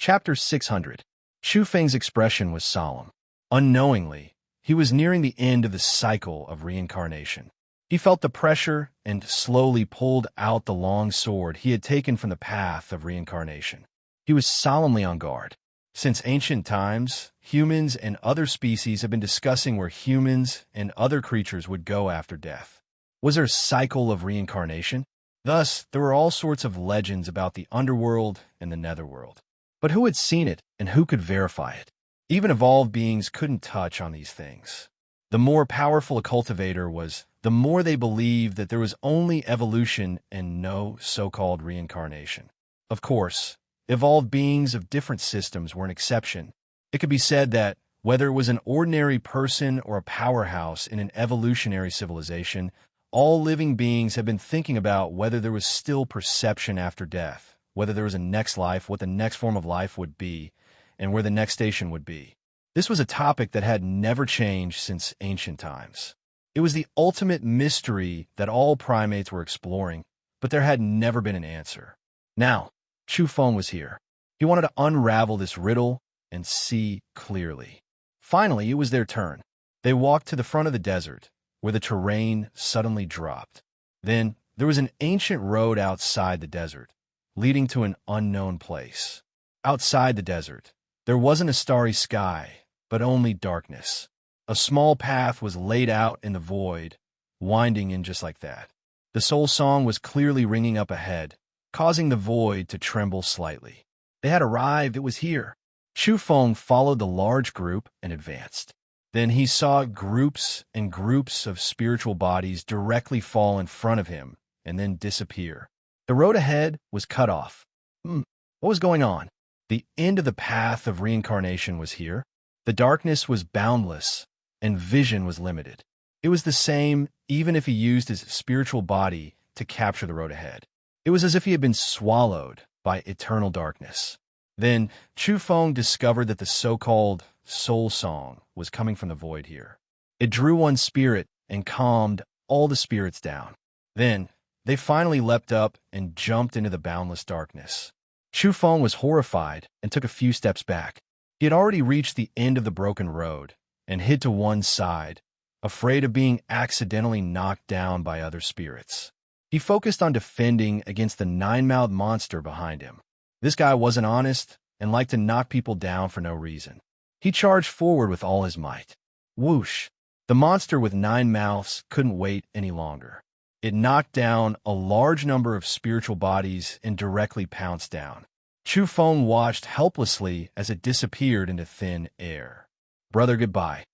Chapter 600. Chu Feng's expression was solemn. Unknowingly, he was nearing the end of the cycle of reincarnation. He felt the pressure and slowly pulled out the long sword he had taken from the path of reincarnation. He was solemnly on guard. Since ancient times, humans and other species have been discussing where humans and other creatures would go after death. Was there a cycle of reincarnation? Thus, there were all sorts of legends about the underworld and the netherworld. But who had seen it and who could verify it? Even evolved beings couldn't touch on these things. The more powerful a cultivator was, the more they believed that there was only evolution and no so-called reincarnation. Of course, evolved beings of different systems were an exception. It could be said that, whether it was an ordinary person or a powerhouse in an evolutionary civilization, all living beings have been thinking about whether there was still perception after death, whether there was a next life, what the next form of life would be, and where the next station would be. This was a topic that had never changed since ancient times. It was the ultimate mystery that all primates were exploring, but there had never been an answer. Now, Chu Feng was here. He wanted to unravel this riddle and see clearly. Finally, it was their turn. They walked to the front of the desert, where the terrain suddenly dropped. Then, there was an ancient road outside the desert, leading to an unknown place. Outside the desert, there wasn't a starry sky, but only darkness. A small path was laid out in the void, winding in just like that. The soul song was clearly ringing up ahead, causing the void to tremble slightly. They had arrived, it was here. Chu Feng followed the large group and advanced. Then he saw groups and groups of spiritual bodies directly fall in front of him and then disappear. The road ahead was cut off. What was going on? The end of the path of reincarnation was here. The darkness was boundless, and vision was limited. It was the same even if he used his spiritual body to capture the road ahead. It was as if he had been swallowed by eternal darkness. Then Chu Feng discovered that the so-called soul song was coming from the void here. It drew one spirit and calmed all the spirits down. Then they finally leapt up and jumped into the boundless darkness. Chu Feng was horrified and took a few steps back. He had already reached the end of the broken road and hid to one side, afraid of being accidentally knocked down by other spirits. He focused on defending against the nine-mouthed monster behind him. This guy wasn't honest and liked to knock people down for no reason. He charged forward with all his might. Whoosh! The monster with 9 mouths couldn't wait any longer. It knocked down a large number of spiritual bodies and directly pounced down. Chu Feng watched helplessly as it disappeared into thin air. Brother, goodbye.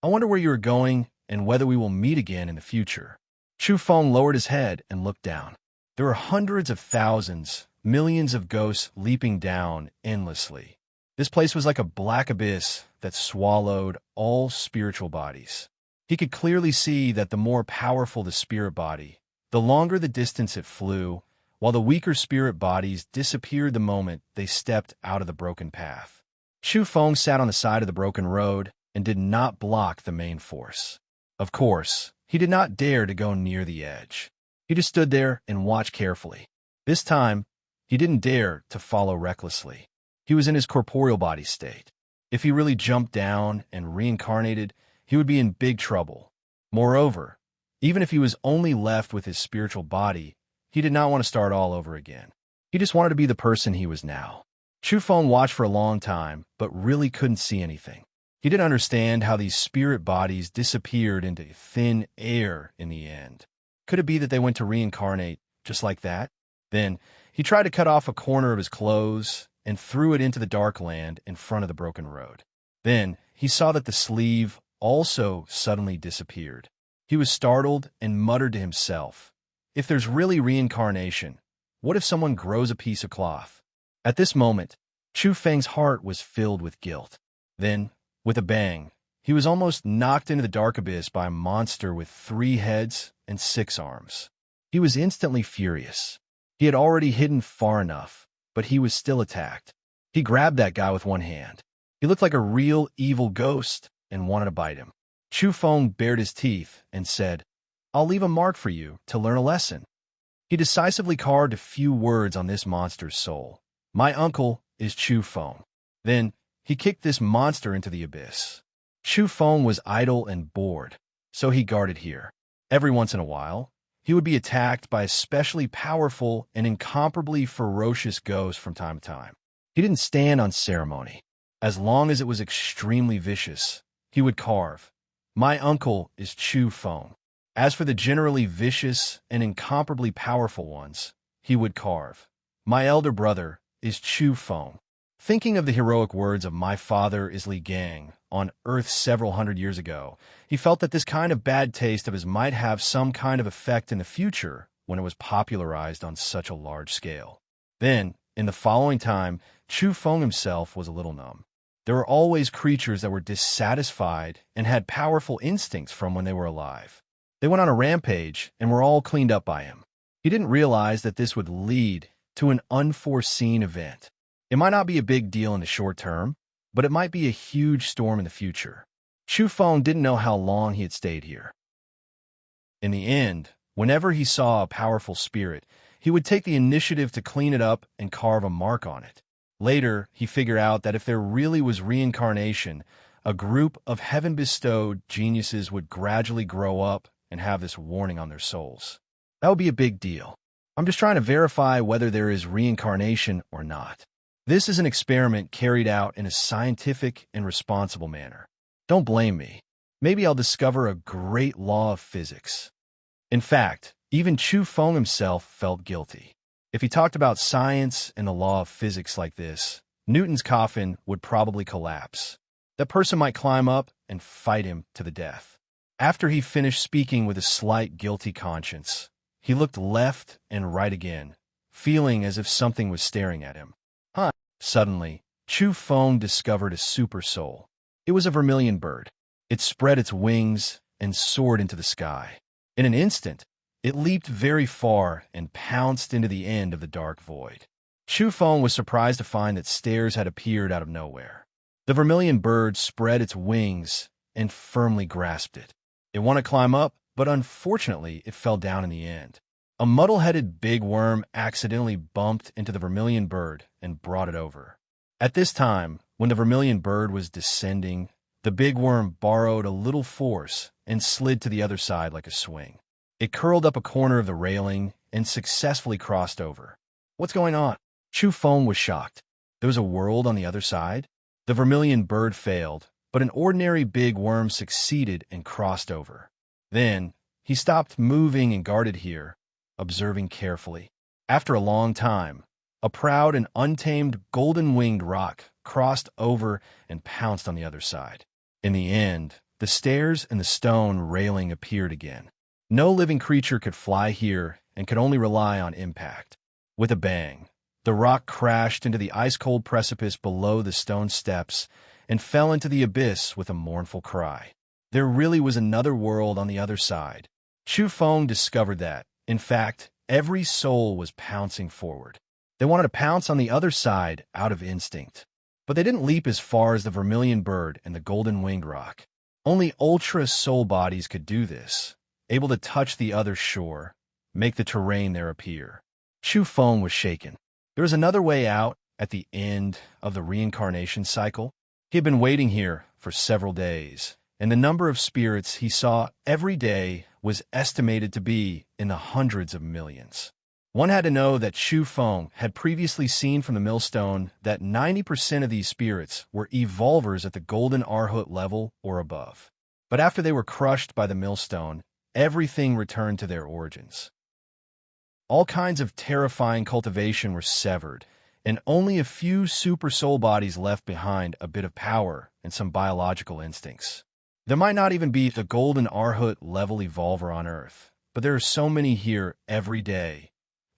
I wonder where you are going and whether we will meet again in the future. Chu Feng lowered his head and looked down. There were hundreds of thousands, millions of ghosts leaping down endlessly. This place was like a black abyss that swallowed all spiritual bodies. He could clearly see that the more powerful the spirit body, the longer the distance it flew, while the weaker spirit bodies disappeared the moment they stepped out of the broken path. Chu Feng sat on the side of the broken road and did not block the main force. Of course, he did not dare to go near the edge. He just stood there and watched carefully. This time, he didn't dare to follow recklessly. He was in his corporeal body state. If he really jumped down and reincarnated, he would be in big trouble. Moreover, even if he was only left with his spiritual body, he did not want to start all over again. He just wanted to be the person he was now. Chu Feng watched for a long time, but really couldn't see anything. He didn't understand how these spirit bodies disappeared into thin air in the end. Could it be that they went to reincarnate just like that? Then he tried to cut off a corner of his clothes and threw it into the dark land in front of the broken road. Then he saw that the sleeve also suddenly disappeared. He was startled and muttered to himself, if there's really reincarnation, what if someone grows a piece of cloth? At this moment, Chu Feng's heart was filled with guilt. Then, with a bang, he was almost knocked into the dark abyss by a monster with 3 heads and 6 arms. He was instantly furious. He had already hidden far enough, but he was still attacked. He grabbed that guy with one hand. He looked like a real evil ghost and wanted to bite him. Chu Feng bared his teeth and said, I'll leave a mark for you to learn a lesson. He decisively carved a few words on this monster's soul. My uncle is Chu Feng. Then, he kicked this monster into the abyss. Chu Feng was idle and bored, so he guarded here. Every once in a while, he would be attacked by especially powerful and incomparably ferocious ghosts from time to time. He didn't stand on ceremony. As long as it was extremely vicious, he would carve. My uncle is Chu Feng. As for the generally vicious and incomparably powerful ones, he would carve. My elder brother is Chu Feng. Thinking of the heroic words of my father is Li Gang on Earth several hundred years ago, he felt that this kind of bad taste of his might have some kind of effect in the future when it was popularized on such a large scale. Then, in the following time, Chu Feng himself was a little numb. There were always creatures that were dissatisfied and had powerful instincts from when they were alive. They went on a rampage and were all cleaned up by him. He didn't realize that this would lead to an unforeseen event. It might not be a big deal in the short term, but it might be a huge storm in the future. Chu Feng didn't know how long he had stayed here. In the end, whenever he saw a powerful spirit, he would take the initiative to clean it up and carve a mark on it. Later, he figured out that if there really was reincarnation, a group of heaven-bestowed geniuses would gradually grow up and have this warning on their souls. That would be a big deal. I'm just trying to verify whether there is reincarnation or not. This is an experiment carried out in a scientific and responsible manner. Don't blame me. Maybe I'll discover a great law of physics. In fact, even Chu Feng himself felt guilty. If he talked about science and the law of physics like this, Newton's coffin would probably collapse. That person might climb up and fight him to the death. After he finished speaking with a slight guilty conscience, he looked left and right again, feeling as if something was staring at him. Suddenly, Chu Feng discovered a super soul. It was a vermilion bird. It spread its wings and soared into the sky. In an instant, it leaped very far and pounced into the end of the dark void. Chu Feng was surprised to find that stairs had appeared out of nowhere. The vermilion bird spread its wings and firmly grasped it. It wanted to climb up, but unfortunately, it fell down in the end. A muddle-headed big worm accidentally bumped into the vermilion bird and brought it over. At this time, when the vermilion bird was descending, the big worm borrowed a little force and slid to the other side like a swing. It curled up a corner of the railing and successfully crossed over. What's going on? Chu Feng was shocked. There was a world on the other side? The vermilion bird failed, but an ordinary big worm succeeded and crossed over. Then, he stopped moving and guarded here, observing carefully. After a long time, a proud and untamed golden-winged roc crossed over and pounced on the other side. In the end, the stairs and the stone railing appeared again. No living creature could fly here and could only rely on impact. With a bang, the roc crashed into the ice-cold precipice below the stone steps and fell into the abyss with a mournful cry. There really was another world on the other side. Chu Feng discovered that, in fact, every soul was pouncing forward. They wanted to pounce on the other side out of instinct. But they didn't leap as far as the vermilion bird and the golden-winged roc. Only ultra-soul bodies could do this, able to touch the other shore, make the terrain there appear. Chu Feng was shaken. There was another way out at the end of the reincarnation cycle. He had been waiting here for several days, and the number of spirits he saw every day was estimated to be in the hundreds of millions. One had to know that Chu Feng had previously seen from the millstone that 90% of these spirits were evolvers at the golden Arhut level or above. But after they were crushed by the millstone, everything returned to their origins. All kinds of terrifying cultivation were severed, and only a few super soul bodies left behind a bit of power and some biological instincts. There might not even be the golden Arhut level evolver on Earth, but there are so many here every day.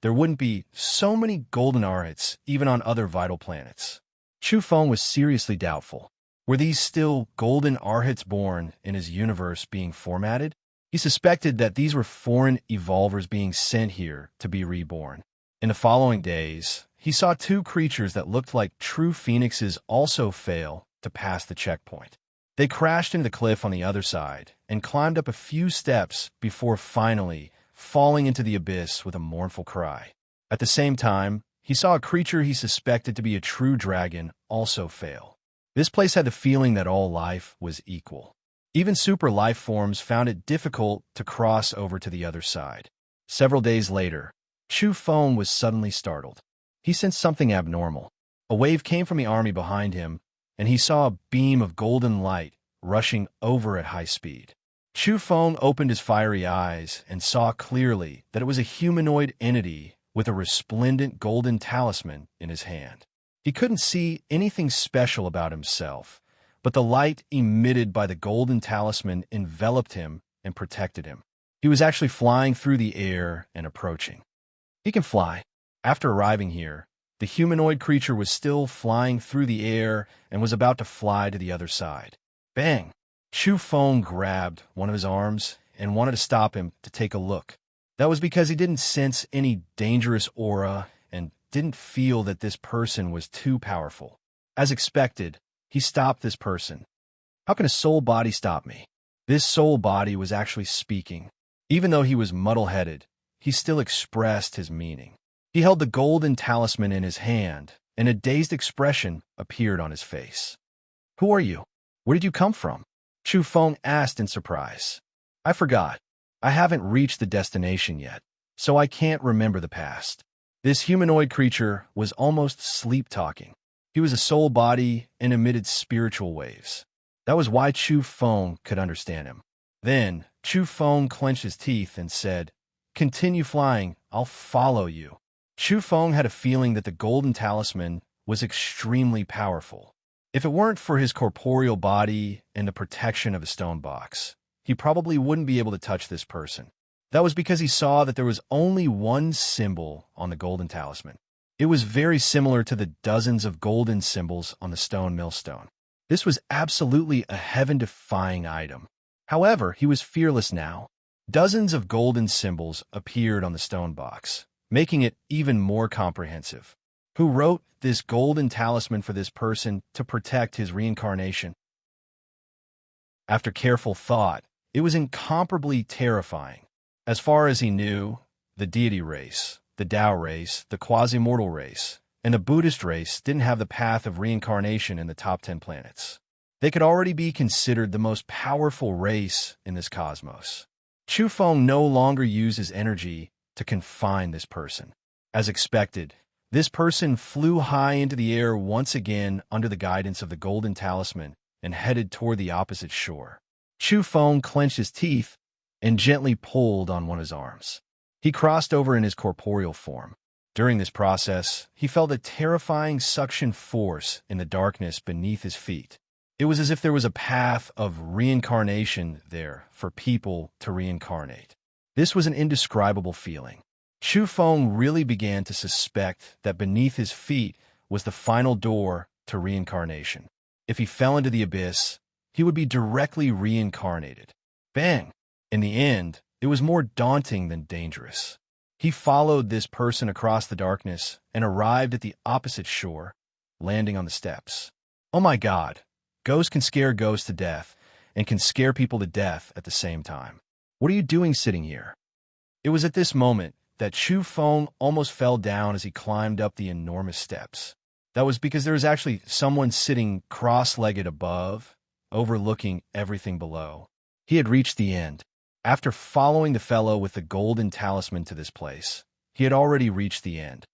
There wouldn't be so many golden Arhuts even on other vital planets. Chu Feng was seriously doubtful. Were these still golden Arhuts born in his universe being formatted? He suspected that these were foreign evolvers being sent here to be reborn. In the following days, he saw two creatures that looked like true phoenixes also fail to pass the checkpoint. They crashed into the cliff on the other side and climbed up a few steps before finally falling into the abyss with a mournful cry. At the same time, he saw a creature he suspected to be a true dragon also fail. This place had the feeling that all life was equal. Even super life forms found it difficult to cross over to the other side. Several days later, Chu Feng was suddenly startled. He sensed something abnormal. A wave came from the army behind him, and he saw a beam of golden light rushing over at high speed. Chu Feng opened his fiery eyes and saw clearly that it was a humanoid entity with a resplendent golden talisman in his hand. He couldn't see anything special about himself, but the light emitted by the golden talisman enveloped him and protected him. He was actually flying through the air and approaching. He can fly. After arriving here, the humanoid creature was still flying through the air and was about to fly to the other side. Bang! Chu Feng grabbed one of his arms and wanted to stop him to take a look. That was because he didn't sense any dangerous aura and didn't feel that this person was too powerful. As expected, he stopped this person. How can a soul body stop me? This soul body was actually speaking. Even though he was muddle-headed, he still expressed his meaning. He held the golden talisman in his hand, and a dazed expression appeared on his face. Who are you? Where did you come from? Chu Feng asked in surprise. I forgot. I haven't reached the destination yet, so I can't remember the past. This humanoid creature was almost sleep-talking. He was a soul body and emitted spiritual waves. That was why Chu Feng could understand him. Then, Chu Feng clenched his teeth and said, Continue flying, I'll follow you. Chu Feng had a feeling that the golden talisman was extremely powerful. If it weren't for his corporeal body and the protection of the stone box, he probably wouldn't be able to touch this person. That was because he saw that there was only one symbol on the golden talisman. It was very similar to the dozens of golden symbols on the stone millstone. This was absolutely a heaven-defying item. However, he was fearless now. Dozens of golden symbols appeared on the stone box, making it even more comprehensive. Who wrote this golden talisman for this person to protect his reincarnation? After careful thought, it was incomparably terrifying. As far as he knew, the deity race, the Tao race, the quasi-mortal race, and the Buddhist race didn't have the path of reincarnation in the top 10 planets. They could already be considered the most powerful race in this cosmos. Chu Feng no longer used his energy to confine this person. As expected, this person flew high into the air once again under the guidance of the golden talisman and headed toward the opposite shore. Chu Feng clenched his teeth and gently pulled on one of his arms. He crossed over in his corporeal form. During this process, he felt a terrifying suction force in the darkness beneath his feet. It was as if there was a path of reincarnation there for people to reincarnate. This was an indescribable feeling. Chu Feng really began to suspect that beneath his feet was the final door to reincarnation. If he fell into the abyss, he would be directly reincarnated. Bang! In the end, it was more daunting than dangerous. He followed this person across the darkness and arrived at the opposite shore, landing on the steps. Oh my God! Ghosts can scare ghosts to death and can scare people to death at the same time. What are you doing sitting here? It was at this moment that Chu Feng almost fell down as he climbed up the enormous steps. That was because there was actually someone sitting cross-legged above, overlooking everything below. He had reached the end. After following the fellow with the golden talisman to this place, he had already reached the end.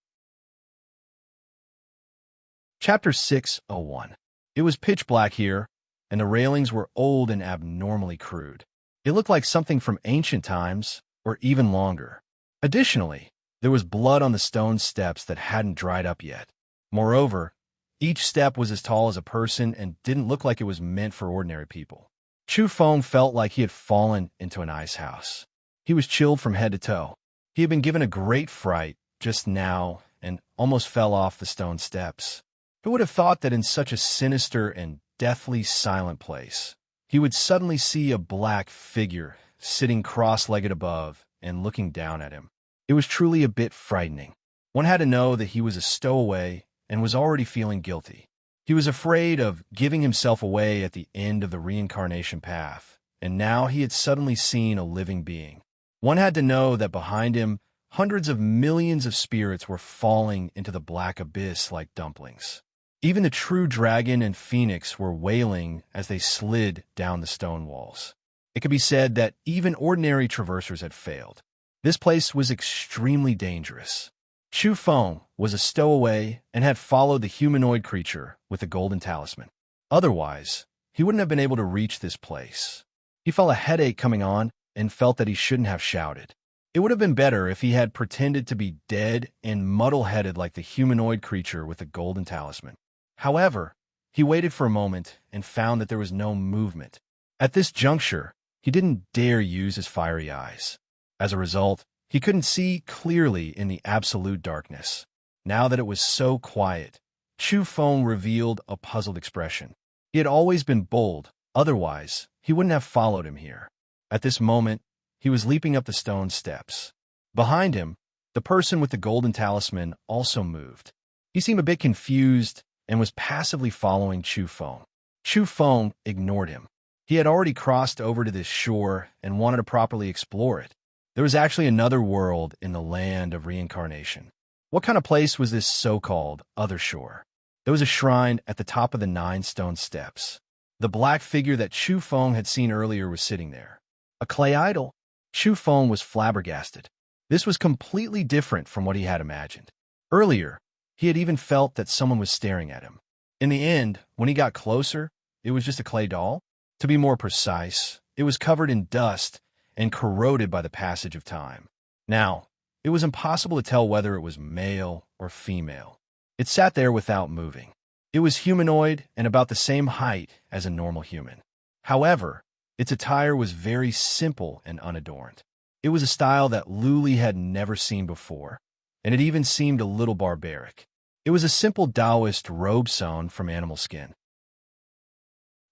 Chapter 601. It was pitch black here, and the railings were old and abnormally crude. It looked like something from ancient times, or even longer. Additionally, there was blood on the stone steps that hadn't dried up yet. Moreover, each step was as tall as a person and didn't look like it was meant for ordinary people. Chu Feng felt like he had fallen into an ice house. He was chilled from head to toe. He had been given a great fright just now and almost fell off the stone steps. Who would have thought that in such a sinister and deathly silent place, he would suddenly see a black figure sitting cross-legged above and looking down at him? It was truly a bit frightening. One had to know that he was a stowaway and was already feeling guilty. He was afraid of giving himself away at the end of the reincarnation path, and now he had suddenly seen a living being. One had to know that behind him hundreds of millions of spirits were falling into the black abyss like dumplings. Even the true dragon and phoenix were wailing as they slid down the stone walls. It could be said that even ordinary traversers had failed. This place was extremely dangerous. Chu Feng was a stowaway and had followed the humanoid creature with the golden talisman. Otherwise, he wouldn't have been able to reach this place. He felt a headache coming on and felt that he shouldn't have shouted. It would have been better if he had pretended to be dead and muddle-headed like the humanoid creature with the golden talisman. However, he waited for a moment and found that there was no movement. At this juncture, he didn't dare use his fiery eyes. As a result, he couldn't see clearly in the absolute darkness. Now that it was so quiet, Chu Feng revealed a puzzled expression. He had always been bold, otherwise, he wouldn't have followed him here. At this moment, he was leaping up the stone steps. Behind him, the person with the golden talisman also moved. He seemed a bit confused and was passively following Chu Feng. Chu Feng ignored him. He had already crossed over to this shore and wanted to properly explore it. There was actually another world in the land of reincarnation. What kind of place was this so-called other shore? There was a shrine at the top of the 9 stone steps. The black figure that Chu Feng had seen earlier was sitting there. A clay idol? Chu Feng was flabbergasted. This was completely different from what he had imagined. Earlier, he had even felt that someone was staring at him. In the end, when he got closer, it was just a clay doll. To be more precise, it was covered in dust and corroded by the passage of time. Now, it was impossible to tell whether it was male or female. It sat there without moving. It was humanoid and about the same height as a normal human. However, its attire was very simple and unadorned. It was a style that Luli had never seen before, and it even seemed a little barbaric. It was a simple Taoist robe sewn from animal skin.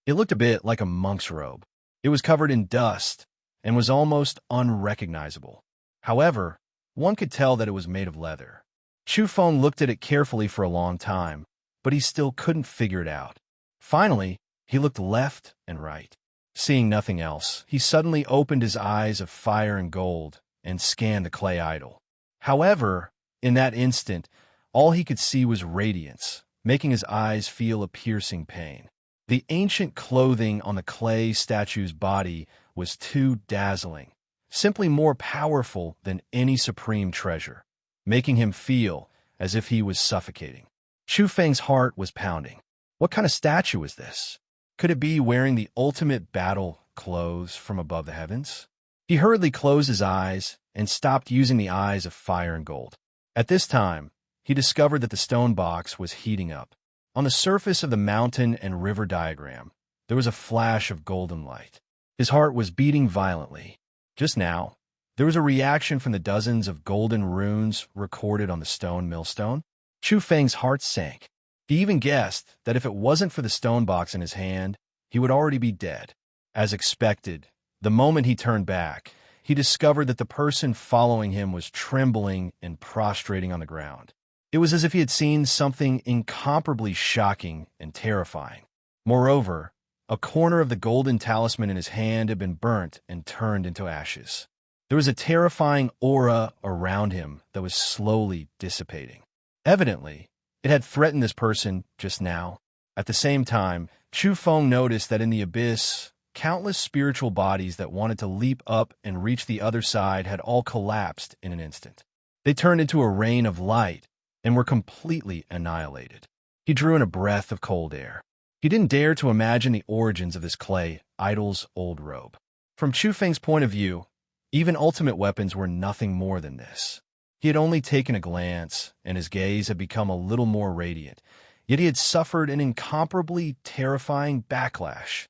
It looked a bit like a monk's robe. It was covered in dust and was almost unrecognizable. However, one could tell that it was made of leather. Chu Feng looked at it carefully for a long time, but he still couldn't figure it out. Finally, he looked left and right. Seeing nothing else, he suddenly opened his eyes of fire and gold and scanned the clay idol. However, in that instant, all he could see was radiance, making his eyes feel a piercing pain. The ancient clothing on the clay statue's body was too dazzling, simply more powerful than any supreme treasure, making him feel as if he was suffocating. Chu Feng's heart was pounding. What kind of statue was this? Could it be wearing the ultimate battle clothes from above the heavens? He hurriedly closed his eyes and stopped using the eyes of fire and gold. At this time, he discovered that the stone box was heating up. On the surface of the mountain and river diagram, there was a flash of golden light. His heart was beating violently. Just now, there was a reaction from the dozens of golden runes recorded on the stone millstone. Chu Feng's heart sank. He even guessed that if it wasn't for the stone box in his hand, he would already be dead. As expected, the moment he turned back, he discovered that the person following him was trembling and prostrating on the ground. It was as if he had seen something incomparably shocking and terrifying. Moreover, a corner of the golden talisman in his hand had been burnt and turned into ashes. There was a terrifying aura around him that was slowly dissipating. Evidently, it had threatened this person just now. At the same time, Chu Feng noticed that in the abyss, countless spiritual bodies that wanted to leap up and reach the other side had all collapsed in an instant. They turned into a rain of light and were completely annihilated. He drew in a breath of cold air. He didn't dare to imagine the origins of this clay idol's old robe. From Chu Feng's point of view, even ultimate weapons were nothing more than this. He had only taken a glance, and his gaze had become a little more radiant, yet he had suffered an incomparably terrifying backlash.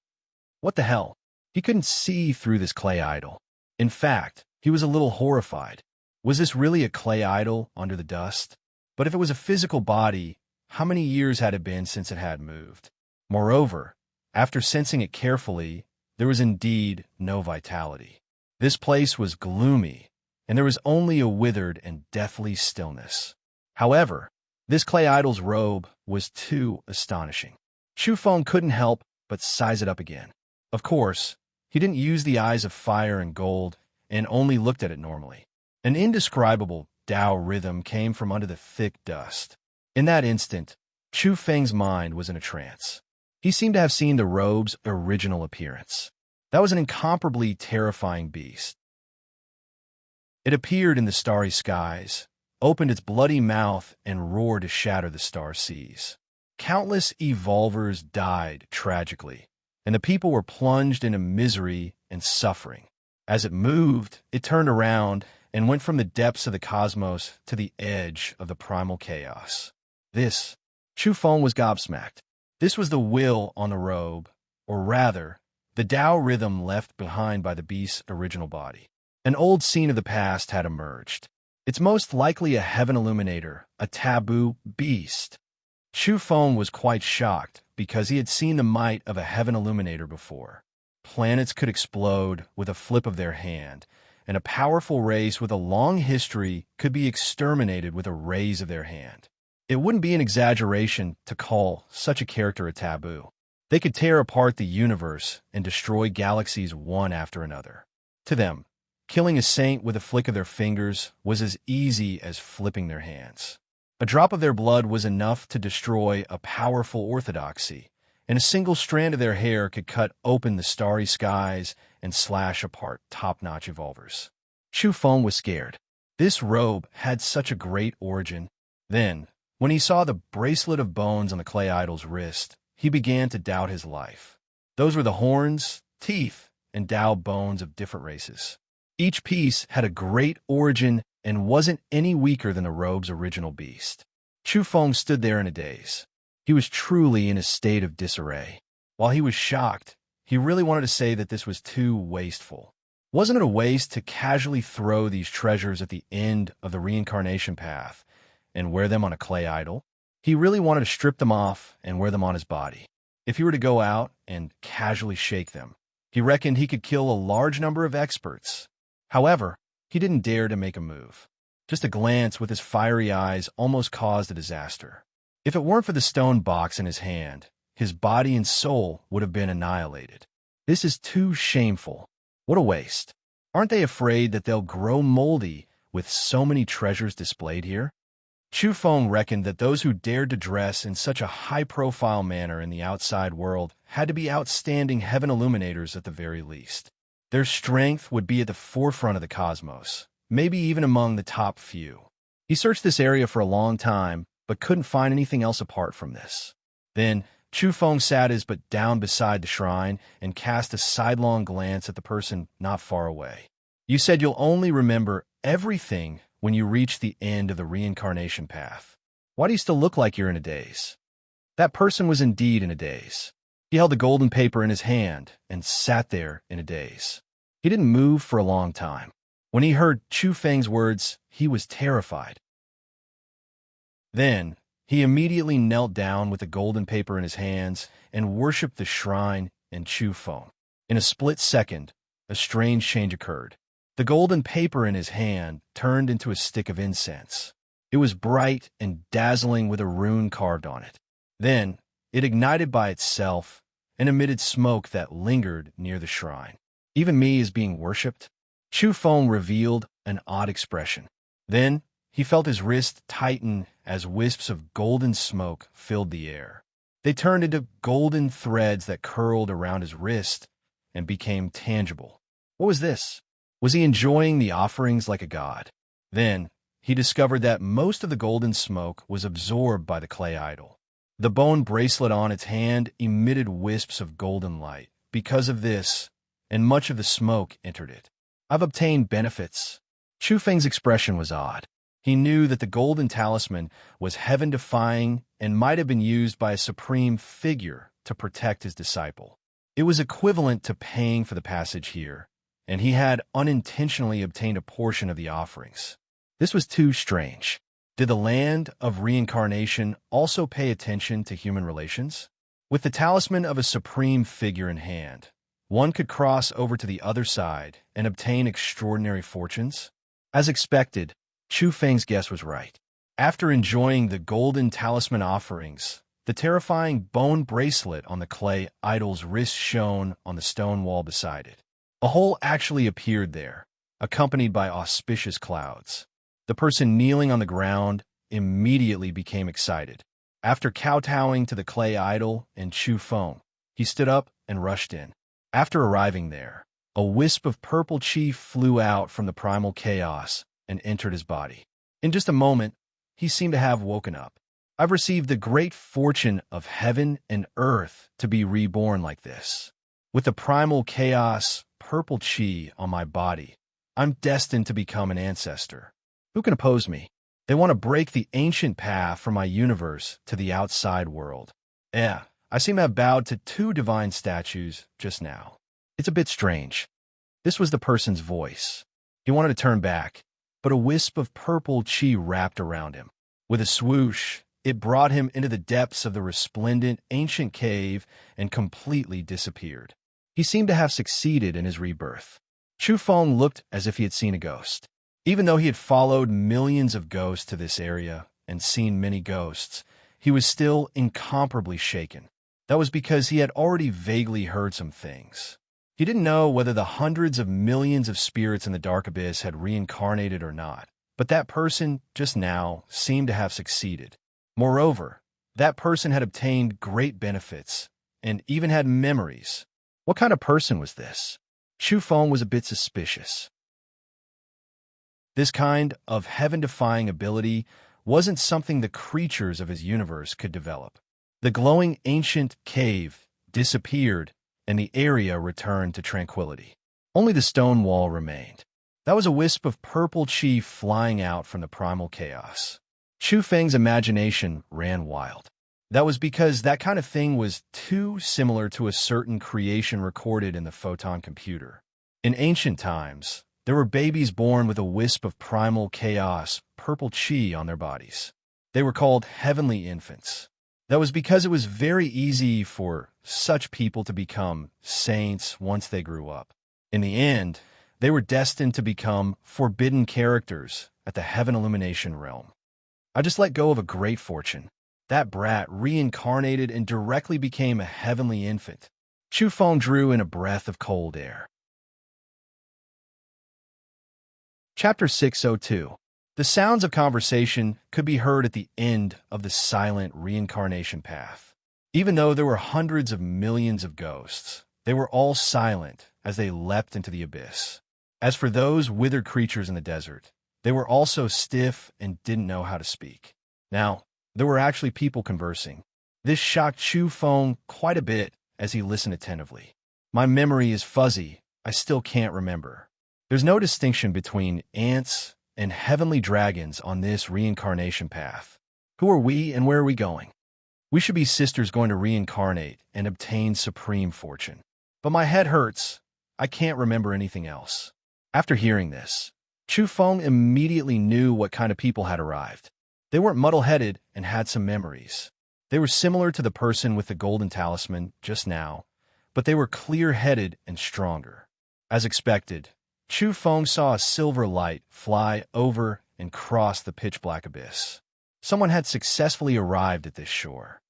What the hell? He couldn't see through this clay idol. In fact, he was a little horrified. Was this really a clay idol under the dust? But if it was a physical body, how many years had it been since it had moved? Moreover, after sensing it carefully, there was indeed no vitality. This place was gloomy, and there was only a withered and deathly stillness. However, this clay idol's robe was too astonishing. Chu Feng couldn't help but size it up again. Of course, he didn't use the eyes of fire and gold and only looked at it normally. An indescribable Tao rhythm came from under the thick dust. In that instant, Chu Feng's mind was in a trance. He seemed to have seen the robe's original appearance. That was an incomparably terrifying beast. It appeared in the starry skies, opened its bloody mouth, and roared to shatter the star seas. Countless evolvers died tragically, and the people were plunged into misery and suffering. As it moved, it turned around and went from the depths of the cosmos to the edge of the primal chaos. Chu Feng was gobsmacked. This was the will on the robe, or rather, the Tao rhythm left behind by the beast's original body. An old scene of the past had emerged. It's most likely a heaven illuminator, a taboo beast. Chu Feng was quite shocked because he had seen the might of a heaven illuminator before. Planets could explode with a flip of their hand, and a powerful race with a long history could be exterminated with a raise of their hand. It wouldn't be an exaggeration to call such a character a taboo. They could tear apart the universe and destroy galaxies one after another. To them, killing a saint with a flick of their fingers was as easy as flipping their hands. A drop of their blood was enough to destroy a powerful orthodoxy, and a single strand of their hair could cut open the starry skies and slash apart top-notch evolvers. Chu Feng was scared. This robe had such a great origin. Then, when he saw the bracelet of bones on the clay idol's wrist, he began to doubt his life. Those were the horns, teeth, and Tao bones of different races. Each piece had a great origin and wasn't any weaker than the robe's original beast. Chu Feng stood there in a daze. He was truly in a state of disarray. While he was shocked, he really wanted to say that this was too wasteful. Wasn't it a waste to casually throw these treasures at the end of the reincarnation path and wear them on a clay idol? He really wanted to strip them off and wear them on his body. If he were to go out and casually shake them, he reckoned he could kill a large number of experts. However, he didn't dare to make a move. Just a glance with his fiery eyes almost caused a disaster. If it weren't for the stone box in his hand, his body and soul would have been annihilated. This is too shameful. What a waste. Aren't they afraid that they'll grow moldy with so many treasures displayed here? Chu Feng reckoned that those who dared to dress in such a high-profile manner in the outside world had to be outstanding heaven illuminators at the very least. Their strength would be at the forefront of the cosmos, maybe even among the top few. He searched this area for a long time, but couldn't find anything else apart from this. Then, Chu Feng sat his butt down beside the shrine and cast a sidelong glance at the person not far away. You said you'll only remember everything when you reach the end of the reincarnation path. Why do you still look like you're in a daze? That person was indeed in a daze. He held the golden paper in his hand and sat there in a daze. He didn't move for a long time. When he heard Chu Feng's words, he was terrified. Then, he immediately knelt down with the golden paper in his hands and worshipped the shrine and Chu Feng. In a split second, a strange change occurred. The golden paper in his hand turned into a stick of incense. It was bright and dazzling with a rune carved on it. Then, it ignited by itself and emitted smoke that lingered near the shrine. Even me is being worshipped? Chu Feng revealed an odd expression. Then, he felt his wrist tighten as wisps of golden smoke filled the air. They turned into golden threads that curled around his wrist and became tangible. What was this? Was he enjoying the offerings like a god? Then, he discovered that most of the golden smoke was absorbed by the clay idol. The bone bracelet on its hand emitted wisps of golden light. Because of this, and much of the smoke entered it. I've obtained benefits. Chu Feng's expression was odd. He knew that the golden talisman was heaven-defying and might have been used by a supreme figure to protect his disciple. It was equivalent to paying for the passage here, and he had unintentionally obtained a portion of the offerings. This was too strange. Did the land of reincarnation also pay attention to human relations? With the talisman of a supreme figure in hand, one could cross over to the other side and obtain extraordinary fortunes? As expected, Chu Feng's guess was right. After enjoying the golden talisman offerings, the terrifying bone bracelet on the clay idol's wrist shone on the stone wall beside it. A hole actually appeared there, accompanied by auspicious clouds. The person kneeling on the ground immediately became excited. After kowtowing to the clay idol and Chu Feng, he stood up and rushed in. After arriving there, a wisp of purple chi flew out from the primal chaos and entered his body. In just a moment, he seemed to have woken up. I've received the great fortune of heaven and earth to be reborn like this. With the primal chaos, purple chi on my body, I'm destined to become an ancestor. Who can oppose me? They want to break the ancient path from my universe to the outside world. I seem to have bowed to two divine statues just now. It's a bit strange. This was the person's voice. He wanted to turn back, but a wisp of purple chi wrapped around him. With a swoosh, it brought him into the depths of the resplendent ancient cave and completely disappeared. He seemed to have succeeded in his rebirth. Chu Feng looked as if he had seen a ghost. Even though he had followed millions of ghosts to this area and seen many ghosts, he was still incomparably shaken. That was because he had already vaguely heard some things. He didn't know whether the hundreds of millions of spirits in the dark abyss had reincarnated or not, but that person just now seemed to have succeeded. Moreover, that person had obtained great benefits and even had memories. What kind of person was this? Chu Feng was a bit suspicious. This kind of heaven-defying ability wasn't something the creatures of his universe could develop. The glowing ancient cave disappeared, and the area returned to tranquility. Only the stone wall remained. That was a wisp of purple chi flying out from the primal chaos. Chu Feng's imagination ran wild. That was because that kind of thing was too similar to a certain creation recorded in the photon computer. In ancient times, there were babies born with a wisp of primal chaos, purple chi on their bodies. They were called heavenly infants. That was because it was very easy for such people to become saints once they grew up. In the end, they were destined to become forbidden characters at the heaven illumination realm. I just let go of a great fortune. That brat reincarnated and directly became a heavenly infant. Chu Feng drew in a breath of cold air. Chapter 602. The sounds of conversation could be heard at the end of the silent reincarnation path. Even though there were hundreds of millions of ghosts, they were all silent as they leapt into the abyss. As for those withered creatures in the desert, they were also stiff and didn't know how to speak. Now, there were actually people conversing. This shocked Chu Feng quite a bit as he listened attentively. My memory is fuzzy. I still can't remember. There's no distinction between ants and heavenly dragons on this reincarnation path. Who are we and where are we going? We should be sisters going to reincarnate and obtain supreme fortune. But my head hurts. I can't remember anything else. After hearing this, Chu Feng immediately knew what kind of people had arrived. They weren't muddle-headed and had some memories. They were similar to the person with the golden talisman just now, but they were clear-headed and stronger. As expected, Chu Feng saw a silver light fly over and cross the pitch-black abyss. Someone had successfully arrived at this shore.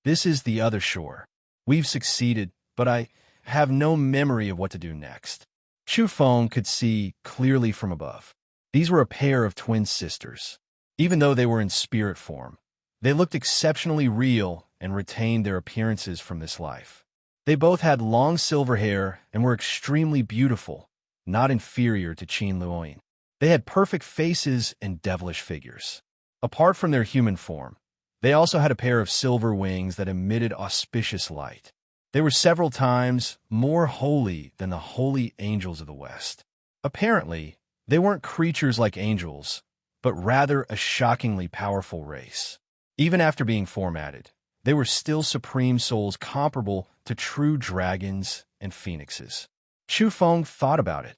This is the other shore. We've succeeded, but I have no memory of what to do next. Chu Feng could see clearly from above. These were a pair of twin sisters. Even though they were in spirit form, they looked exceptionally real and retained their appearances from this life. They both had long silver hair and were extremely beautiful, not inferior to Qin Luoyin. They had perfect faces and devilish figures. Apart from their human form, they also had a pair of silver wings that emitted auspicious light. They were several times more holy than the holy angels of the West. Apparently, they weren't creatures like angels, but rather a shockingly powerful race. Even after being formatted, they were still supreme souls comparable to true dragons and phoenixes. Chu Feng thought about it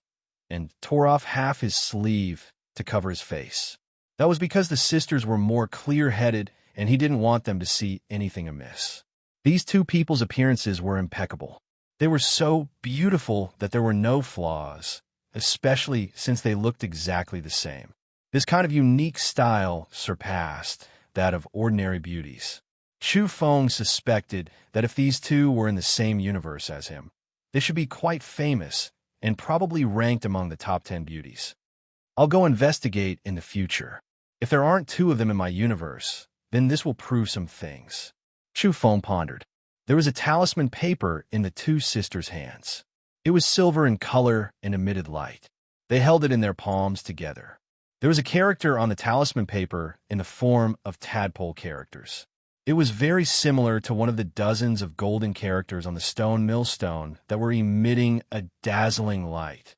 and tore off half his sleeve to cover his face. That was because the sisters were more clear-headed and he didn't want them to see anything amiss. These two people's appearances were impeccable. They were so beautiful that there were no flaws, especially since they looked exactly the same. This kind of unique style surpassed that of ordinary beauties. Chu Feng suspected that if these two were in the same universe as him, they should be quite famous and probably ranked among the top 10 beauties. I'll go investigate in the future. If there aren't two of them in my universe, then this will prove some things. Chu Feng pondered. There was a talisman paper in the two sisters' hands. It was silver in color and emitted light. They held it in their palms together. There was a character on the talisman paper in the form of tadpole characters. It was very similar to one of the dozens of golden characters on the stone millstone that were emitting a dazzling light.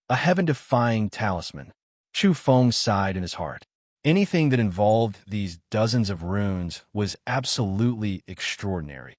A heaven-defying talisman. Chu Feng sighed in his heart. Anything that involved these dozens of runes was absolutely extraordinary.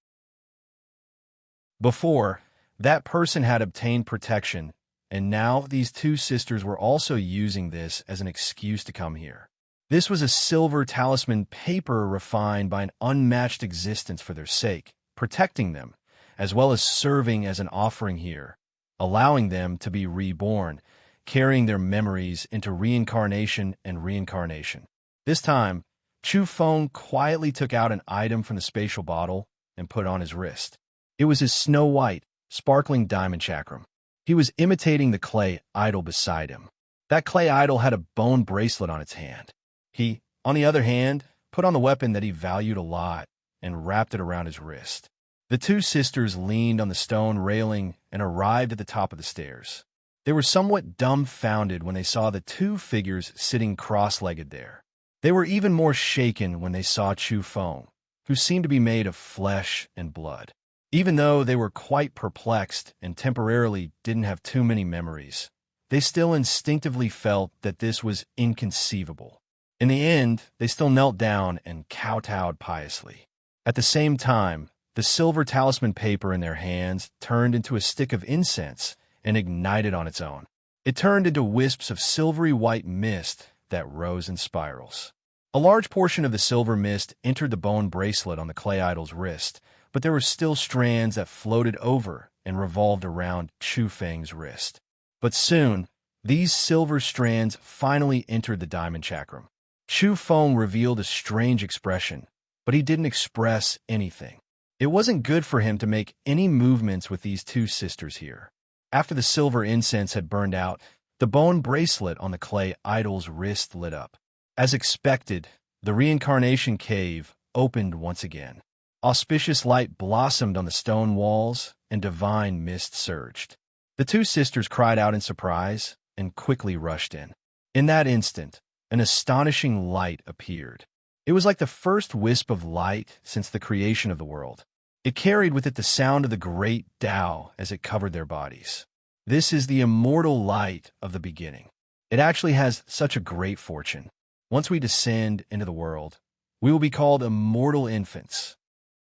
Before, that person had obtained protection, and now these two sisters were also using this as an excuse to come here. This was a silver talisman paper refined by an unmatched existence for their sake, protecting them, as well as serving as an offering here, allowing them to be reborn, carrying their memories into reincarnation and reincarnation. This time, Chu Feng quietly took out an item from the spatial bottle and put it on his wrist. It was his snow-white, sparkling diamond chakram. He was imitating the clay idol beside him. That clay idol had a bone bracelet on its hand. He, on the other hand, put on the weapon that he valued a lot and wrapped it around his wrist. The two sisters leaned on the stone railing and arrived at the top of the stairs. They were somewhat dumbfounded when they saw the two figures sitting cross-legged there. They were even more shaken when they saw Chu Feng, who seemed to be made of flesh and blood. Even though they were quite perplexed and temporarily didn't have too many memories, they still instinctively felt that this was inconceivable. In the end, they still knelt down and kowtowed piously. At the same time, the silver talisman paper in their hands turned into a stick of incense and ignited on its own. It turned into wisps of silvery white mist that rose in spirals. A large portion of the silver mist entered the bone bracelet on the clay idol's wrist, but there were still strands that floated over and revolved around Chu Feng's wrist. But soon, these silver strands finally entered the diamond chakram. Chu Feng revealed a strange expression, but he didn't express anything. It wasn't good for him to make any movements with these two sisters here. After the silver incense had burned out, the bone bracelet on the clay idol's wrist lit up. As expected, the reincarnation cave opened once again. Auspicious light blossomed on the stone walls, and divine mist surged. The two sisters cried out in surprise and quickly rushed in. In that instant, an astonishing light appeared. It was like the first wisp of light since the creation of the world. It carried with it the sound of the great Tao as it covered their bodies. This is the immortal light of the beginning. It actually has such a great fortune. Once we descend into the world, we will be called immortal infants.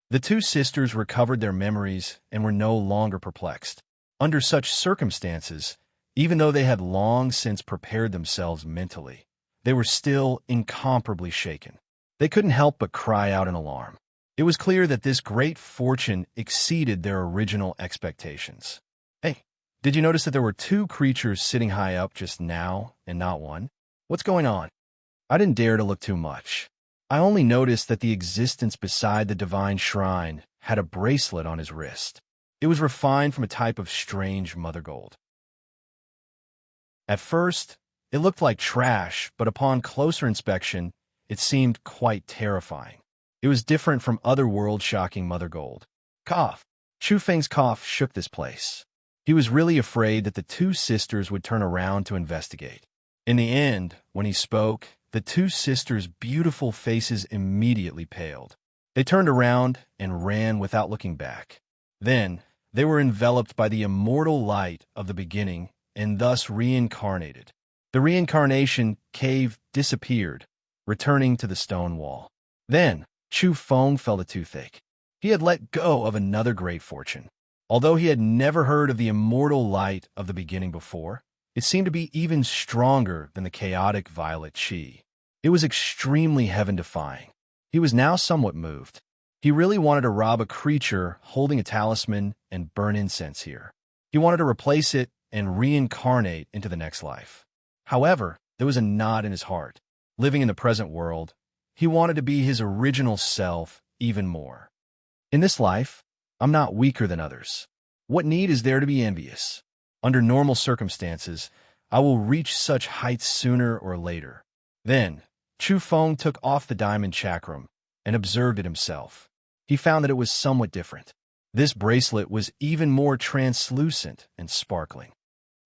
The two sisters recovered their memories and were no longer perplexed. Under such circumstances, even though they had long since prepared themselves mentally, they were still incomparably shaken. They couldn't help but cry out in alarm. It was clear that this great fortune exceeded their original expectations. Hey, did you notice that there were two creatures sitting high up just now and not one? What's going on? I didn't dare to look too much. I only noticed that the existence beside the divine shrine had a bracelet on his wrist. It was refined from a type of strange mother gold. At first, it looked like trash, but upon closer inspection, it seemed quite terrifying. It was different from other world-shocking mother gold. Cough. Chu Feng's cough shook this place. He was really afraid that the two sisters would turn around to investigate. In the end, when he spoke, the two sisters' beautiful faces immediately paled. They turned around and ran without looking back. Then, they were enveloped by the immortal light of the beginning and thus reincarnated. The reincarnation cave disappeared, returning to the stone wall. Then, Chu Feng felt a toothache. He had let go of another great fortune. Although he had never heard of the immortal light of the beginning before, it seemed to be even stronger than the chaotic violet chi. It was extremely heaven-defying. He was now somewhat moved. He really wanted to rob a creature holding a talisman and burn incense here. He wanted to replace it and reincarnate into the next life. However, there was a knot in his heart. Living in the present world, he wanted to be his original self even more. In this life, I'm not weaker than others. What need is there to be envious? Under normal circumstances, I will reach such heights sooner or later. Then, Chu Feng took off the diamond chakram and observed it himself. He found that it was somewhat different. This bracelet was even more translucent and sparkling.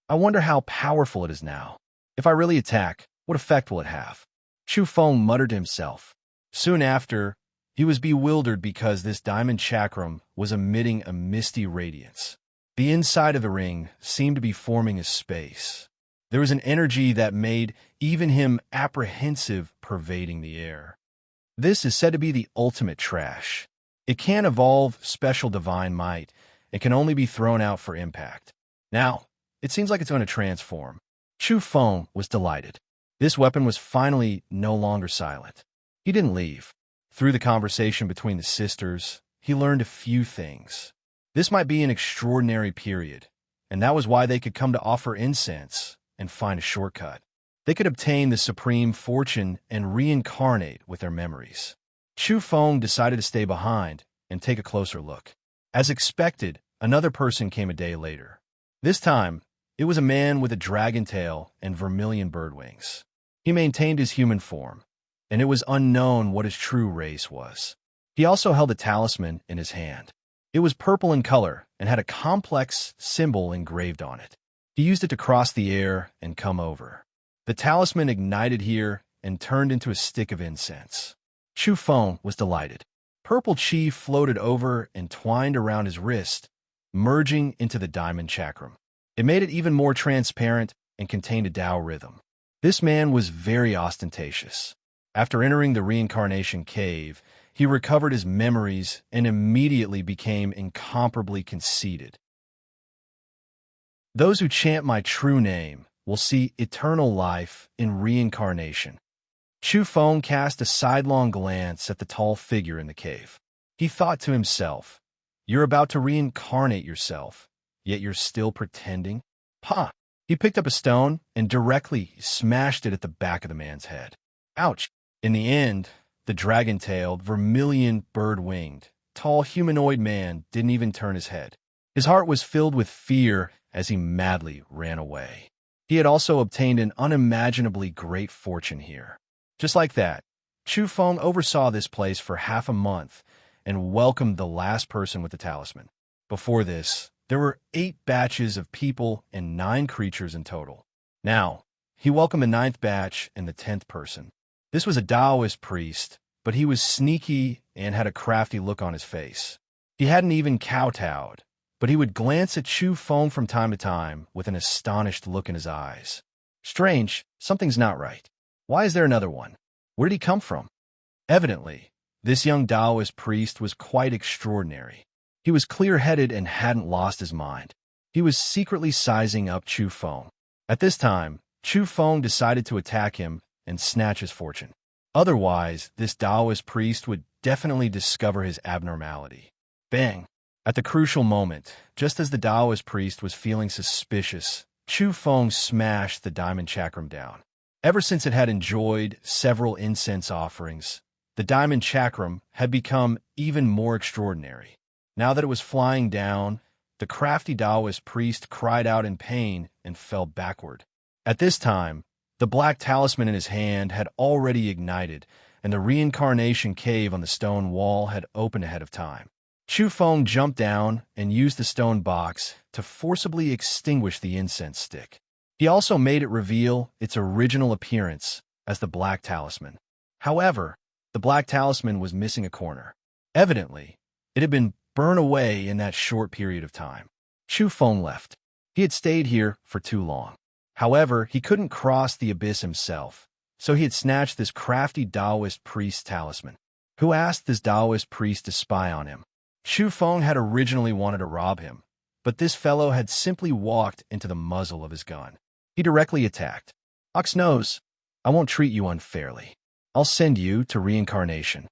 I wonder how powerful it is now. If I really attack, what effect will it have? Chu Feng muttered to himself. Soon after, he was bewildered because this diamond chakram was emitting a misty radiance. The inside of the ring seemed to be forming a space. There was an energy that made even him apprehensive pervading the air. This is said to be the ultimate trash. It can't evolve special divine might. It can only be thrown out for impact. Now, it seems like it's going to transform. Chu Feng was delighted. This weapon was finally no longer silent. He didn't leave. Through the conversation between the sisters, he learned a few things. This might be an extraordinary period, and that was why they could come to offer incense and find a shortcut. They could obtain the supreme fortune and reincarnate with their memories. Chu Feng decided to stay behind and take a closer look. As expected, another person came a day later. This time, it was a man with a dragon tail and vermilion bird wings. He maintained his human form, and it was unknown what his true race was. He also held a talisman in his hand. It was purple in color and had a complex symbol engraved on it. He used it to cross the air and come over. The talisman ignited here and turned into a stick of incense. Chu Feng was delighted. Purple chi floated over and twined around his wrist, merging into the diamond chakram. It made it even more transparent and contained a Tao rhythm. This man was very ostentatious. After entering the reincarnation cave, he recovered his memories and immediately became incomparably conceited. Those who chant my true name will see eternal life in reincarnation. Chu Feng cast a sidelong glance at the tall figure in the cave. He thought to himself, "You're about to reincarnate yourself, yet you're still pretending?" Ha! He picked up a stone and directly smashed it at the back of the man's head. Ouch! In the end, the dragon-tailed, vermilion, bird-winged, tall humanoid man didn't even turn his head. His heart was filled with fear as he madly ran away. He had also obtained an unimaginably great fortune here. Just like that, Chu Feng oversaw this place for half a month and welcomed the last person with the talisman. Before this, there were 8 batches of people and 9 creatures in total. Now, he welcomed the 9th batch and the 10th person. This was a Taoist priest, but he was sneaky and had a crafty look on his face. He hadn't even kowtowed, but he would glance at Chu Feng from time to time with an astonished look in his eyes. Strange, something's not right. Why is there another one? Where did he come from? Evidently, this young Taoist priest was quite extraordinary. He was clear-headed and hadn't lost his mind. He was secretly sizing up Chu Feng. At this time, Chu Feng decided to attack him and snatch his fortune. Otherwise, this Taoist priest would definitely discover his abnormality. Bang! At the crucial moment, just as the Taoist priest was feeling suspicious, Chu Feng smashed the diamond chakram down. Ever since it had enjoyed several incense offerings, the diamond chakram had become even more extraordinary. Now that it was flying down, the crafty Taoist priest cried out in pain and fell backward. At this time, the black talisman in his hand had already ignited, and the reincarnation cave on the stone wall had opened ahead of time. Chu Feng jumped down and used the stone box to forcibly extinguish the incense stick. He also made it reveal its original appearance as the black talisman. However, the black talisman was missing a corner. Evidently, it had been burned away in that short period of time. Chu Feng left. He had stayed here for too long. However, he couldn't cross the abyss himself, so he had snatched this crafty Taoist priest's talisman. Who asked this Taoist priest to spy on him? Chu Feng had originally wanted to rob him, but this fellow had simply walked into the muzzle of his gun. He directly attacked. Ox nose, I won't treat you unfairly. I'll send you to reincarnation.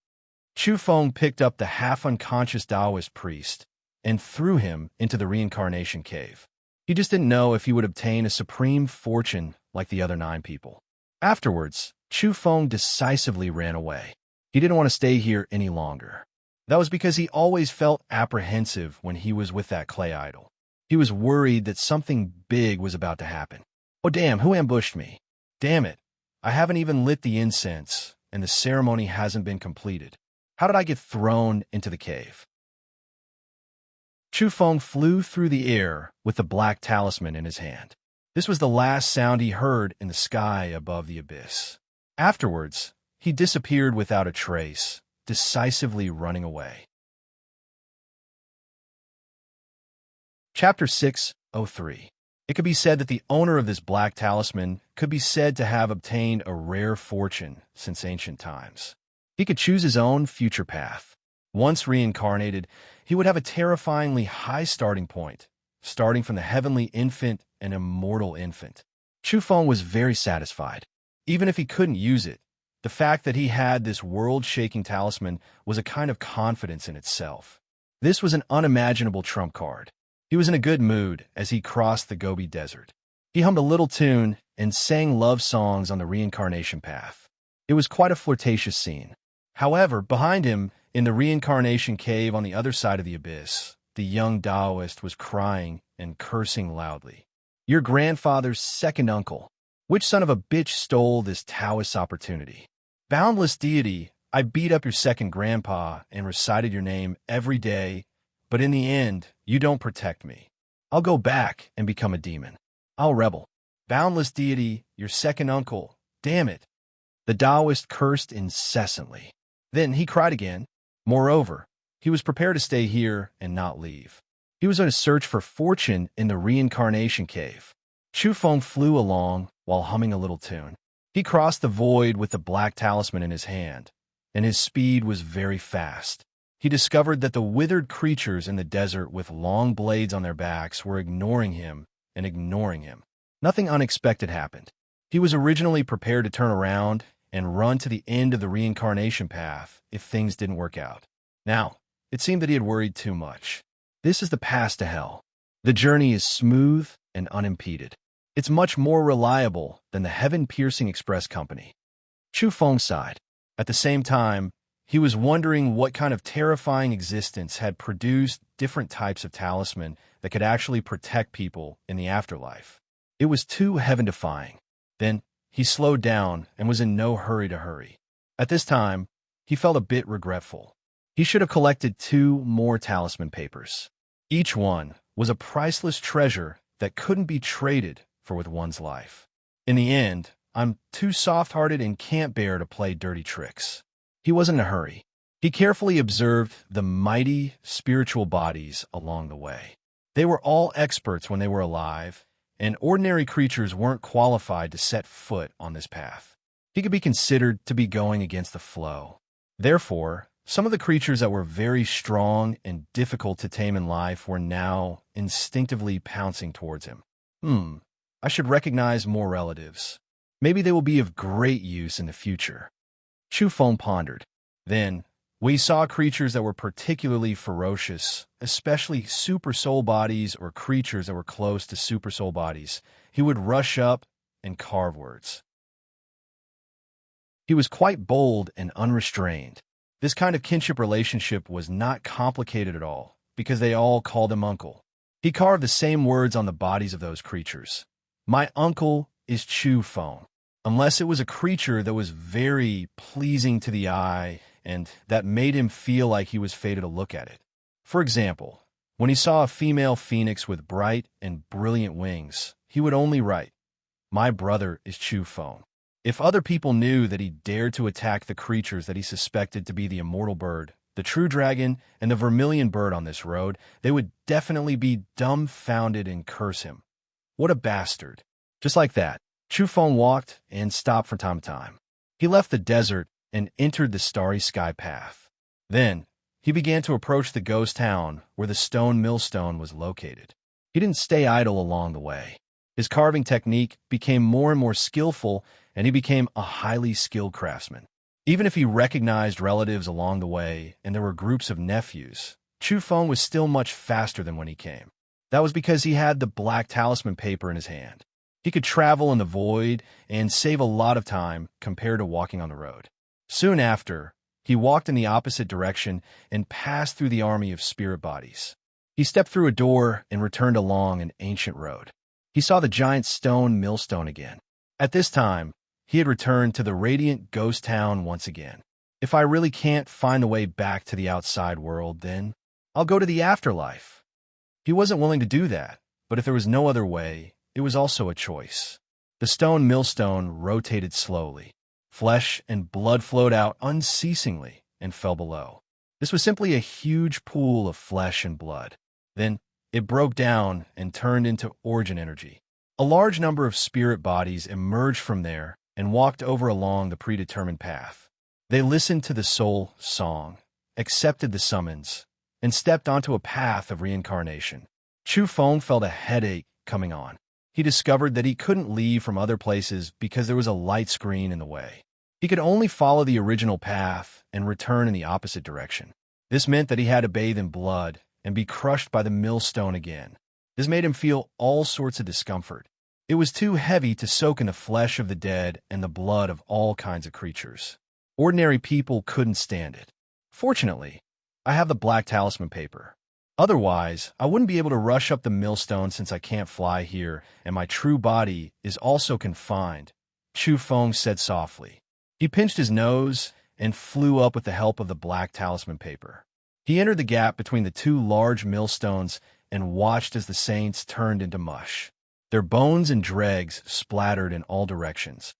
Chu Feng picked up the half-unconscious Taoist priest and threw him into the reincarnation cave. He just didn't know if he would obtain a supreme fortune like the other 9 people. Afterwards, Chu Feng decisively ran away. He didn't want to stay here any longer. That was because he always felt apprehensive when he was with that clay idol. He was worried that something big was about to happen. Oh damn, who ambushed me? Damn it, I haven't even lit the incense, and the ceremony hasn't been completed. How did I get thrown into the cave? Chu Feng flew through the air with the black talisman in his hand. This was the last sound he heard in the sky above the abyss. Afterwards, he disappeared without a trace, decisively running away. Chapter 603. It could be said that the owner of this black talisman could be said to have obtained a rare fortune since ancient times. He could choose his own future path. Once reincarnated, he would have a terrifyingly high starting point, starting from the heavenly infant and immortal infant. Chu Feng was very satisfied. Even if he couldn't use it, the fact that he had this world-shaking talisman was a kind of confidence in itself. This was an unimaginable trump card. He was in a good mood as he crossed the Gobi Desert. He hummed a little tune and sang love songs on the reincarnation path. It was quite a flirtatious scene. However, behind him, in the reincarnation cave on the other side of the abyss, the young Taoist was crying and cursing loudly. Your grandfather's second uncle. Which son of a bitch stole this Taoist opportunity? Boundless deity, I beat up your second grandpa and recited your name every day, but in the end, you don't protect me. I'll go back and become a demon. I'll rebel. Boundless deity, your second uncle, damn it. The Taoist cursed incessantly. Then he cried again. Moreover, he was prepared to stay here and not leave. He was on a search for fortune in the reincarnation cave. Chu Feng flew along while humming a little tune. He crossed the void with the black talisman in his hand, and his speed was very fast. He discovered that the withered creatures in the desert with long blades on their backs were ignoring him and ignoring him. Nothing unexpected happened. He was originally prepared to turn around and run to the end of the reincarnation path if things didn't work out. Now, it seemed that he had worried too much. This is the path to hell. The journey is smooth and unimpeded. It's much more reliable than the heaven-piercing express company. Chu Feng sighed. At the same time, he was wondering what kind of terrifying existence had produced different types of talisman that could actually protect people in the afterlife. It was too heaven-defying. Then, he slowed down and was in no hurry to hurry. At this time, he felt a bit regretful. He should have collected 2 more talisman papers. Each one was a priceless treasure that couldn't be traded for with one's life. In the end, I'm too soft-hearted and can't bear to play dirty tricks. He wasn't in a hurry. He carefully observed the mighty spiritual bodies along the way. They were all experts when they were alive, and ordinary creatures weren't qualified to set foot on this path. He could be considered to be going against the flow. Therefore, some of the creatures that were very strong and difficult to tame in life were now instinctively pouncing towards him. I should recognize more relatives. Maybe they will be of great use in the future. Chu Feng pondered. Then, when he saw creatures that were particularly ferocious, especially super soul bodies or creatures that were close to super soul bodies, he would rush up and carve words. He was quite bold and unrestrained. This kind of kinship relationship was not complicated at all, because they all called him uncle. He carved the same words on the bodies of those creatures. My uncle is Chu Feng. Unless it was a creature that was very pleasing to the eye and that made him feel like he was fated to look at it. For example, when he saw a female phoenix with bright and brilliant wings, he would only write, My brother is Chu Feng. If other people knew that he dared to attack the creatures that he suspected to be the immortal bird, the true dragon, and the vermilion bird on this road, they would definitely be dumbfounded and curse him. What a bastard. Just like that, Chu Feng walked and stopped from time to time. He left the desert and entered the starry sky path. Then, he began to approach the ghost town where the stone millstone was located. He didn't stay idle along the way. His carving technique became more and more skillful, and he became a highly skilled craftsman. Even if he recognized relatives along the way and there were groups of nephews, Chu Feng was still much faster than when he came. That was because he had the black talisman paper in his hand. He could travel in the void and save a lot of time compared to walking on the road. Soon after, he walked in the opposite direction and passed through the army of spirit bodies. He stepped through a door and returned along an ancient road. He saw the giant stone millstone again. At this time, he had returned to the radiant ghost town once again. If I really can't find the way back to the outside world, then I'll go to the afterlife. He wasn't willing to do that, but if there was no other way, it was also a choice. The stone millstone rotated slowly. Flesh and blood flowed out unceasingly and fell below. This was simply a huge pool of flesh and blood. Then it broke down and turned into origin energy. A large number of spirit bodies emerged from there and walked over along the predetermined path. They listened to the soul song, accepted the summons, and stepped onto a path of reincarnation. Chu Feng felt a headache coming on. He discovered that he couldn't leave from other places because there was a light screen in the way. He could only follow the original path and return in the opposite direction. This meant that he had to bathe in blood and be crushed by the millstone again. This made him feel all sorts of discomfort. It was too heavy to soak in the flesh of the dead and the blood of all kinds of creatures. Ordinary people couldn't stand it. Fortunately, I have the black talisman paper. Otherwise, I wouldn't be able to rush up the millstone since I can't fly here, and my true body is also confined, Chu Feng said softly. He pinched his nose and flew up with the help of the black talisman paper. He entered the gap between the two large millstones and watched as the saints turned into mush. Their bones and dregs splattered in all directions.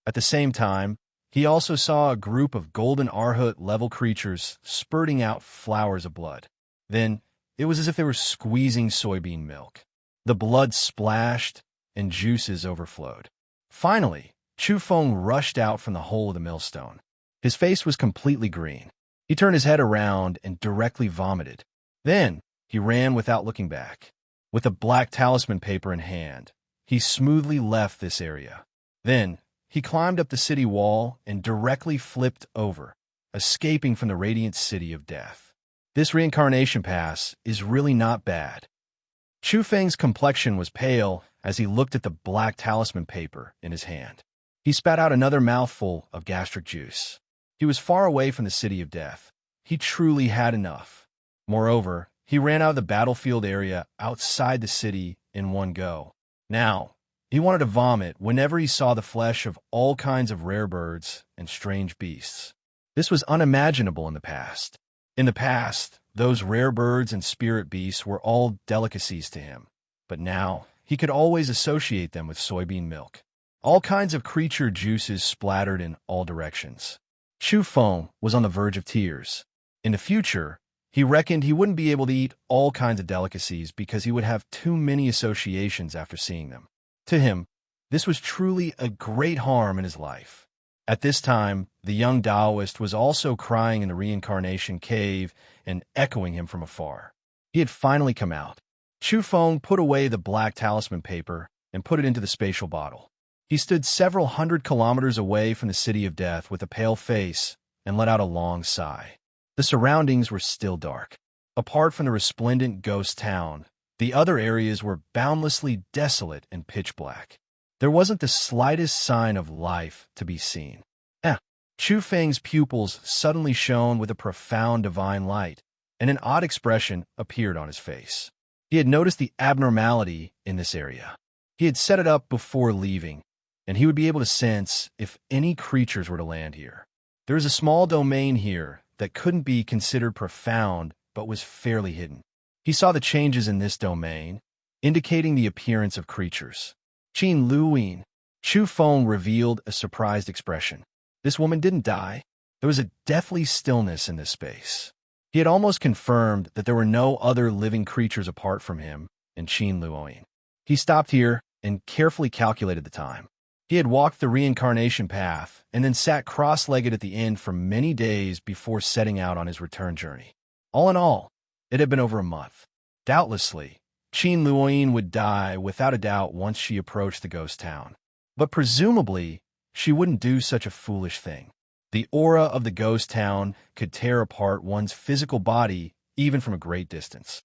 At the same time, he also saw a group of golden Arhut-level creatures spurting out flowers of blood. Then, it was as if they were squeezing soybean milk. The blood splashed and juices overflowed. Finally, Chu Feng rushed out from the hole of the millstone. His face was completely green. He turned his head around and directly vomited. Then, he ran without looking back. With the black talisman paper in hand, he smoothly left this area. Then, he climbed up the city wall and directly flipped over, escaping from the radiant city of death. This reincarnation pass is really not bad. Chu Feng's complexion was pale as he looked at the black talisman paper in his hand. He spat out another mouthful of gastric juice. He was far away from the city of death. He truly had enough. Moreover, he ran out of the battlefield area outside the city in one go. Now, he wanted to vomit whenever he saw the flesh of all kinds of rare birds and strange beasts. This was unimaginable in the past. In the past, those rare birds and spirit beasts were all delicacies to him. But now, he could always associate them with soybean milk. All kinds of creature juices splattered in all directions. Chu Feng was on the verge of tears. In the future, he reckoned he wouldn't be able to eat all kinds of delicacies because he would have too many associations after seeing them. To him, this was truly a great harm in his life. At this time, the young Taoist was also crying in the reincarnation cave and echoing him from afar. He had finally come out. Chu Feng put away the black talisman paper and put it into the spatial bottle. He stood several hundred kilometers away from the city of death with a pale face and let out a long sigh. The surroundings were still dark. Apart from the resplendent ghost town, the other areas were boundlessly desolate and pitch black. There wasn't the slightest sign of life to be seen. Chu Feng's pupils suddenly shone with a profound divine light, and an odd expression appeared on his face. He had noticed the abnormality in this area. He had set it up before leaving, and he would be able to sense if any creatures were to land here. There is a small domain here that couldn't be considered profound but was fairly hidden. He saw the changes in this domain, indicating the appearance of creatures. Qin Luoyin. Chu Feng revealed a surprised expression. This woman didn't die. There was a deathly stillness in this space. He had almost confirmed that there were no other living creatures apart from him and Qin Luoyin. He stopped here and carefully calculated the time. He had walked the reincarnation path and then sat cross-legged at the end for many days before setting out on his return journey. All in all, it had been over a month. Doubtlessly, Qin Luoyin would die without a doubt once she approached the ghost town. But presumably, she wouldn't do such a foolish thing. The aura of the ghost town could tear apart one's physical body even from a great distance.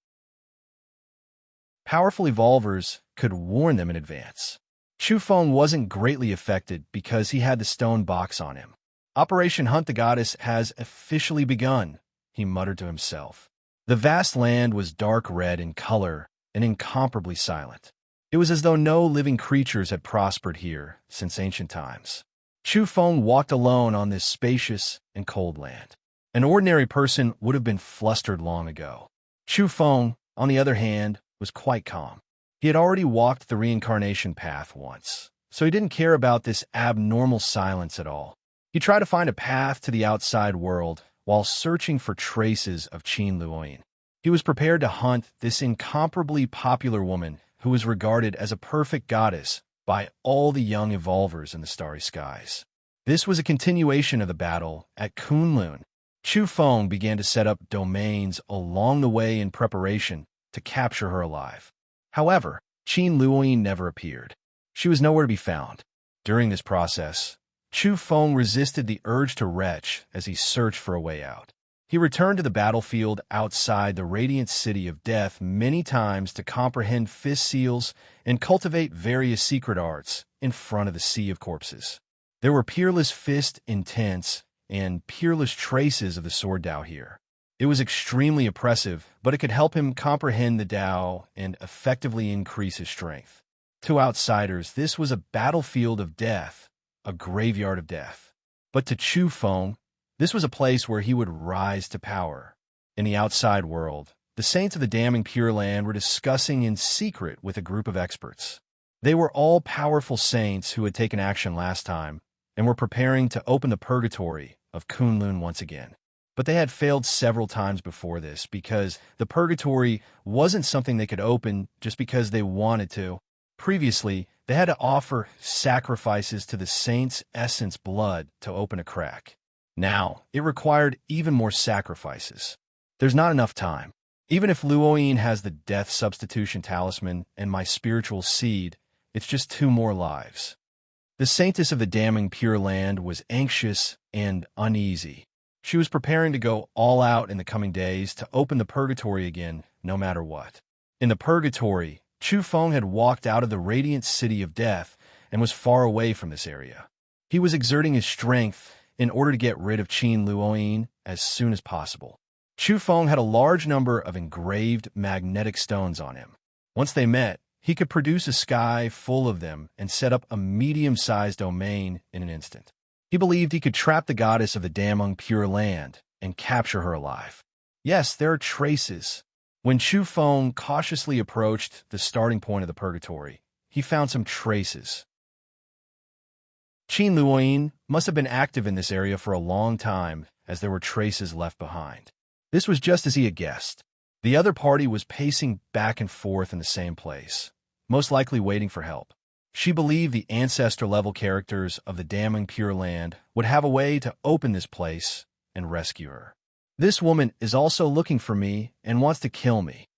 Powerful evolvers could warn them in advance. Chu Feng wasn't greatly affected because he had the stone box on him. Operation Hunt the Goddess has officially begun, he muttered to himself. The vast land was dark red in color and incomparably silent. It was as though no living creatures had prospered here since ancient times. Chu Feng walked alone on this spacious and cold land. An ordinary person would have been flustered long ago. Chu Feng, on the other hand, was quite calm. He had already walked the reincarnation path once, so he didn't care about this abnormal silence at all. He tried to find a path to the outside world while searching for traces of Qin Luoyin. He was prepared to hunt this incomparably popular woman who was regarded as a perfect goddess by all the young evolvers in the starry skies. This was a continuation of the battle at Kunlun. Chu Feng began to set up domains along the way in preparation to capture her alive. However, Qin Luoyin never appeared. She was nowhere to be found. During this process, Chu Feng resisted the urge to retch as he searched for a way out. He returned to the battlefield outside the radiant city of death many times to comprehend fist seals and cultivate various secret arts in front of the sea of corpses. There were peerless fist intents and peerless traces of the sword Tao here. It was extremely oppressive, but it could help him comprehend the Tao and effectively increase his strength. To outsiders, this was a battlefield of death, a graveyard of death. But to Chu Feng, this was a place where he would rise to power. In the outside world, the saints of the damning Pure Land were discussing in secret with a group of experts. They were all powerful saints who had taken action last time and were preparing to open the purgatory of Kunlun once again. But they had failed several times before this because the purgatory wasn't something they could open just because they wanted to. Previously, they had to offer sacrifices to the saint's essence blood to open a crack. Now, it required even more sacrifices. There's not enough time. Even if Luoyin has the death substitution talisman and my spiritual seed, it's just 2 more lives. The saintess of the damning Pure Land was anxious and uneasy. She was preparing to go all out in the coming days to open the purgatory again, no matter what. In the purgatory, Chu Feng had walked out of the radiant city of death and was far away from this area. He was exerting his strength in order to get rid of Qin Luoyin as soon as possible. Chu Feng had a large number of engraved magnetic stones on him. Once they met, he could produce a sky full of them and set up a medium-sized domain in an instant. He believed he could trap the goddess of the damning Pure Land and capture her alive. Yes, there are traces. When Chu Feng cautiously approached the starting point of the purgatory, he found some traces. Qin Luoyin must have been active in this area for a long time, as there were traces left behind. This was just as he had guessed. The other party was pacing back and forth in the same place, most likely waiting for help. She believed the ancestor-level characters of the damning Pure Land would have a way to open this place and rescue her. This woman is also looking for me and wants to kill me.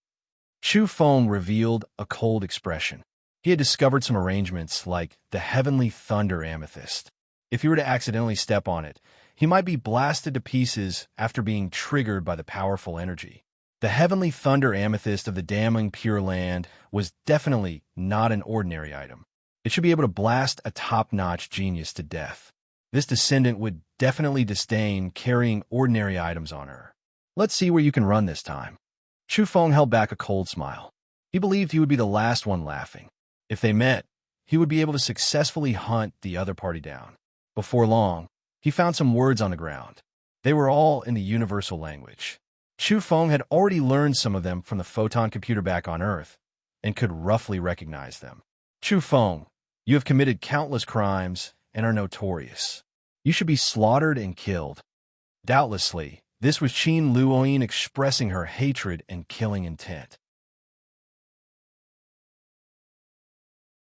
Chu Feng revealed a cold expression. He had discovered some arrangements like the Heavenly Thunder Amethyst. If he were to accidentally step on it, he might be blasted to pieces after being triggered by the powerful energy. The Heavenly Thunder Amethyst of the damning Pure Land was definitely not an ordinary item. It should be able to blast a top-notch genius to death. This descendant would definitely disdain carrying ordinary items on her. Let's see where you can run this time. Chu Feng held back a cold smile. He believed he would be the last one laughing. If they met, he would be able to successfully hunt the other party down. Before long, he found some words on the ground. They were all in the universal language. Chu Feng had already learned some of them from the photon computer back on Earth and could roughly recognize them. Chu Feng, you have committed countless crimes and are notorious. You should be slaughtered and killed. Doubtlessly, this was Qin Luoyin expressing her hatred and killing intent.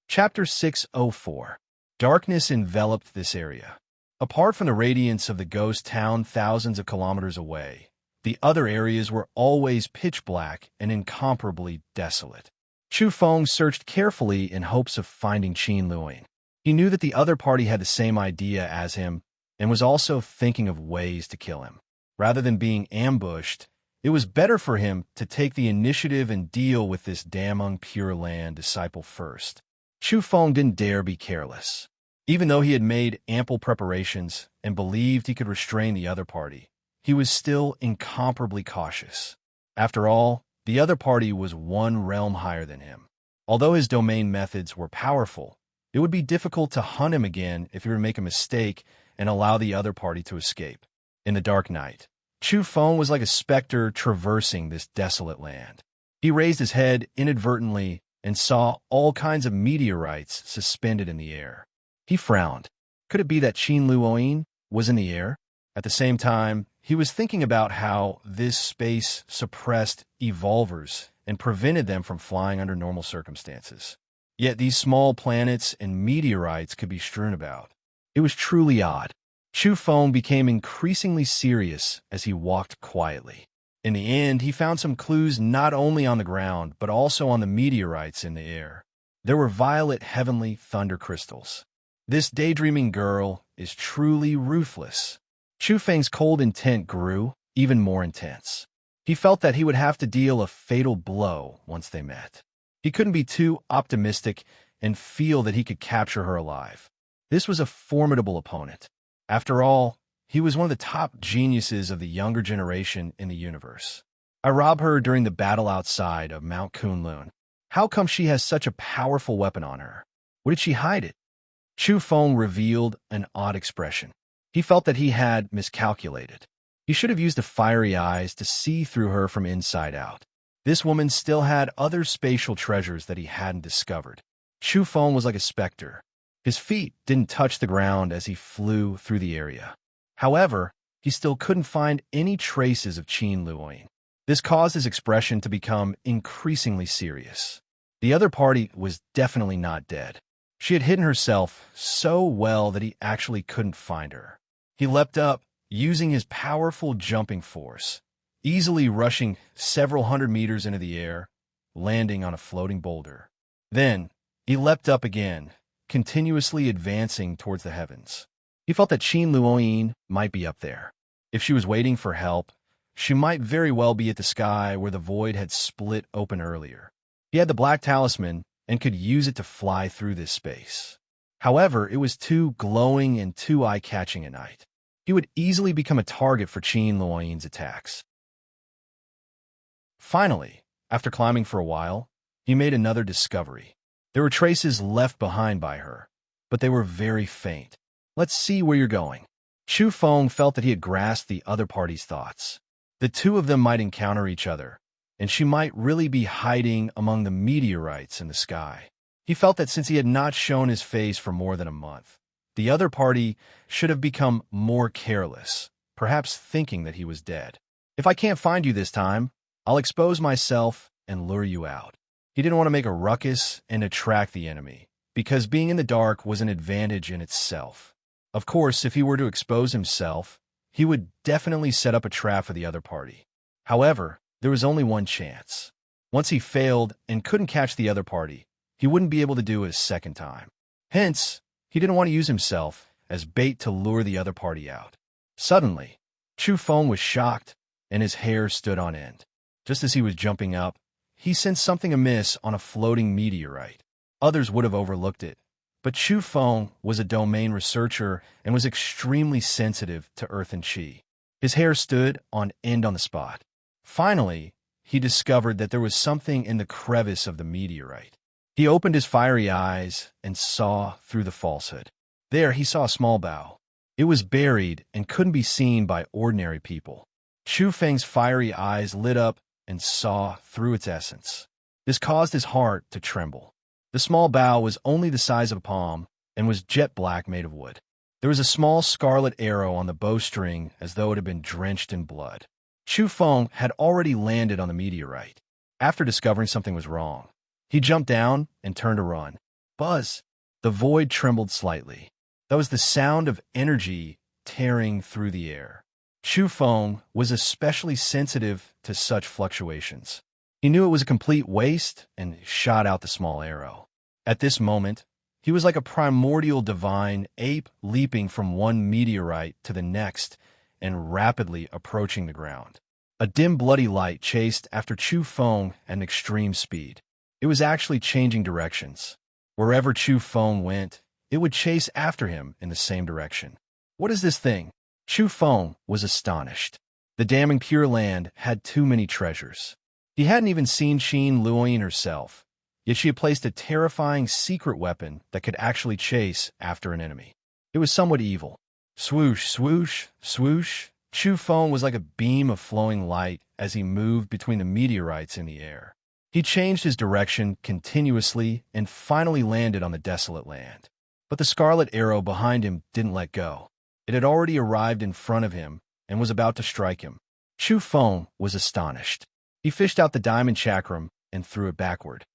Chapter 604. Darkness enveloped this area. Apart from the radiance of the ghost town thousands of kilometers away, the other areas were always pitch black and incomparably desolate. Chu Feng searched carefully in hopes of finding Qin Luoyin. He knew that the other party had the same idea as him and was also thinking of ways to kill him. Rather than being ambushed, it was better for him to take the initiative and deal with this damning Pure Land disciple first. Chu Feng didn't dare be careless. Even though he had made ample preparations and believed he could restrain the other party, he was still incomparably cautious. After all, the other party was one realm higher than him. Although his domain methods were powerful, it would be difficult to hunt him again if he were to make a mistake and allow the other party to escape. In the dark night, Chu Feng was like a specter traversing this desolate land. He raised his head inadvertently and saw all kinds of meteorites suspended in the air. He frowned. Could it be that Qin Luoyin was in the air? At the same time, he was thinking about how this space suppressed evolvers and prevented them from flying under normal circumstances. Yet these small planets and meteorites could be strewn about. It was truly odd. Chu Feng became increasingly serious as he walked quietly. In the end, he found some clues not only on the ground, but also on the meteorites in the air. There were violet heavenly thunder crystals. This daydreaming girl is truly ruthless. Chu Feng's cold intent grew even more intense. He felt that he would have to deal a fatal blow once they met. He couldn't be too optimistic and feel that he could capture her alive. This was a formidable opponent. After all, he was one of the top geniuses of the younger generation in the universe. I robbed her during the battle outside of Mount Kunlun. How come she has such a powerful weapon on her? Where did she hide it? Chu Feng revealed an odd expression. He felt that he had miscalculated. He should have used the fiery eyes to see through her from inside out. This woman still had other spatial treasures that he hadn't discovered. Chu Feng was like a specter. His feet didn't touch the ground as he flew through the area. However, he still couldn't find any traces of Qin Luoyin. This caused his expression to become increasingly serious. The other party was definitely not dead. She had hidden herself so well that he actually couldn't find her. He leapt up, using his powerful jumping force, easily rushing several hundred meters into the air, landing on a floating boulder. Then, he leapt up again, continuously advancing towards the heavens. He felt that Qin Luoyin might be up there. If she was waiting for help, she might very well be at the sky where the void had split open earlier. He had the black talisman and could use it to fly through this space. However, it was too glowing and too eye-catching at night. He would easily become a target for Qin Luoyin's attacks. Finally, after climbing for a while, he made another discovery. There were traces left behind by her, but they were very faint. Let's see where you're going. Chu Feng felt that he had grasped the other party's thoughts. The two of them might encounter each other, and she might really be hiding among the meteorites in the sky. He felt that since he had not shown his face for more than a month, the other party should have become more careless, perhaps thinking that he was dead. If I can't find you this time, I'll expose myself and lure you out. He didn't want to make a ruckus and attract the enemy, because being in the dark was an advantage in itself. Of course, if he were to expose himself, he would definitely set up a trap for the other party. However, there was only one chance. Once he failed and couldn't catch the other party, he wouldn't be able to do it a second time. Hence, he didn't want to use himself as bait to lure the other party out. Suddenly, Chu Feng was shocked, and his hair stood on end. Just as he was jumping up, he sensed something amiss on a floating meteorite. Others would have overlooked it, but Chu Feng was a domain researcher and was extremely sensitive to earth and qi. His hair stood on end on the spot. Finally, he discovered that there was something in the crevice of the meteorite. He opened his fiery eyes and saw through the falsehood. There he saw a small bow. It was buried and couldn't be seen by ordinary people. Chu Feng's fiery eyes lit up and saw through its essence. This caused his heart to tremble. The small bow was only the size of a palm and was jet black, made of wood. There was a small scarlet arrow on the bowstring as though it had been drenched in blood. Chu Feng had already landed on the meteorite. After discovering something was wrong, he jumped down and turned to run. Buzz! The void trembled slightly. That was the sound of energy tearing through the air. Chu Feng was especially sensitive to such fluctuations. He knew it was a complete waste and shot out the small arrow. At this moment, he was like a primordial divine ape leaping from one meteorite to the next and rapidly approaching the ground. A dim bloody light chased after Chu Feng at an extreme speed. It was actually changing directions. Wherever Chu Feng went, it would chase after him in the same direction. What is this thing? Chu Feng was astonished. The damning Pure Land had too many treasures. He hadn't even seen Qin Luoyin herself, yet she had placed a terrifying secret weapon that could actually chase after an enemy. It was somewhat evil. Swoosh, swoosh, swoosh. Chu Feng was like a beam of flowing light as he moved between the meteorites in the air. He changed his direction continuously and finally landed on the desolate land. But the scarlet arrow behind him didn't let go. It had already arrived in front of him and was about to strike him. Chu Feng was astonished. He fished out the diamond chakram and threw it backward.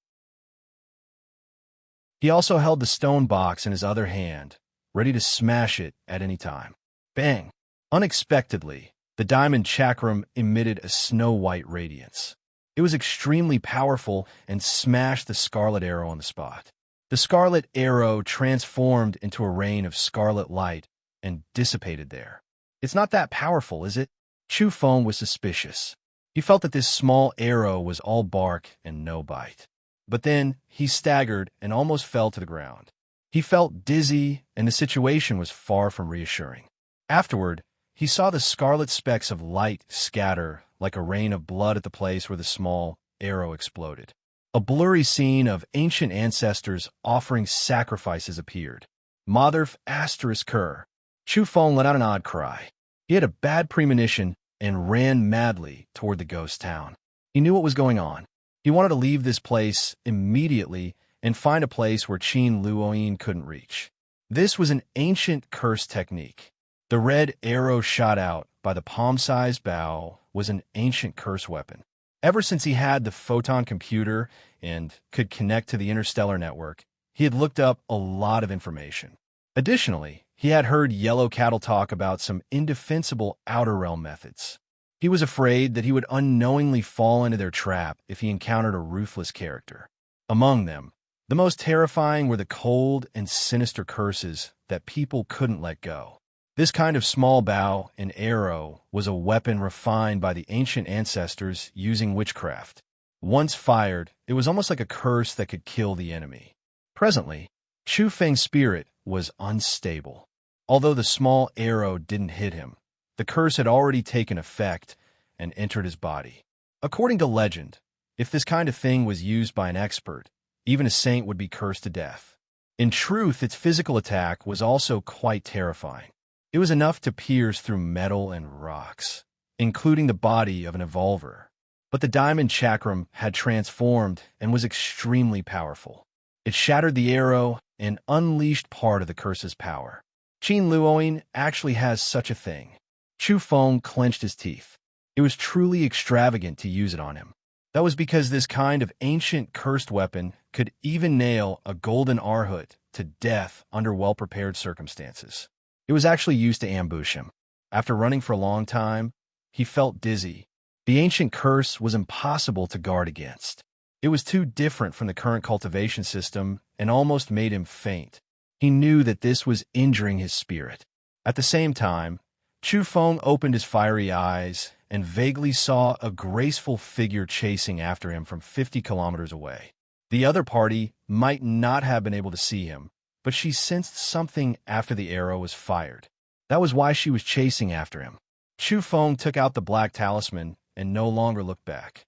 He also held the stone box in his other hand, ready to smash it at any time. Bang! Unexpectedly, the diamond chakram emitted a snow-white radiance. It was extremely powerful and smashed the scarlet arrow on the spot. The scarlet arrow transformed into a rain of scarlet light and dissipated there. It's not that powerful, is it? Chu Feng was suspicious. He felt that this small arrow was all bark and no bite. But then he staggered and almost fell to the ground. He felt dizzy, and the situation was far from reassuring. Afterward, he saw the scarlet specks of light scatter like a rain of blood at the place where the small arrow exploded. A blurry scene of ancient ancestors offering sacrifices appeared. Motherf asterisk Kerr. Chu Feng let out an odd cry. He had a bad premonition and ran madly toward the ghost town. He knew what was going on. He wanted to leave this place immediately and find a place where Qin Luoyin couldn't reach. This was an ancient curse technique. The red arrow shot out by the palm-sized bow was an ancient curse weapon. Ever since he had the photon computer and could connect to the interstellar network, he had looked up a lot of information. Additionally, he had heard Yellow Cattle talk about some indefensible outer realm methods. He was afraid that he would unknowingly fall into their trap if he encountered a ruthless character. Among them, the most terrifying were the cold and sinister curses that people couldn't let go. This kind of small bow and arrow was a weapon refined by the ancient ancestors using witchcraft. Once fired, it was almost like a curse that could kill the enemy. Presently, Chu Feng's spirit was unstable. Although the small arrow didn't hit him, the curse had already taken effect and entered his body. According to legend, if this kind of thing was used by an expert, even a saint would be cursed to death. In truth, its physical attack was also quite terrifying. It was enough to pierce through metal and rocks, including the body of an evolver. But the diamond chakram had transformed and was extremely powerful. It shattered the arrow and unleashed part of the curse's power. Qin Luoyin actually has such a thing. Chu Feng clenched his teeth. It was truly extravagant to use it on him. That was because this kind of ancient cursed weapon could even nail a golden arhut to death under well-prepared circumstances. It was actually used to ambush him. After running for a long time, he felt dizzy. The ancient curse was impossible to guard against. It was too different from the current cultivation system and almost made him faint. He knew that this was injuring his spirit. At the same time, Chu Feng opened his fiery eyes and vaguely saw a graceful figure chasing after him from 50 kilometers away. The other party might not have been able to see him, but she sensed something after the arrow was fired. That was why she was chasing after him. Chu Feng took out the black talisman and no longer looked back.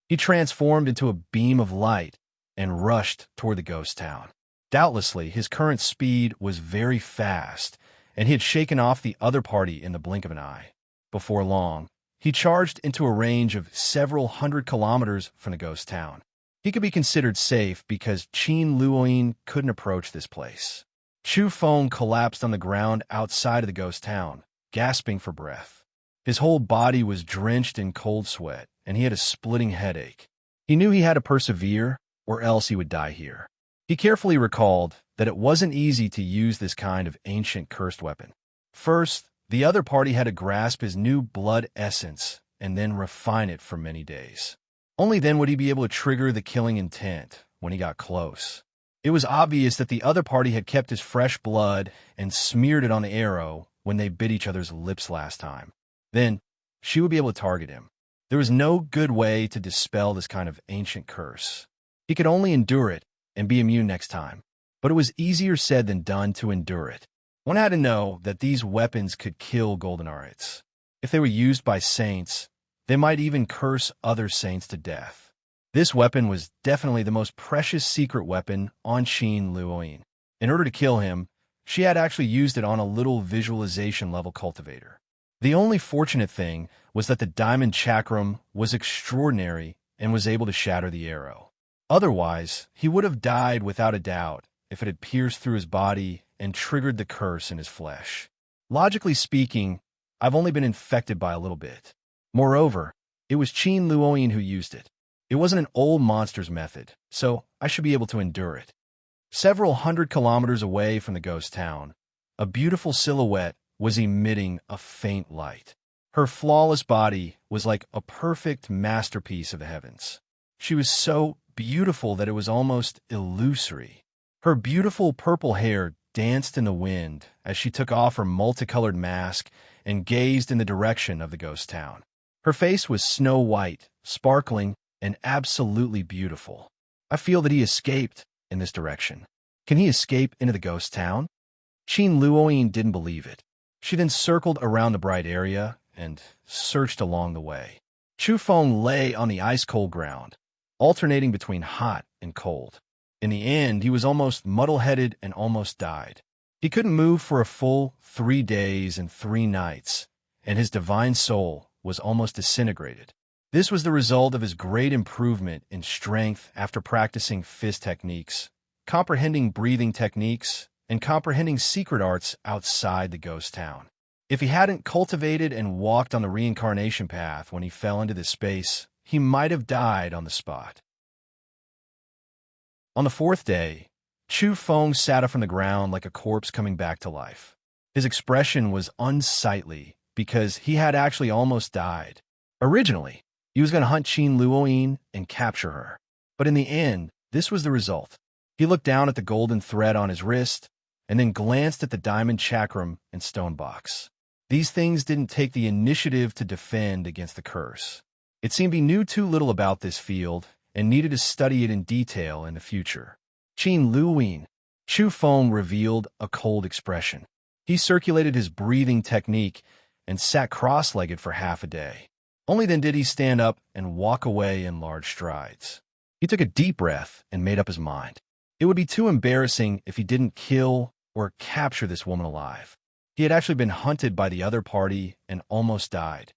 He transformed into a beam of light and rushed toward the ghost town. Doubtlessly, his current speed was very fast, and he had shaken off the other party in the blink of an eye. Before long, he charged into a range of several hundred kilometers from the ghost town. He could be considered safe because Qin Luoyin couldn't approach this place. Chu Feng collapsed on the ground outside of the ghost town, gasping for breath. His whole body was drenched in cold sweat, and he had a splitting headache. He knew he had to persevere, or else he would die here. He carefully recalled that it wasn't easy to use this kind of ancient cursed weapon. First, the other party had to grasp his new blood essence and then refine it for many days. Only then would he be able to trigger the killing intent when he got close. It was obvious that the other party had kept his fresh blood and smeared it on the arrow when they bit each other's lips last time. Then, she would be able to target him. There was no good way to dispel this kind of ancient curse. He could only endure it and be immune next time. But it was easier said than done to endure it. One had to know that these weapons could kill golden arhats. If they were used by saints, they might even curse other saints to death. This weapon was definitely the most precious secret weapon on Qin Luoyin. In order to kill him, she had actually used it on a little visualization level cultivator. The only fortunate thing was that the diamond chakram was extraordinary and was able to shatter the arrow. Otherwise, he would have died without a doubt if it had pierced through his body and triggered the curse in his flesh. Logically speaking, I've only been infected by a little bit. Moreover, it was Qin Luoyin who used it. It wasn't an old monster's method, so I should be able to endure it. Several hundred kilometers away from the ghost town, a beautiful silhouette was emitting a faint light. Her flawless body was like a perfect masterpiece of the heavens. She was so beautiful that it was almost illusory. Her beautiful purple hair danced in the wind as she took off her multicolored mask and gazed in the direction of the ghost town. Her face was snow white, sparkling, and absolutely beautiful. I feel that he escaped in this direction. Can he escape into the ghost town? Qin Luoyin didn't believe it. She then circled around the bright area and searched along the way. Chu Feng lay on the ice-cold ground, alternating between hot and cold. In the end, he was almost muddle-headed and almost died. He couldn't move for a full 3 days and 3 nights, and his divine soul was almost disintegrated. This was the result of his great improvement in strength after practicing fist techniques, comprehending breathing techniques, and comprehending secret arts outside the ghost town. If he hadn't cultivated and walked on the reincarnation path when he fell into this space, he might have died on the spot. On the 4th day, Chu Feng sat up from the ground like a corpse coming back to life. His expression was unsightly because he had actually almost died. Originally, he was going to hunt Qin Luoyin and capture her. But in the end, this was the result. He looked down at the golden thread on his wrist and then glanced at the diamond chakram and stone box. These things didn't take the initiative to defend against the curse. It seemed he knew too little about this field and needed to study it in detail in the future. Qin Luoyin. Chu Feng revealed a cold expression. He circulated his breathing technique and sat cross-legged for half a day. Only then did he stand up and walk away in large strides. He took a deep breath and made up his mind. It would be too embarrassing if he didn't kill or capture this woman alive. He had actually been hunted by the other party and almost died.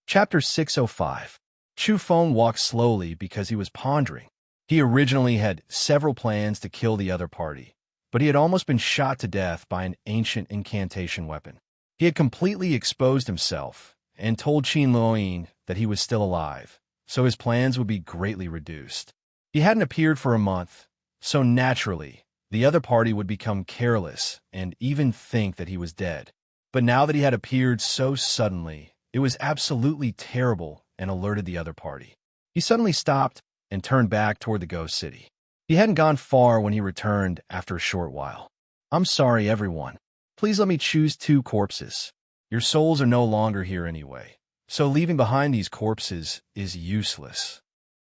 Chapter 605. Chu Feng walked slowly because he was pondering. He originally had several plans to kill the other party, but he had almost been shot to death by an ancient incantation weapon. He had completely exposed himself and told Qin Luoyin that he was still alive, so his plans would be greatly reduced. He hadn't appeared for a month, so naturally, the other party would become careless and even think that he was dead. But now that he had appeared so suddenly, it was absolutely terrible and alerted the other party. He suddenly stopped and turned back toward the ghost city. He hadn't gone far when he returned after a short while. "I'm sorry, everyone. Please let me choose 2 corpses. Your souls are no longer here anyway, so leaving behind these corpses is useless."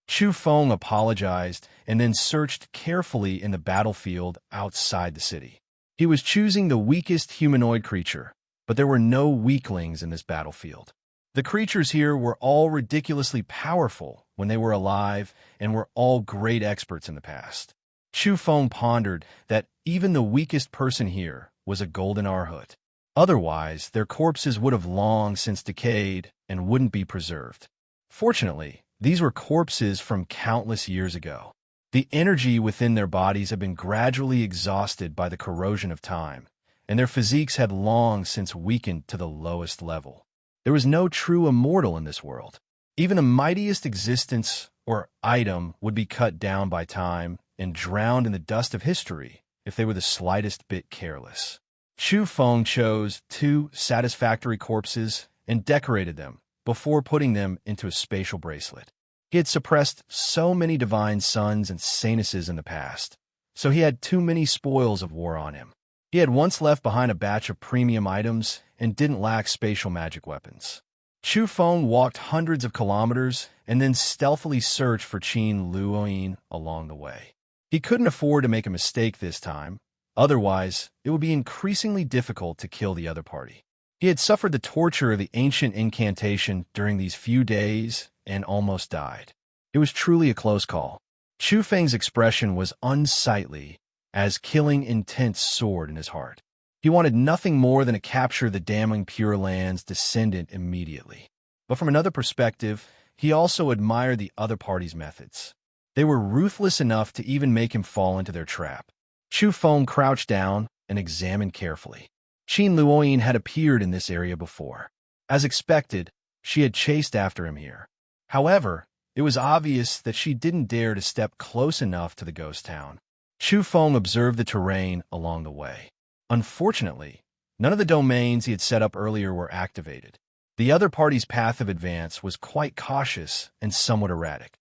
Chu Feng apologized and then searched carefully in the battlefield outside the city. He was choosing the weakest humanoid creature, but there were no weaklings in this battlefield. The creatures here were all ridiculously powerful when they were alive and were all great experts in the past. Chu Feng pondered that even the weakest person here was a golden arhut. Otherwise, their corpses would have long since decayed and wouldn't be preserved. Fortunately, these were corpses from countless years ago. The energy within their bodies had been gradually exhausted by the corrosion of time, and their physiques had long since weakened to the lowest level. There was no true immortal in this world. Even the mightiest existence or item would be cut down by time and drowned in the dust of history if they were the slightest bit careless. Chu Feng chose 2 satisfactory corpses and decorated them before putting them into a spatial bracelet. He had suppressed so many divine sons and saintesses in the past, so he had too many spoils of war on him. He had once left behind a batch of premium items and didn't lack spatial magic weapons. Chu Feng walked hundreds of kilometers and then stealthily searched for Qin Luoyin along the way. He couldn't afford to make a mistake this time, Otherwise, it would be increasingly difficult to kill the other party. He had suffered the torture of the ancient incantation during these few days and almost died. It was truly a close call. Chu Feng's expression was unsightly, as killing intense soared in his heart. He wanted nothing more than to capture the damning Pure Land's descendant immediately. But from another perspective, he also admired the other party's methods. They were ruthless enough to even make him fall into their trap. Chu Feng crouched down and examined carefully. Qin Luoyin had appeared in this area before. As expected, she had chased after him here. However, it was obvious that she didn't dare to step close enough to the ghost town. Chu Feng observed the terrain along the way. Unfortunately, none of the domains he had set up earlier were activated. The other party's path of advance was quite cautious and somewhat erratic.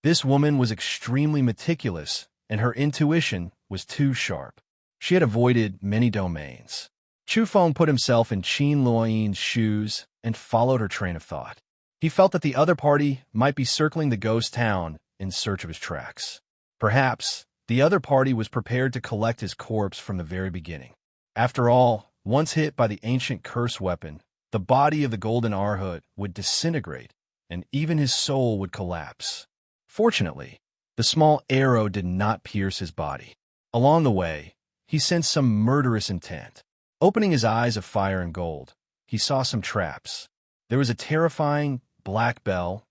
This woman was extremely meticulous, and her intuition was too sharp. She had avoided many domains. Chu Feng put himself in Qin Luoyin's shoes and followed her train of thought. He felt that the other party might be circling the ghost town in search of his tracks. Perhaps the other party was prepared to collect his corpse from the very beginning. After all, once hit by the ancient curse weapon, the body of the golden Arhut would disintegrate, and even his soul would collapse. Fortunately, the small arrow did not pierce his body. Along the way, he sensed some murderous intent. Opening his eyes of fire and gold, he saw some traps. There was a terrifying black bell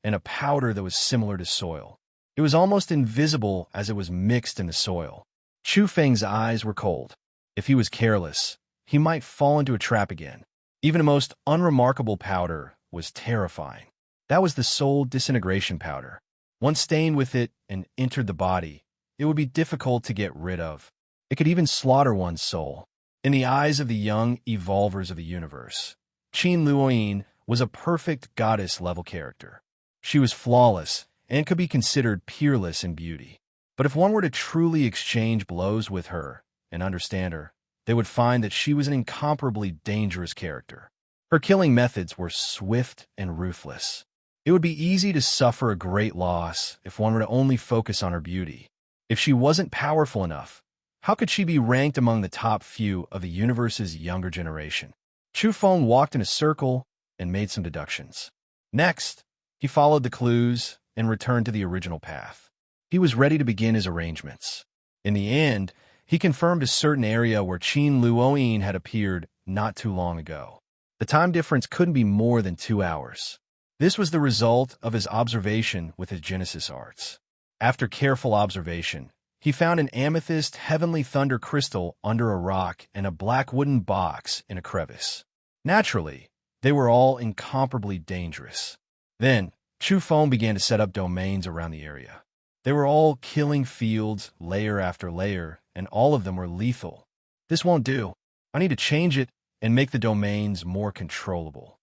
and a powder that was similar to soil. It was almost invisible as it was mixed in the soil. Chu Feng's eyes were cold. If he was careless, he might fall into a trap again. Even a most unremarkable powder was terrifying. That was the soul disintegration powder. Once stained with it and entered the body, it would be difficult to get rid of. It could even slaughter one's soul. In the eyes of the young evolvers of the universe, Qin Luoyin was a perfect goddess-level character. She was flawless and could be considered peerless in beauty. But if one were to truly exchange blows with her and understand her, they would find that she was an incomparably dangerous character. Her killing methods were swift and ruthless. It would be easy to suffer a great loss if one were to only focus on her beauty. If she wasn't powerful enough, how could she be ranked among the top few of the universe's younger generation? Chu Feng walked in a circle and made some deductions. Next, he followed the clues and returned to the original path. He was ready to begin his arrangements. In the end, he confirmed a certain area where Qin Luoyin had appeared not too long ago. The time difference couldn't be more than 2 hours. This was the result of his observation with his Genesis arts. After careful observation, he found an amethyst heavenly thunder crystal under a rock and a black wooden box in a crevice. Naturally, they were all incomparably dangerous. Then, Chu Feng began to set up domains around the area. They were all killing fields, layer after layer, and all of them were lethal. This won't do. I need to change it and make the domains more controllable.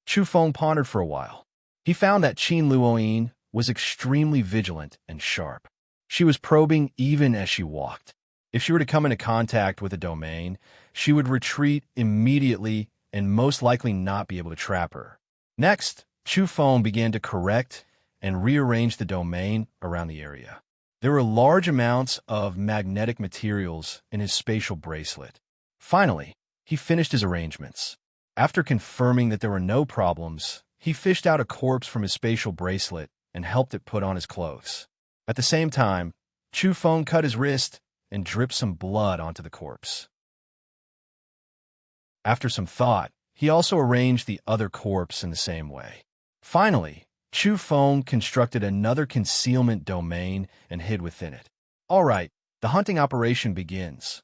Chu Feng pondered for a while. He found that Qin Luoyin was extremely vigilant and sharp. She was probing even as she walked. If she were to come into contact with a domain, she would retreat immediately and most likely not be able to trap her. Next, Chu Feng began to correct and rearrange the domain around the area. There were large amounts of magnetic materials in his spatial bracelet. Finally, he finished his arrangements. After confirming that there were no problems, he fished out a corpse from his spatial bracelet and helped it put on his clothes. At the same time, Chu Feng cut his wrist and dripped some blood onto the corpse. After some thought, he also arranged the other corpse in the same way. Finally, Chu Feng constructed another concealment domain and hid within it. All right, the hunting operation begins.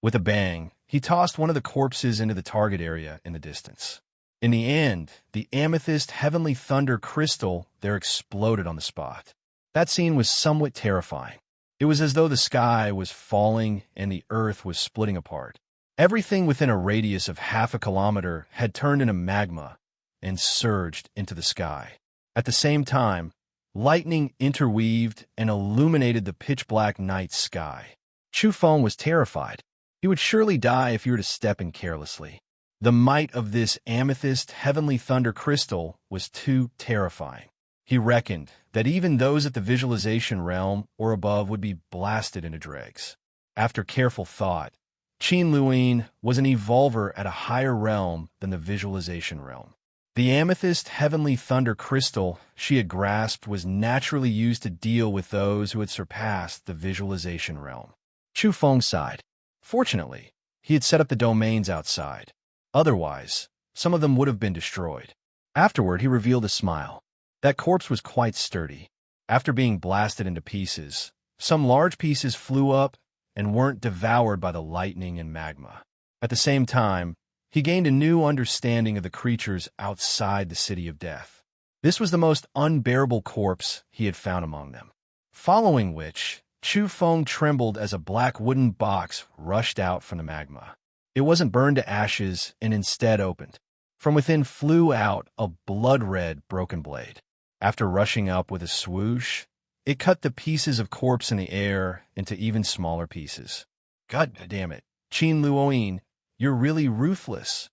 With a bang, he tossed one of the corpses into the target area in the distance. In the end, the amethyst heavenly thunder crystal there exploded on the spot. That scene was somewhat terrifying. It was as though the sky was falling and the earth was splitting apart. Everything within a radius of half a kilometer had turned into magma and surged into the sky. At the same time, lightning interweaved and illuminated the pitch-black night sky. Chu Feng was terrified. He would surely die if he were to step in carelessly. The might of this amethyst heavenly thunder crystal was too terrifying. He reckoned that even those at the visualization realm or above would be blasted into dregs. After careful thought, Qin Luoyin was an evolver at a higher realm than the visualization realm. The amethyst heavenly thunder crystal she had grasped was naturally used to deal with those who had surpassed the visualization realm. Chu Feng sighed. Fortunately, he had set up the domains outside. Otherwise, some of them would have been destroyed. Afterward, he revealed a smile. That corpse was quite sturdy. After being blasted into pieces, some large pieces flew up and weren't devoured by the lightning and magma. At the same time, he gained a new understanding of the creatures outside the city of death. This was the most unbearable corpse he had found among them. Following which, Chu Feng trembled as a black wooden box rushed out from the magma. It wasn't burned to ashes and instead opened. From within flew out a blood-red broken blade. After rushing up with a swoosh, it cut the pieces of corpse in the air into even smaller pieces. God damn it, Qin Luoyin, you're really ruthless.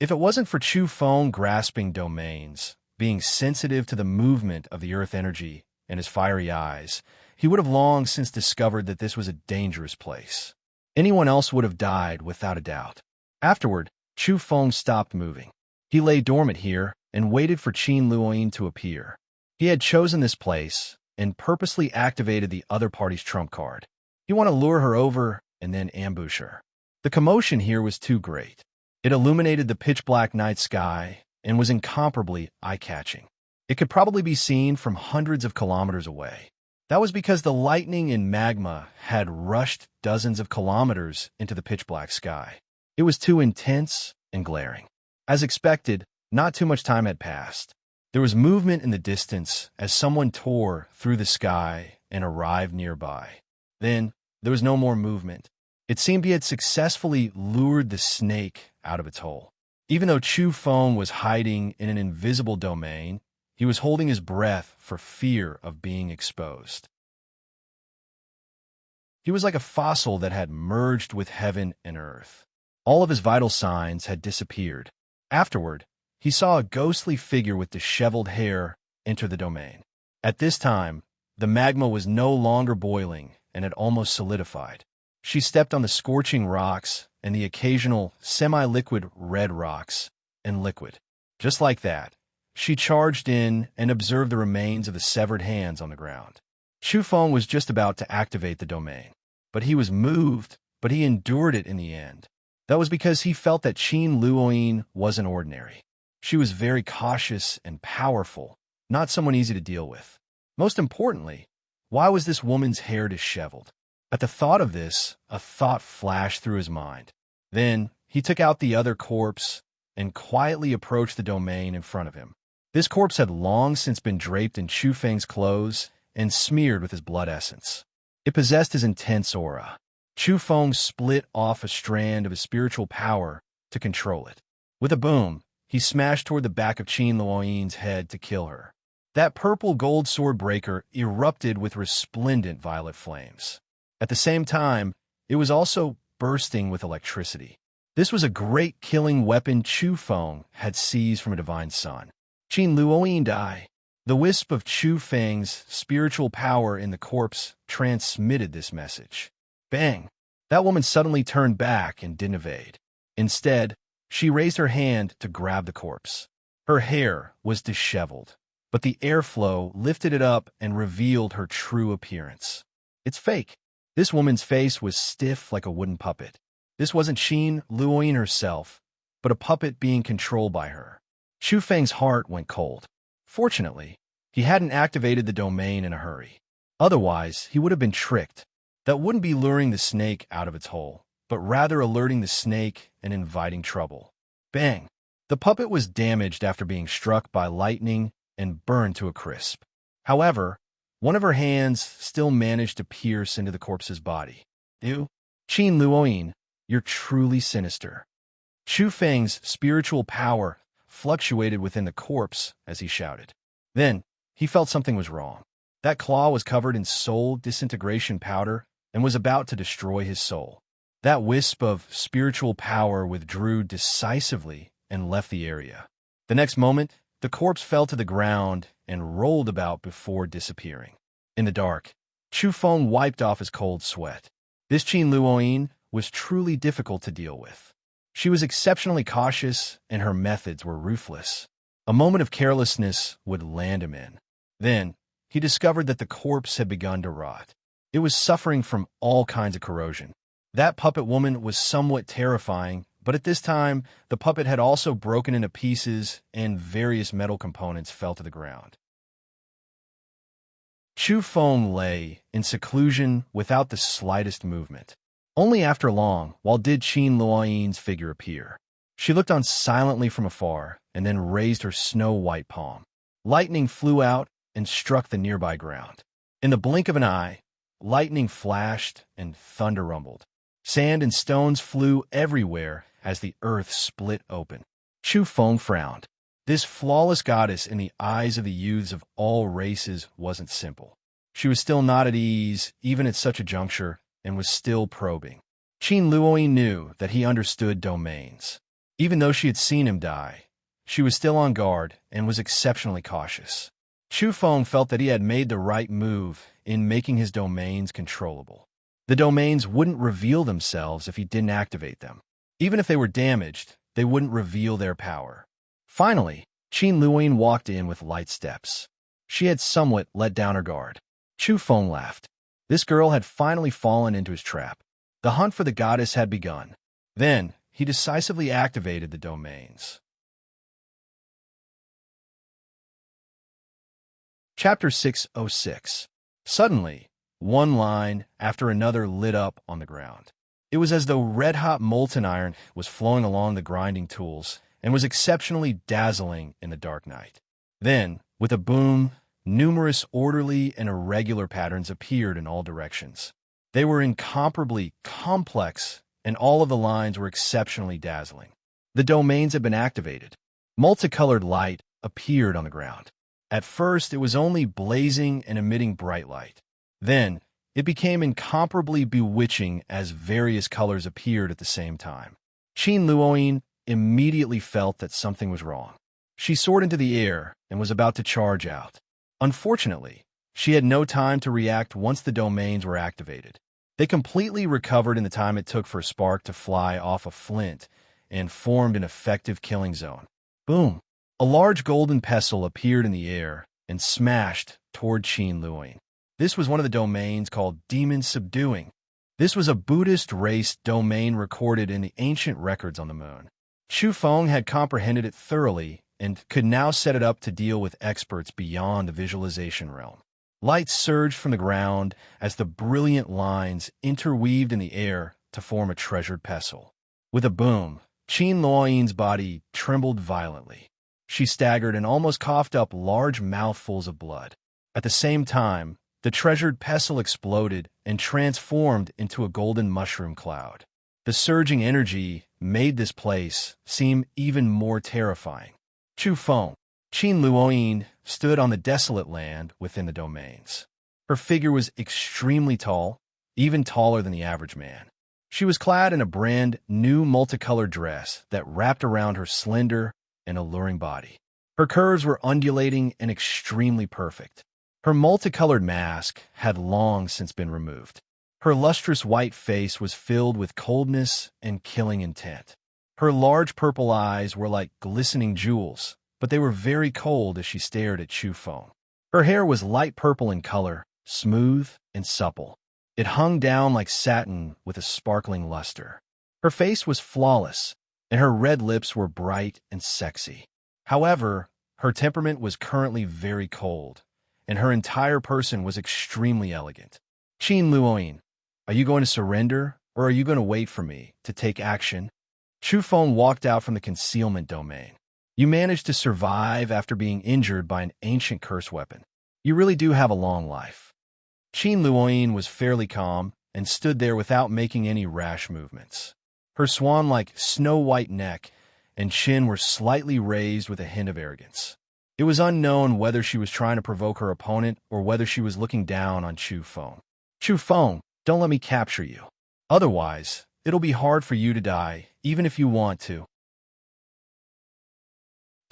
If it wasn't for Chu Feng grasping domains, being sensitive to the movement of the earth energy, and his fiery eyes, he would have long since discovered that this was a dangerous place. Anyone else would have died without a doubt. Afterward, Chu Feng stopped moving. He lay dormant here and waited for Qin Luoyin to appear. He had chosen this place and purposely activated the other party's trump card. He wanted to lure her over and then ambush her. The commotion here was too great. It illuminated the pitch-black night sky and was incomparably eye-catching. It could probably be seen from hundreds of kilometers away. That was because the lightning and magma had rushed dozens of kilometers into the pitch-black sky. It was too intense and glaring. As expected, not too much time had passed. There was movement in the distance as someone tore through the sky and arrived nearby. Then, there was no more movement. It seemed he had successfully lured the snake out of its hole. Even though Chu Feng was hiding in an invisible domain, he was holding his breath for fear of being exposed. He was like a fossil that had merged with heaven and earth. All of his vital signs had disappeared. Afterward, he saw a ghostly figure with disheveled hair enter the domain. At this time, the magma was no longer boiling and had almost solidified. She stepped on the scorching rocks and the occasional semi-liquid red rocks and liquid. Just like that, she charged in and observed the remains of the severed hands on the ground. Chu Feng was just about to activate the domain, but he was moved, but he endured it in the end. That was because he felt that Qin Luoyin wasn't ordinary. She was very cautious and powerful, not someone easy to deal with. Most importantly, why was this woman's hair disheveled? At the thought of this, a thought flashed through his mind. Then, he took out the other corpse and quietly approached the domain in front of him. This corpse had long since been draped in Chu Feng's clothes and smeared with his blood essence. It possessed his intense aura. Chu Feng split off a strand of his spiritual power to control it. With a boom, he smashed toward the back of Qin Luoyin's head to kill her. That purple gold sword breaker erupted with resplendent violet flames. At the same time, it was also bursting with electricity. This was a great killing weapon Chu Feng had seized from a divine son. Qin Luoyin died. The wisp of Chu Feng's spiritual power in the corpse transmitted this message. Bang! That woman suddenly turned back and didn't evade. Instead, she raised her hand to grab the corpse. Her hair was disheveled, but the airflow lifted it up and revealed her true appearance. It's fake. This woman's face was stiff like a wooden puppet. This wasn't Qin Luoyin herself, but a puppet being controlled by her. Chu Feng's heart went cold. Fortunately, he hadn't activated the domain in a hurry. Otherwise, he would have been tricked. That wouldn't be luring the snake out of its hole, but rather alerting the snake and inviting trouble. Bang! The puppet was damaged after being struck by lightning and burned to a crisp. However, one of her hands still managed to pierce into the corpse's body. You, Qin Luoyin, you're truly sinister. Chu Feng's spiritual power fluctuated within the corpse as he shouted. Then, he felt something was wrong. That claw was covered in soul disintegration powder and was about to destroy his soul. That wisp of spiritual power withdrew decisively and left the area. The next moment, the corpse fell to the ground and rolled about before disappearing. In the dark, Chu Feng wiped off his cold sweat. This Qin Luoyin was truly difficult to deal with. She was exceptionally cautious, and her methods were ruthless. A moment of carelessness would land him in. Then, he discovered that the corpse had begun to rot. It was suffering from all kinds of corrosion. That puppet woman was somewhat terrifying, but at this time, the puppet had also broken into pieces and various metal components fell to the ground. Chu Feng lay in seclusion without the slightest movement. Only after long, while did Qin Luoyin's figure appear. She looked on silently from afar and then raised her snow-white palm. Lightning flew out and struck the nearby ground. In the blink of an eye, lightning flashed and thunder rumbled. Sand and stones flew everywhere as the earth split open. Chu Feng frowned. This flawless goddess in the eyes of the youths of all races wasn't simple. She was still not at ease, even at such a juncture, and was still probing. Qin Luoyin knew that he understood domains. Even though she had seen him die, she was still on guard and was exceptionally cautious. Chu Feng felt that he had made the right move in making his domains controllable. The domains wouldn't reveal themselves if he didn't activate them. Even if they were damaged, they wouldn't reveal their power. Finally, Qin Luoyin walked in with light steps. She had somewhat let down her guard. Chu Feng laughed. This girl had finally fallen into his trap. The hunt for the goddess had begun. Then, he decisively activated the domains. Chapter 606. Suddenly, one line after another lit up on the ground. It was as though red-hot molten iron was flowing along the grinding tools and was exceptionally dazzling in the dark night. Then, with a boom, numerous orderly and irregular patterns appeared in all directions. They were incomparably complex, and all of the lines were exceptionally dazzling. The domains had been activated. Multicolored light appeared on the ground. At first, it was only blazing and emitting bright light. Then, it became incomparably bewitching as various colors appeared at the same time. Qin Luoyin immediately felt that something was wrong. She soared into the air and was about to charge out. Unfortunately, she had no time to react once the domains were activated. They completely recovered in the time it took for a spark to fly off a flint and formed an effective killing zone. Boom! A large golden pestle appeared in the air and smashed toward Qin Luoyin. This was one of the domains called Demon Subduing. This was a Buddhist race domain recorded in the ancient records on the moon. Chu Feng had comprehended it thoroughly and could now set it up to deal with experts beyond the visualization realm. Light surged from the ground as the brilliant lines interweaved in the air to form a treasured pestle. With a boom, Qin Luoyin's body trembled violently. She staggered and almost coughed up large mouthfuls of blood. At the same time, the treasured pestle exploded and transformed into a golden mushroom cloud. The surging energy made this place seem even more terrifying. Chu Feng, Qin Luoyin, stood on the desolate land within the domains. Her figure was extremely tall, even taller than the average man. She was clad in a brand new multicolored dress that wrapped around her slender and alluring body. Her curves were undulating and extremely perfect. Her multicolored mask had long since been removed. Her lustrous white face was filled with coldness and killing intent. Her large purple eyes were like glistening jewels, but they were very cold as she stared at Chu Feng. Her hair was light purple in color, smooth and supple. It hung down like satin with a sparkling luster. Her face was flawless, and her red lips were bright and sexy. However, her temperament was currently very cold, and her entire person was extremely elegant. Qin Luoyin, are you going to surrender, or are you going to wait for me to take action? Chu Feng walked out from the concealment domain. You managed to survive after being injured by an ancient curse weapon. You really do have a long life. Qin Luoyin was fairly calm and stood there without making any rash movements. Her swan-like snow-white neck and chin were slightly raised with a hint of arrogance. It was unknown whether she was trying to provoke her opponent or whether she was looking down on Chu Feng. Chu Feng, don't let me capture you. Otherwise, it'll be hard for you to die, even if you want to.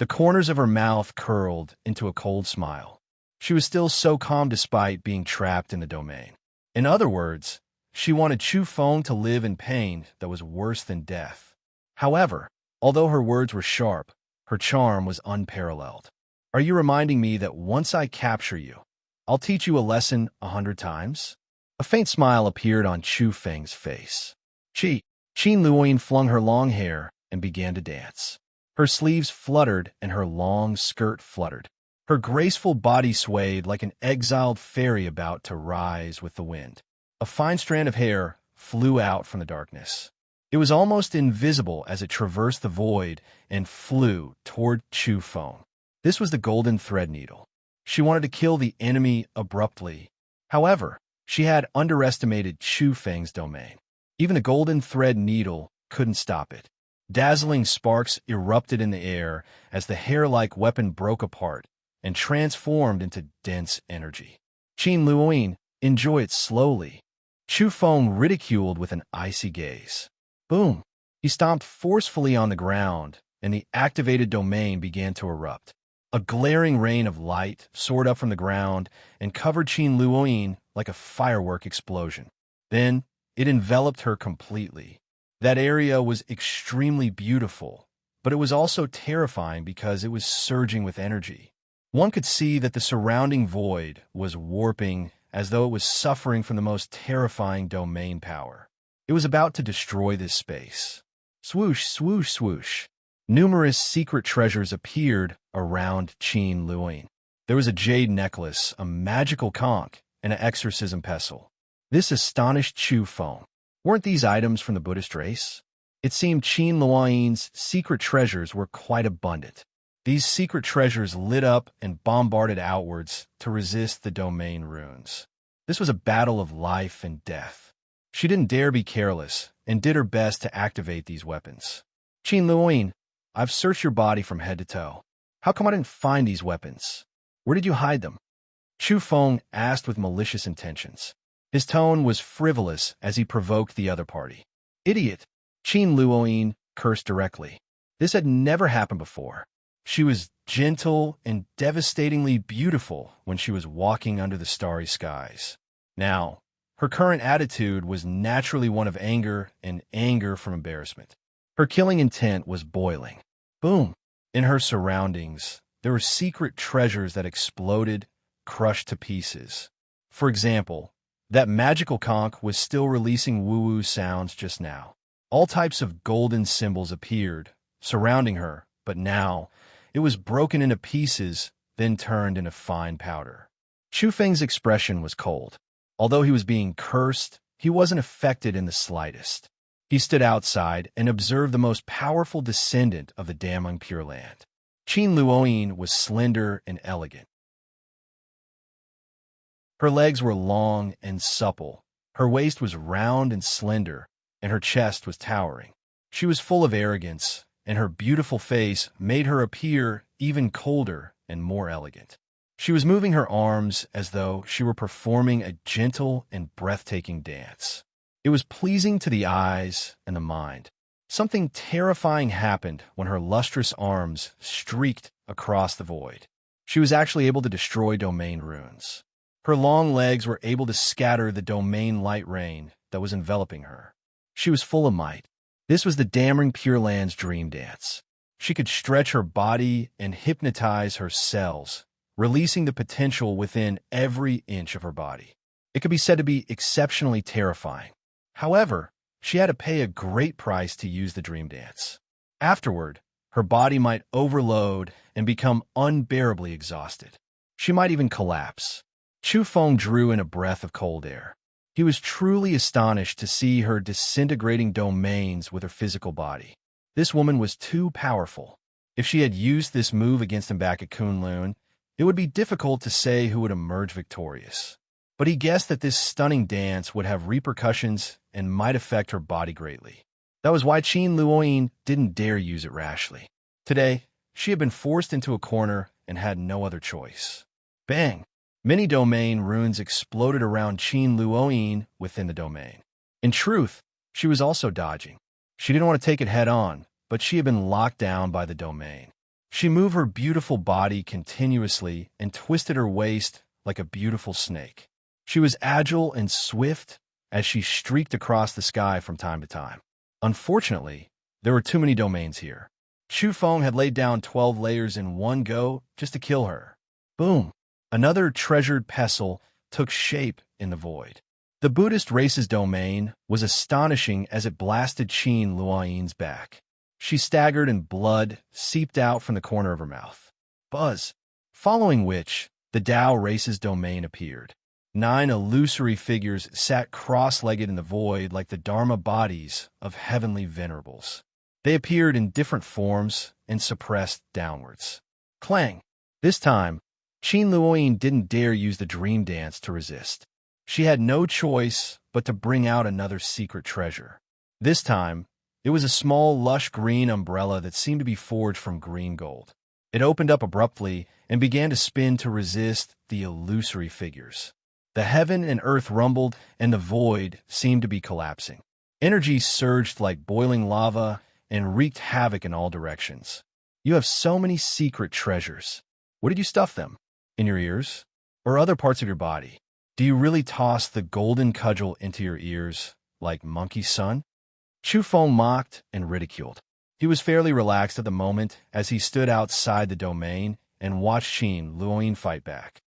The corners of her mouth curled into a cold smile. She was still so calm despite being trapped in the domain. In other words, she wanted Chu Feng to live in pain that was worse than death. However, although her words were sharp, her charm was unparalleled. Are you reminding me that once I capture you, I'll teach you a lesson 100 times? A faint smile appeared on Chu Feng's face. Qin Luoyin flung her long hair and began to dance. Her sleeves fluttered and her long skirt fluttered. Her graceful body swayed like an exiled fairy about to rise with the wind. A fine strand of hair flew out from the darkness. It was almost invisible as it traversed the void and flew toward Chu Feng. This was the golden thread needle. She wanted to kill the enemy abruptly. However, she had underestimated Chu Feng's domain. Even the golden thread needle couldn't stop it. Dazzling sparks erupted in the air as the hair-like weapon broke apart and transformed into dense energy. Qin Luoyin, enjoy it slowly. Chu Feng ridiculed with an icy gaze. Boom! He stomped forcefully on the ground, and the activated domain began to erupt. A glaring rain of light soared up from the ground and covered Qin Luoyin like a firework explosion. Then, it enveloped her completely. That area was extremely beautiful, but it was also terrifying because it was surging with energy. One could see that the surrounding void was warping as though it was suffering from the most terrifying domain power. It was about to destroy this space. Swoosh, swoosh, swoosh. Numerous secret treasures appeared around Qin Luoyin. There was a jade necklace, a magical conch, and an exorcism pestle. This astonished Chu Feng. Weren't these items from the Buddhist race? It seemed Qin Luoyin's secret treasures were quite abundant. These secret treasures lit up and bombarded outwards to resist the domain runes. This was a battle of life and death. She didn't dare be careless and did her best to activate these weapons. Qin Luoyin, I've searched your body from head to toe. How come I didn't find these weapons? Where did you hide them? Chu Feng asked with malicious intentions. His tone was frivolous as he provoked the other party. Idiot! Qin Luoyin cursed directly. This had never happened before. She was gentle and devastatingly beautiful when she was walking under the starry skies. Now, her current attitude was naturally one of anger and anger from embarrassment. Her killing intent was boiling. Boom! In her surroundings, there were secret treasures that exploded, crushed to pieces. For example, that magical conch was still releasing woo-woo sounds just now. All types of golden symbols appeared, surrounding her, but now it was broken into pieces, then turned into fine powder. Chu Feng's expression was cold. Although he was being cursed, he wasn't affected in the slightest. He stood outside and observed the most powerful descendant of the damning Pure Land. Qin Luoyin was slender and elegant. Her legs were long and supple, her waist was round and slender, and her chest was towering. She was full of arrogance, and her beautiful face made her appear even colder and more elegant. She was moving her arms as though she were performing a gentle and breathtaking dance. It was pleasing to the eyes and the mind. Something terrifying happened when her lustrous arms streaked across the void. She was actually able to destroy domain runes. Her long legs were able to scatter the domain light rain that was enveloping her. She was full of might. This was the damning Pure Land's dream dance. She could stretch her body and hypnotize her cells, releasing the potential within every inch of her body. It could be said to be exceptionally terrifying. However, she had to pay a great price to use the dream dance. Afterward, her body might overload and become unbearably exhausted. She might even collapse. Chu Feng drew in a breath of cold air. He was truly astonished to see her disintegrating domains with her physical body. This woman was too powerful. If she had used this move against him back at Kunlun, it would be difficult to say who would emerge victorious. But he guessed that this stunning dance would have repercussions and might affect her body greatly. That was why Qin Luoyin didn't dare use it rashly. Today, she had been forced into a corner and had no other choice. Bang! Many domain runes exploded around Qin Luoyin within the domain. In truth, she was also dodging. She didn't want to take it head on, but she had been locked down by the domain. She moved her beautiful body continuously and twisted her waist like a beautiful snake. She was agile and swift as she streaked across the sky from time to time. Unfortunately, there were too many domains here. Chu Feng had laid down 12 layers in one go just to kill her. Boom! Another treasured pestle took shape in the void. The Buddhist race's domain was astonishing as it blasted Qin Luoyin's back. She staggered and blood seeped out from the corner of her mouth. Buzz! Following which, the Tao race's domain appeared. 9 illusory figures sat cross-legged in the void like the Dharma bodies of heavenly venerables. They appeared in different forms and suppressed downwards. Clang! This time, Qin Luoyin didn't dare use the dream dance to resist. She had no choice but to bring out another secret treasure. This time, it was a small, lush green umbrella that seemed to be forged from green gold. It opened up abruptly and began to spin to resist the illusory figures. The heaven and earth rumbled, and the void seemed to be collapsing. Energy surged like boiling lava and wreaked havoc in all directions. You have so many secret treasures. Where did you stuff them? In your ears? Or other parts of your body? Do you really toss the golden cudgel into your ears, like monkey son? Chu Feng mocked and ridiculed. He was fairly relaxed at the moment as he stood outside the domain and watched Qin Luoyin fight back.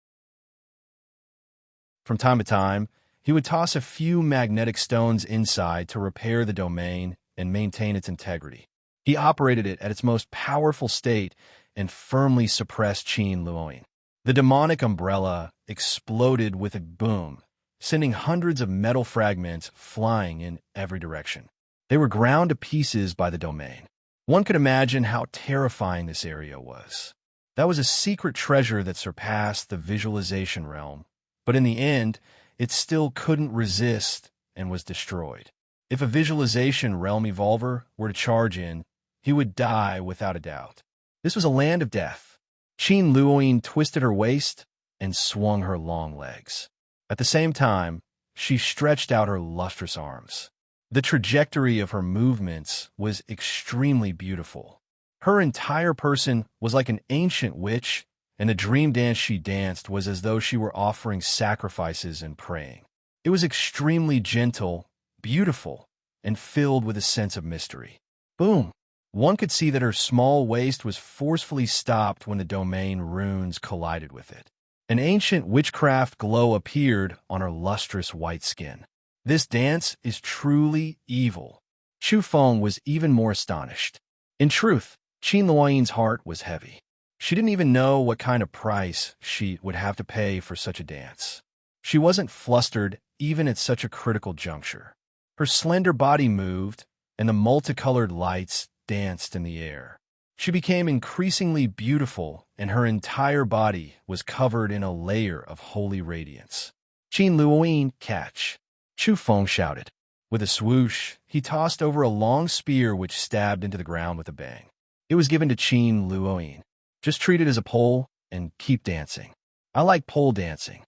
From time to time, he would toss a few magnetic stones inside to repair the domain and maintain its integrity. He operated it at its most powerful state and firmly suppressed Qin Luoyin. The demonic umbrella exploded with a boom, sending hundreds of metal fragments flying in every direction. They were ground to pieces by the domain. One could imagine how terrifying this area was. That was a secret treasure that surpassed the visualization realm, but in the end, it still couldn't resist and was destroyed. If a visualization realm evolver were to charge in, he would die without a doubt. This was a land of death. Qin Luoyin twisted her waist and swung her long legs. At the same time, she stretched out her lustrous arms. The trajectory of her movements was extremely beautiful. Her entire person was like an ancient witch, and the dream dance she danced was as though she were offering sacrifices and praying. It was extremely gentle, beautiful, and filled with a sense of mystery. Boom! One could see that her small waist was forcefully stopped when the domain runes collided with it. An ancient witchcraft glow appeared on her lustrous white skin. This dance is truly evil. Chu Feng was even more astonished. In truth, Qin Luoyin's heart was heavy. She didn't even know what kind of price she would have to pay for such a dance. She wasn't flustered even at such a critical juncture. Her slender body moved, and the multicolored lights danced in the air. She became increasingly beautiful, and her entire body was covered in a layer of holy radiance. Qin Luoyin, catch! Chu Feng shouted. With a swoosh, he tossed over a long spear which stabbed into the ground with a bang. It was given to Qin Luoyin. Just treat it as a pole and keep dancing. I like pole dancing.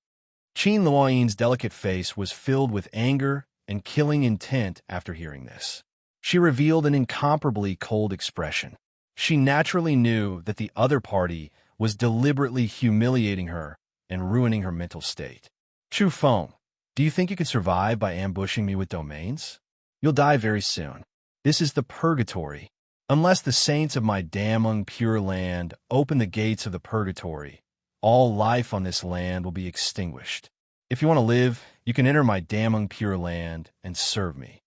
Qin Luoyin's delicate face was filled with anger and killing intent after hearing this. She revealed an incomparably cold expression. She naturally knew that the other party was deliberately humiliating her and ruining her mental state. Chu Feng, do you think you could survive by ambushing me with domains? You'll die very soon. This is the purgatory. Unless the saints of my damning pure land open the gates of the purgatory, all life on this land will be extinguished. If you want to live, you can enter my damning pure land and serve me.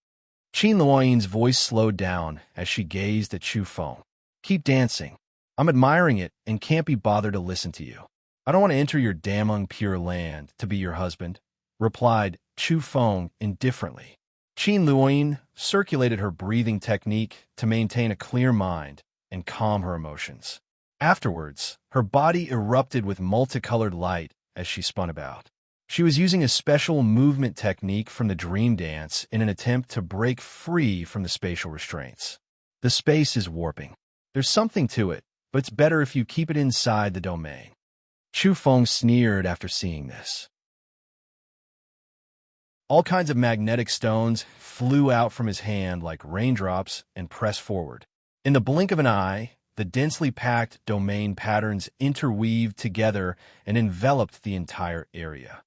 Qin Luoyin's voice slowed down as she gazed at Chu Feng. Keep dancing. I'm admiring it and can't be bothered to listen to you. I don't want to enter your damning pure land to be your husband, replied Chu Feng indifferently. Qin Luoyin circulated her breathing technique to maintain a clear mind and calm her emotions. Afterwards, her body erupted with multicolored light as she spun about. She was using a special movement technique from the dream dance in an attempt to break free from the spatial restraints. The space is warping. There's something to it, but it's better if you keep it inside the domain. Chu Feng sneered after seeing this. All kinds of magnetic stones flew out from his hand like raindrops and pressed forward. In the blink of an eye, the densely packed domain patterns interweaved together and enveloped the entire area.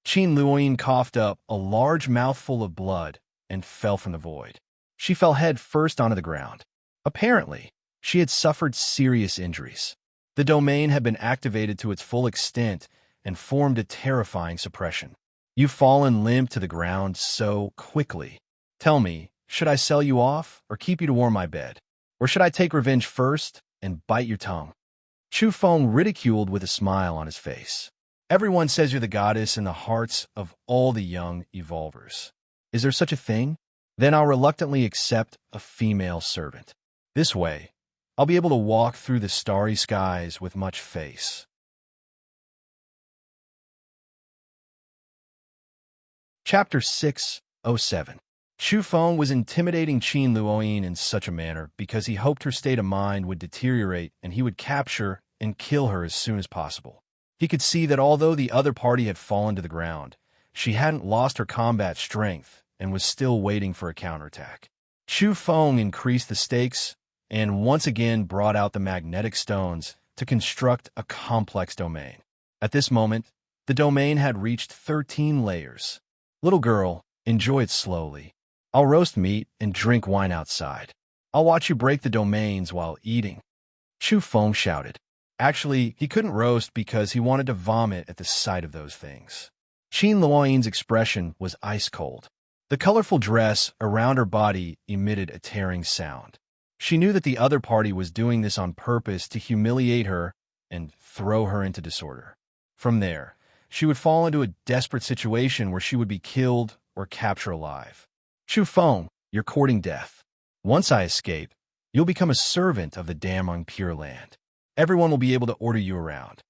Qin Luoyin coughed up a large mouthful of blood and fell from the void. She fell head first onto the ground. Apparently, she had suffered serious injuries. The domain had been activated to its full extent and formed a terrifying suppression. You've fallen limp to the ground so quickly. Tell me, should I sell you off or keep you to warm my bed? Or should I take revenge first and bite your tongue? Chu Feng ridiculed with a smile on his face. Everyone says you're the goddess in the hearts of all the young evolvers. Is there such a thing? Then I'll reluctantly accept a female servant. This way, I'll be able to walk through the starry skies with much face. Chapter 607. Chu Feng was intimidating Qin Luoyin in such a manner because he hoped her state of mind would deteriorate and he would capture and kill her as soon as possible. He could see that although the other party had fallen to the ground, she hadn't lost her combat strength and was still waiting for a counterattack. Chu Feng increased the stakes and once again brought out the magnetic stones to construct a complex domain. At this moment, the domain had reached 13 layers. Little girl, enjoy it slowly. I'll roast meat and drink wine outside. I'll watch you break the domains while eating. Chu Feng shouted. Actually, he couldn't roast because he wanted to vomit at the sight of those things. Qin Luoyin's expression was ice cold. The colorful dress around her body emitted a tearing sound. She knew that the other party was doing this on purpose to humiliate her and throw her into disorder. From there, she would fall into a desperate situation where she would be killed or captured alive. Chu Feng, you're courting death. Once I escape, you'll become a servant of the damning Pure Land. Everyone will be able to order you around.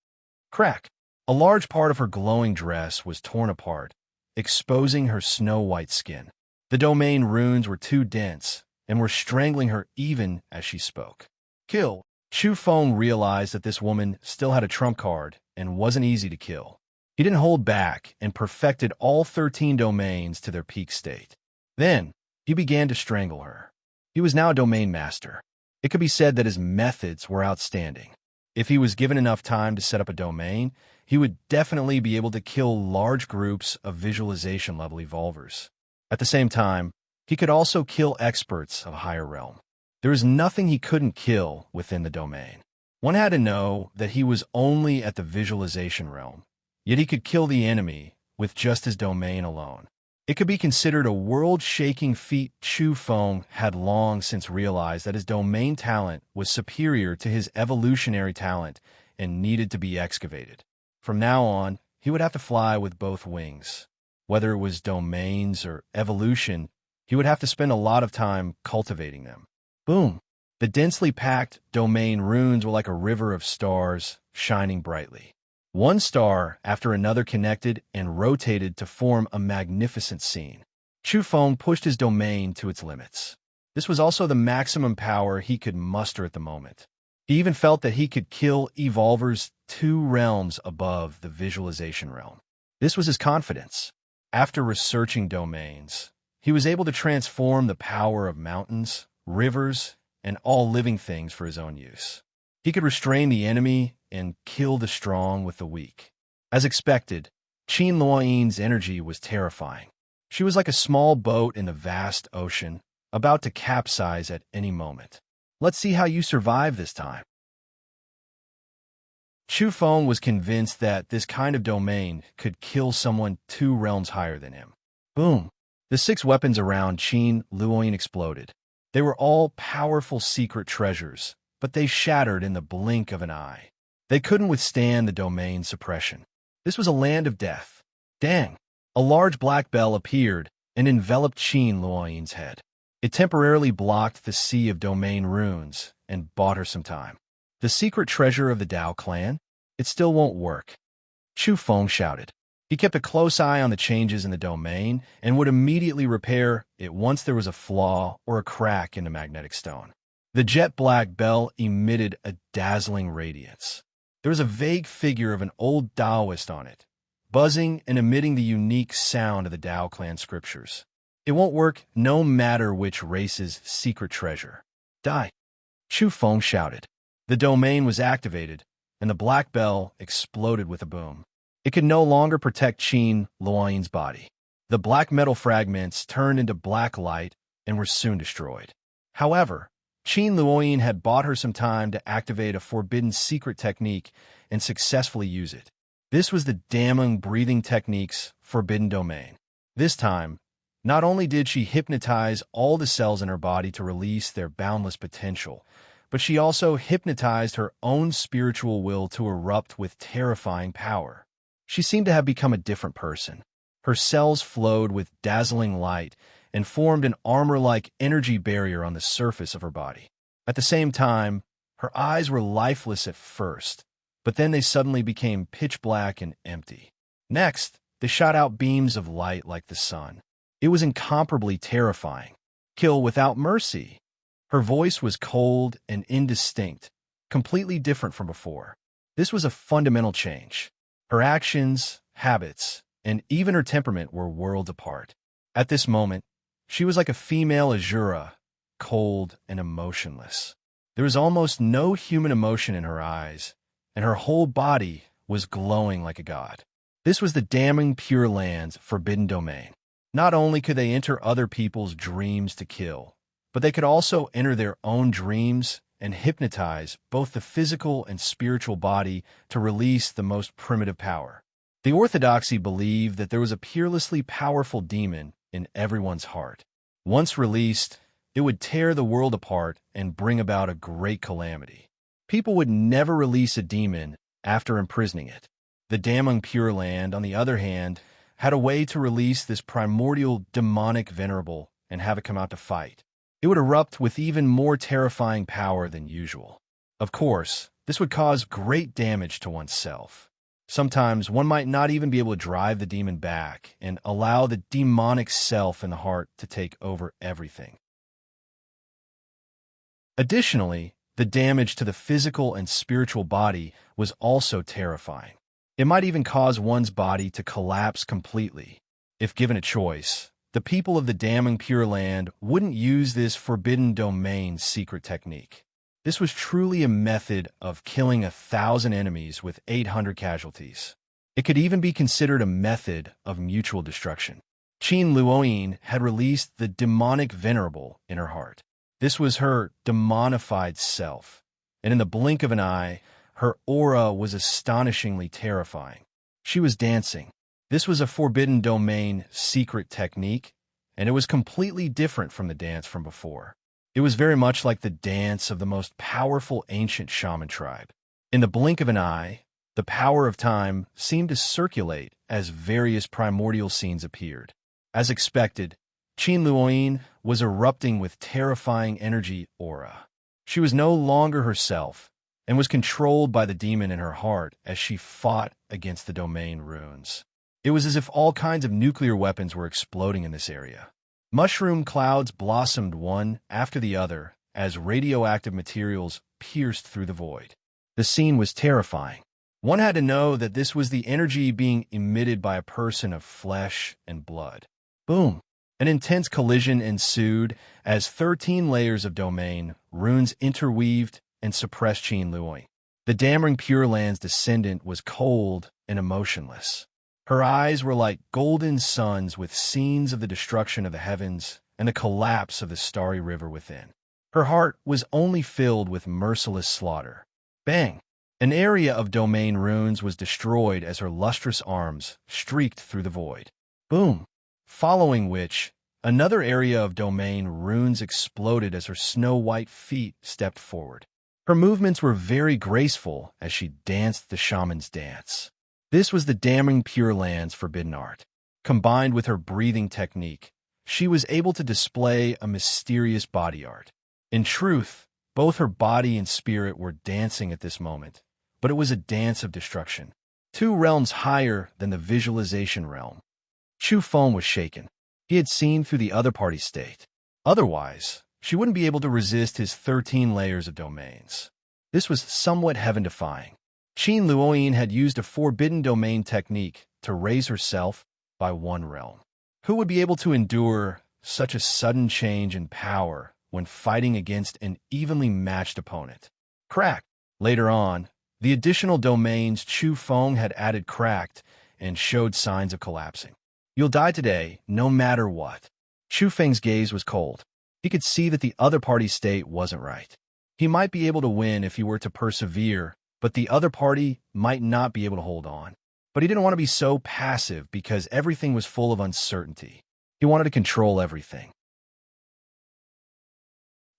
Crack! A large part of her glowing dress was torn apart, exposing her snow-white skin. The domain runes were too dense and were strangling her even as she spoke. Kill! Chu Feng realized that this woman still had a trump card and wasn't easy to kill. He didn't hold back and perfected all 13 domains to their peak state. Then, he began to strangle her. He was now a domain master. It could be said that his methods were outstanding. If he was given enough time to set up a domain, he would definitely be able to kill large groups of visualization-level evolvers. At the same time, he could also kill experts of higher realm. There was nothing he couldn't kill within the domain. One had to know that he was only at the visualization realm, yet he could kill the enemy with just his domain alone. It could be considered a world-shaking feat. Chu Feng had long since realized that his domain talent was superior to his evolutionary talent and needed to be excavated. From now on, he would have to fly with both wings. Whether it was domains or evolution, he would have to spend a lot of time cultivating them. Boom! The densely packed domain runes were like a river of stars shining brightly. One star after another connected and rotated to form a magnificent scene. Chu Feng pushed his domain to its limits. This was also the maximum power he could muster at the moment. He even felt that he could kill evolvers 2 realms above the visualization realm. This was his confidence. After researching domains, he was able to transform the power of mountains, rivers, and all living things for his own use. He could restrain the enemy and kill the strong with the weak. As expected, Qin Luoyin's energy was terrifying. She was like a small boat in the vast ocean, about to capsize at any moment. Let's see how you survive this time. Chu Feng was convinced that this kind of domain could kill someone 2 realms higher than him. Boom! The 6 weapons around Qin Luoyin exploded. They were all powerful secret treasures, but they shattered in the blink of an eye. They couldn't withstand the domain suppression. This was a land of death. Dang! A large black bell appeared and enveloped Qin Luoyin's head. It temporarily blocked the sea of domain runes and bought her some time. The secret treasure of the Dao clan? It still won't work. Chu Feng shouted. He kept a close eye on the changes in the domain and would immediately repair it once there was a flaw or a crack in the magnetic stone. The jet-black bell emitted a dazzling radiance. There was a vague figure of an old Taoist on it, buzzing and emitting the unique sound of the Dao clan scriptures. It won't work no matter which race's secret treasure. Die. Chu Feng shouted. The domain was activated, and the black bell exploded with a boom. It could no longer protect Qin Luoyin's body. The black metal fragments turned into black light and were soon destroyed. However, Qin Luoyin had bought her some time to activate a forbidden secret technique and successfully use it. This was the damning breathing technique's forbidden domain. This time, not only did she hypnotize all the cells in her body to release their boundless potential, but she also hypnotized her own spiritual will to erupt with terrifying power. She seemed to have become a different person. Her cells flowed with dazzling light and formed an armor-like energy barrier on the surface of her body. At the same time, her eyes were lifeless at first, but then they suddenly became pitch black and empty. Next, they shot out beams of light like the sun. It was incomparably terrifying. Kill without mercy. Her voice was cold and indistinct, completely different from before. This was a fundamental change. Her actions, habits, and even her temperament were worlds apart. At this moment, she was like a female Azura, cold and emotionless. There was almost no human emotion in her eyes, and her whole body was glowing like a god. This was the damning Pure Land's forbidden domain. Not only could they enter other people's dreams to kill, but they could also enter their own dreams and hypnotize both the physical and spiritual body to release the most primitive power. The Orthodoxy believed that there was a peerlessly powerful demon in everyone's heart. Once released, it would tear the world apart and bring about a great calamity. People would never release a demon after imprisoning it. The damning Pure Land, on the other hand, had a way to release this primordial demonic venerable and have it come out to fight. It would erupt with even more terrifying power than usual. Of course, this would cause great damage to oneself. Sometimes one might not even be able to drive the demon back and allow the demonic self in the heart to take over everything. Additionally, the damage to the physical and spiritual body was also terrifying. It might even cause one's body to collapse completely. If given a choice, the people of the damning Pure Land wouldn't use this forbidden domain secret technique. This was truly a method of killing 1,000 enemies with 800 casualties. It could even be considered a method of mutual destruction. Qin Luoyin had released the demonic venerable in her heart. This was her demonified self, and in the blink of an eye, her aura was astonishingly terrifying. She was dancing. This was a forbidden domain secret technique, and it was completely different from the dance from before. It was very much like the dance of the most powerful ancient shaman tribe. In the blink of an eye, the power of time seemed to circulate as various primordial scenes appeared. As expected, Qin Luoyin was erupting with terrifying energy aura. She was no longer herself, and was controlled by the demon in her heart as she fought against the domain runes. It was as if all kinds of nuclear weapons were exploding in this area. Mushroom clouds blossomed one after the other as radioactive materials pierced through the void. The scene was terrifying. One had to know that this was the energy being emitted by a person of flesh and blood. Boom! An intense collision ensued as 13 layers of domain runes interweaved and suppressed Qin Luoyin. The damning Pure Land's descendant was cold and emotionless. Her eyes were like golden suns with scenes of the destruction of the heavens and the collapse of the starry river within. Her heart was only filled with merciless slaughter. Bang! An area of domain runes was destroyed as her lustrous arms streaked through the void. Boom! Following which, another area of domain runes exploded as her snow-white feet stepped forward. Her movements were very graceful as she danced the shaman's dance. This was the damning Pure Land's forbidden art. Combined with her breathing technique, she was able to display a mysterious body art. In truth, both her body and spirit were dancing at this moment, but it was a dance of destruction. 2 realms higher than the visualization realm. Chu Feng was shaken. He had seen through the other party's state. Otherwise, she wouldn't be able to resist his 13 layers of domains. This was somewhat heaven-defying. Qin Luoyin had used a forbidden domain technique to raise herself by 1 realm. Who would be able to endure such a sudden change in power when fighting against an evenly matched opponent. Crack. Later on, the additional domains Chu Feng had added cracked and showed signs of collapsing. You'll die today, no matter what. Chu Feng's gaze was cold. He could see that the other party's state wasn't right. He might be able to win if he were to persevere, but the other party might not be able to hold on. But he didn't want to be so passive because everything was full of uncertainty. He wanted to control everything.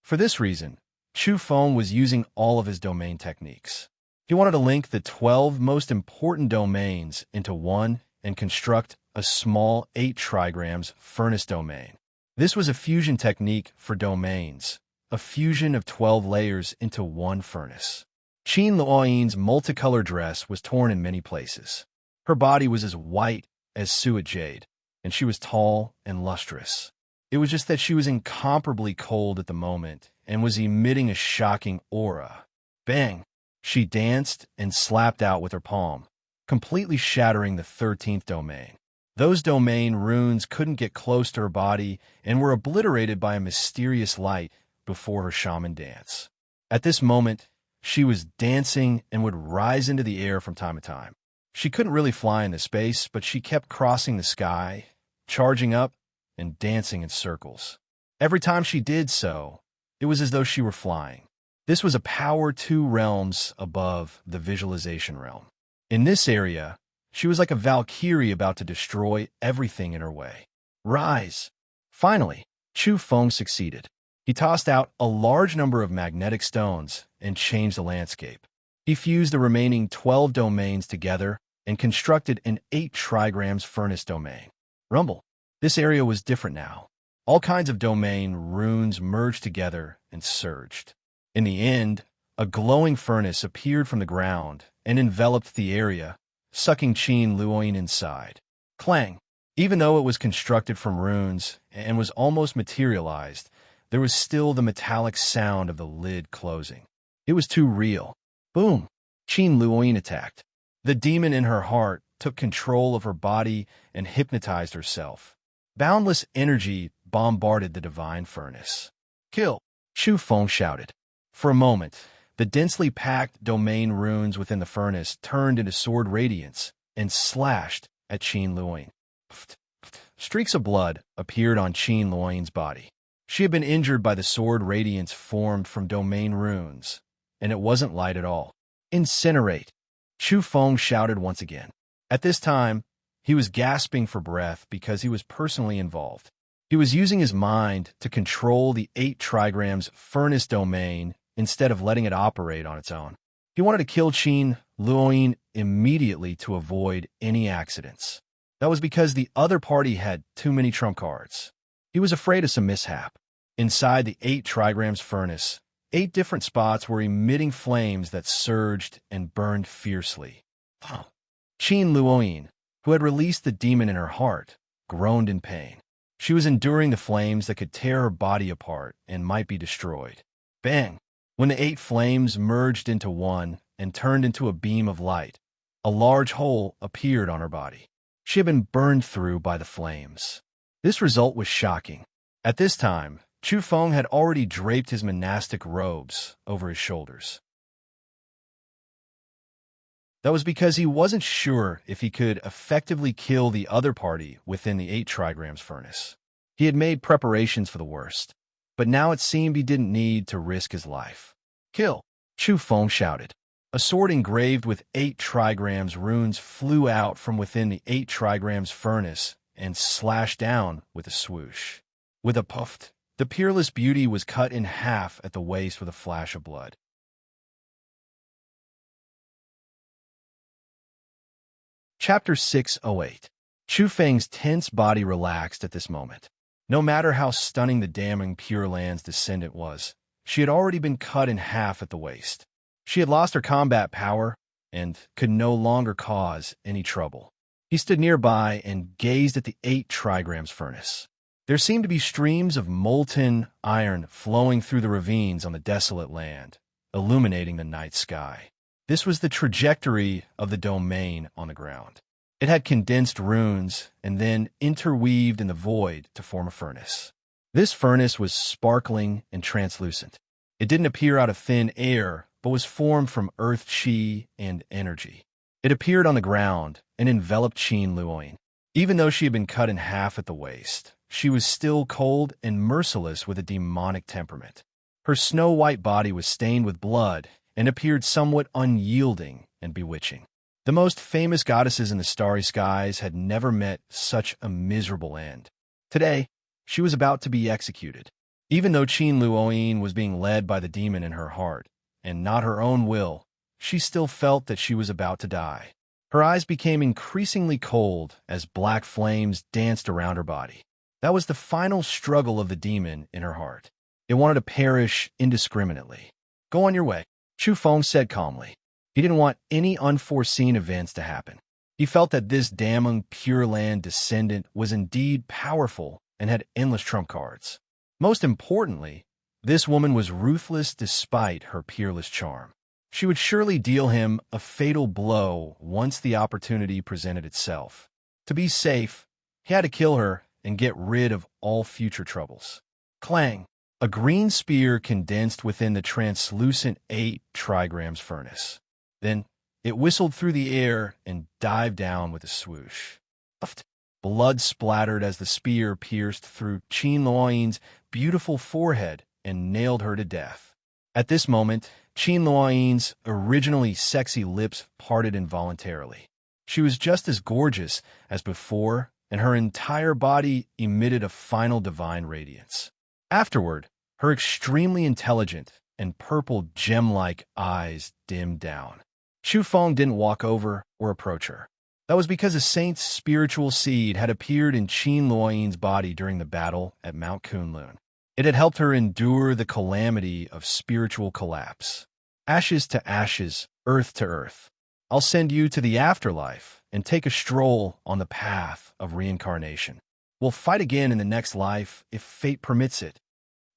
For this reason, Chu Feng was using all of his domain techniques. He wanted to link the 12 most important domains into one and construct a small 8 trigrams furnace domain. This was a fusion technique for domains, a fusion of 12 layers into one furnace. Qin Luoyin's multicolored dress was torn in many places. Her body was as white as suet jade, and she was tall and lustrous. It was just that she was incomparably cold at the moment and was emitting a shocking aura. Bang! She danced and slapped out with her palm, completely shattering the 13th domain. Those domain runes couldn't get close to her body and were obliterated by a mysterious light before her shaman dance. At this moment, she was dancing and would rise into the air from time to time. She couldn't really fly into space, but she kept crossing the sky, charging up, and dancing in circles. Every time she did so, it was as though she were flying. This was a power 2 realms above the visualization realm. In this area, she was like a Valkyrie about to destroy everything in her way. Rise! Finally, Chu Feng succeeded. He tossed out a large number of magnetic stones and changed the landscape. He fused the remaining 12 domains together and constructed an 8 trigrams furnace domain. Rumble. This area was different now. All kinds of domain runes merged together and surged. In the end, a glowing furnace appeared from the ground and enveloped the area, sucking Qin Luoyin inside. Clang! Even though it was constructed from runes and was almost materialized, there was still the metallic sound of the lid closing. It was too real. Boom! Qin Luoyin attacked. The demon in her heart took control of her body and hypnotized herself. Boundless energy bombarded the divine furnace. Kill! Chu Feng shouted. For a moment, the densely packed domain runes within the furnace turned into sword radiance and slashed at Qin Luoyin. Streaks of blood appeared on Qin Luoyin's body. She had been injured by the sword radiance formed from domain runes, and it wasn't light at all. Incinerate! Chu Feng shouted once again. At this time, he was gasping for breath because he was personally involved. He was using his mind to control the 8 trigrams furnace domain instead of letting it operate on its own. He wanted to kill Qin Luoyin immediately to avoid any accidents. That was because the other party had too many trump cards. He was afraid of some mishap. Inside the 8 trigrams furnace, 8 different spots were emitting flames that surged and burned fiercely. Qin Luoyin, who had released the demon in her heart, groaned in pain. She was enduring the flames that could tear her body apart and might be destroyed. Bang! When the 8 flames merged into one and turned into a beam of light, a large hole appeared on her body. She had been burned through by the flames. This result was shocking. At this time, Chu Feng had already draped his monastic robes over his shoulders. That was because he wasn't sure if he could effectively kill the other party within the 8 trigrams furnace. He had made preparations for the worst, but now it seemed he didn't need to risk his life. Kill! Chu Feng shouted. A sword engraved with 8 trigrams runes flew out from within the 8 trigrams furnace and slashed down with a swoosh. With a puff, the peerless beauty was cut in half at the waist with a flash of blood. Chapter 608. Chu Feng's tense body relaxed at this moment. No matter how stunning the damning Pure Land's descendant was, she had already been cut in half at the waist. She had lost her combat power and could no longer cause any trouble. He stood nearby and gazed at the 8 trigrams furnace. There seemed to be streams of molten iron flowing through the ravines on the desolate land, illuminating the night sky. This was the trajectory of the domain on the ground. It had condensed runes and then interweaved in the void to form a furnace. This furnace was sparkling and translucent. It didn't appear out of thin air, but was formed from earth chi and energy. It appeared on the ground and enveloped Qin Luoyin. Even though she had been cut in half at the waist, she was still cold and merciless with a demonic temperament. Her snow-white body was stained with blood and appeared somewhat unyielding and bewitching. The most famous goddesses in the starry skies had never met such a miserable end. Today, she was about to be executed. Even though Qin Luoyin was being led by the demon in her heart, and not her own will, she still felt that she was about to die. Her eyes became increasingly cold as black flames danced around her body. That was the final struggle of the demon in her heart. It wanted to perish indiscriminately. "Go on your way," Chu Feng said calmly. He didn't want any unforeseen events to happen. He felt that this damning Pure Land descendant was indeed powerful and had endless trump cards. Most importantly, this woman was ruthless despite her peerless charm. She would surely deal him a fatal blow once the opportunity presented itself. To be safe, he had to kill her and get rid of all future troubles. Clang! A green spear condensed within the translucent 8 trigrams furnace. Then it whistled through the air and dived down with a swoosh. Blood splattered as the spear pierced through Qin Luoyin's beautiful forehead and nailed her to death. At this moment, Qin Luoyin's originally sexy lips parted involuntarily. She was just as gorgeous as before, and her entire body emitted a final divine radiance. Afterward, her extremely intelligent and purple gem-like eyes dimmed down. Chu Feng didn't walk over or approach her. That was because a saint's spiritual seed had appeared in Qin Luoyin's body during the battle at Mount Kunlun. It had helped her endure the calamity of spiritual collapse. Ashes to ashes, earth to earth. I'll send you to the afterlife and take a stroll on the path of reincarnation. We'll fight again in the next life if fate permits it.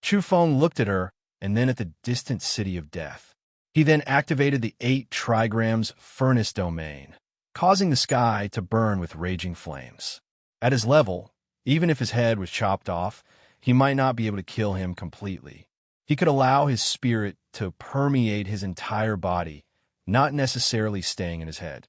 Chu Feng looked at her and then at the distant city of death. He then activated the 8 trigrams furnace domain, causing the sky to burn with raging flames. At his level, even if his head was chopped off, he might not be able to kill him completely. He could allow his spirit to permeate his entire body, not necessarily staying in his head.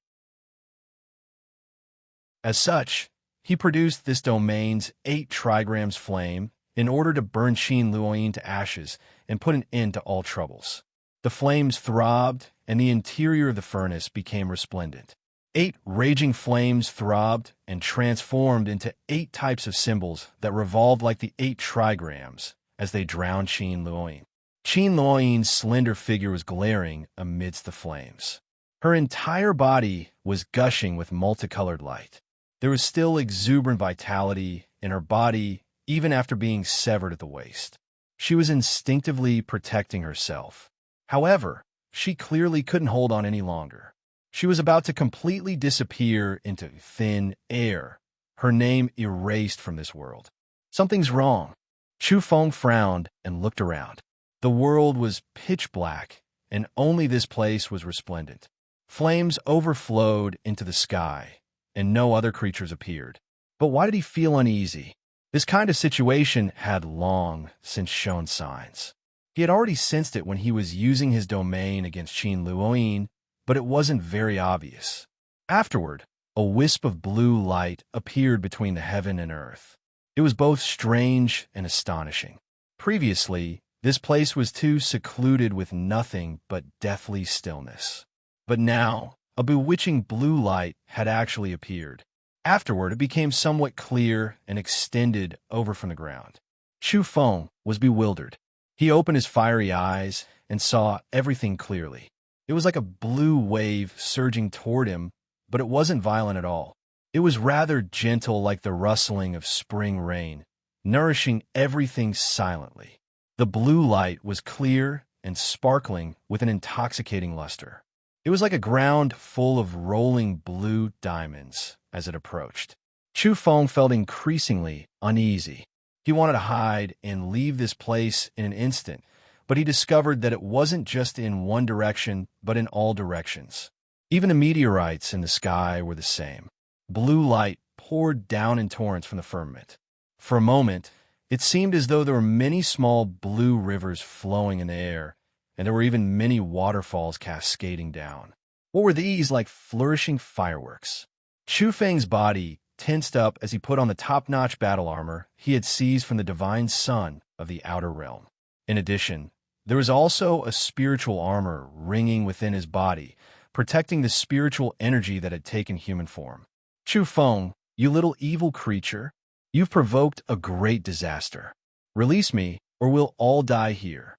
As such, he produced this domain's 8 trigrams flame in order to burn Qin Luoyin to ashes and put an end to all troubles. The flames throbbed, and the interior of the furnace became resplendent. 8 raging flames throbbed and transformed into 8 types of symbols that revolved like the 8 trigrams as they drowned Qin Luoyin. Qin Luoyin's slender figure was glaring amidst the flames. Her entire body was gushing with multicolored light. There was still exuberant vitality in her body even after being severed at the waist. She was instinctively protecting herself. However, she clearly couldn't hold on any longer. She was about to completely disappear into thin air, her name erased from this world. Something's wrong. Chu Feng frowned and looked around. The world was pitch black, and only this place was resplendent. Flames overflowed into the sky, and no other creatures appeared. But why did he feel uneasy? This kind of situation had long since shown signs. He had already sensed it when he was using his domain against Qin Luoyin, but it wasn't very obvious. Afterward, a wisp of blue light appeared between the heaven and earth. It was both strange and astonishing. Previously, this place was too secluded with nothing but deathly stillness. But now, a bewitching blue light had actually appeared. Afterward, it became somewhat clear and extended over from the ground. Chu Feng was bewildered. He opened his fiery eyes and saw everything clearly. It was like a blue wave surging toward him, but it wasn't violent at all. It was rather gentle, like the rustling of spring rain, nourishing everything silently. The blue light was clear and sparkling with an intoxicating luster. It was like a ground full of rolling blue diamonds as it approached. Chu Feng felt increasingly uneasy. He wanted to hide and leave this place in an instant, but he discovered that it wasn't just in one direction, but in all directions. Even the meteorites in the sky were the same. Blue light poured down in torrents from the firmament. For a moment, It seemed as though there were many small blue rivers flowing in the air, and there were even many waterfalls cascading down. What were these like flourishing fireworks? Chu Feng's body tensed up as he put on the top-notch battle armor he had seized from the divine son of the outer realm. In addition, there was also a spiritual armor ringing within his body, protecting the spiritual energy that had taken human form. Chu Feng, you little evil creature, you've provoked a great disaster. Release me, or we'll all die here.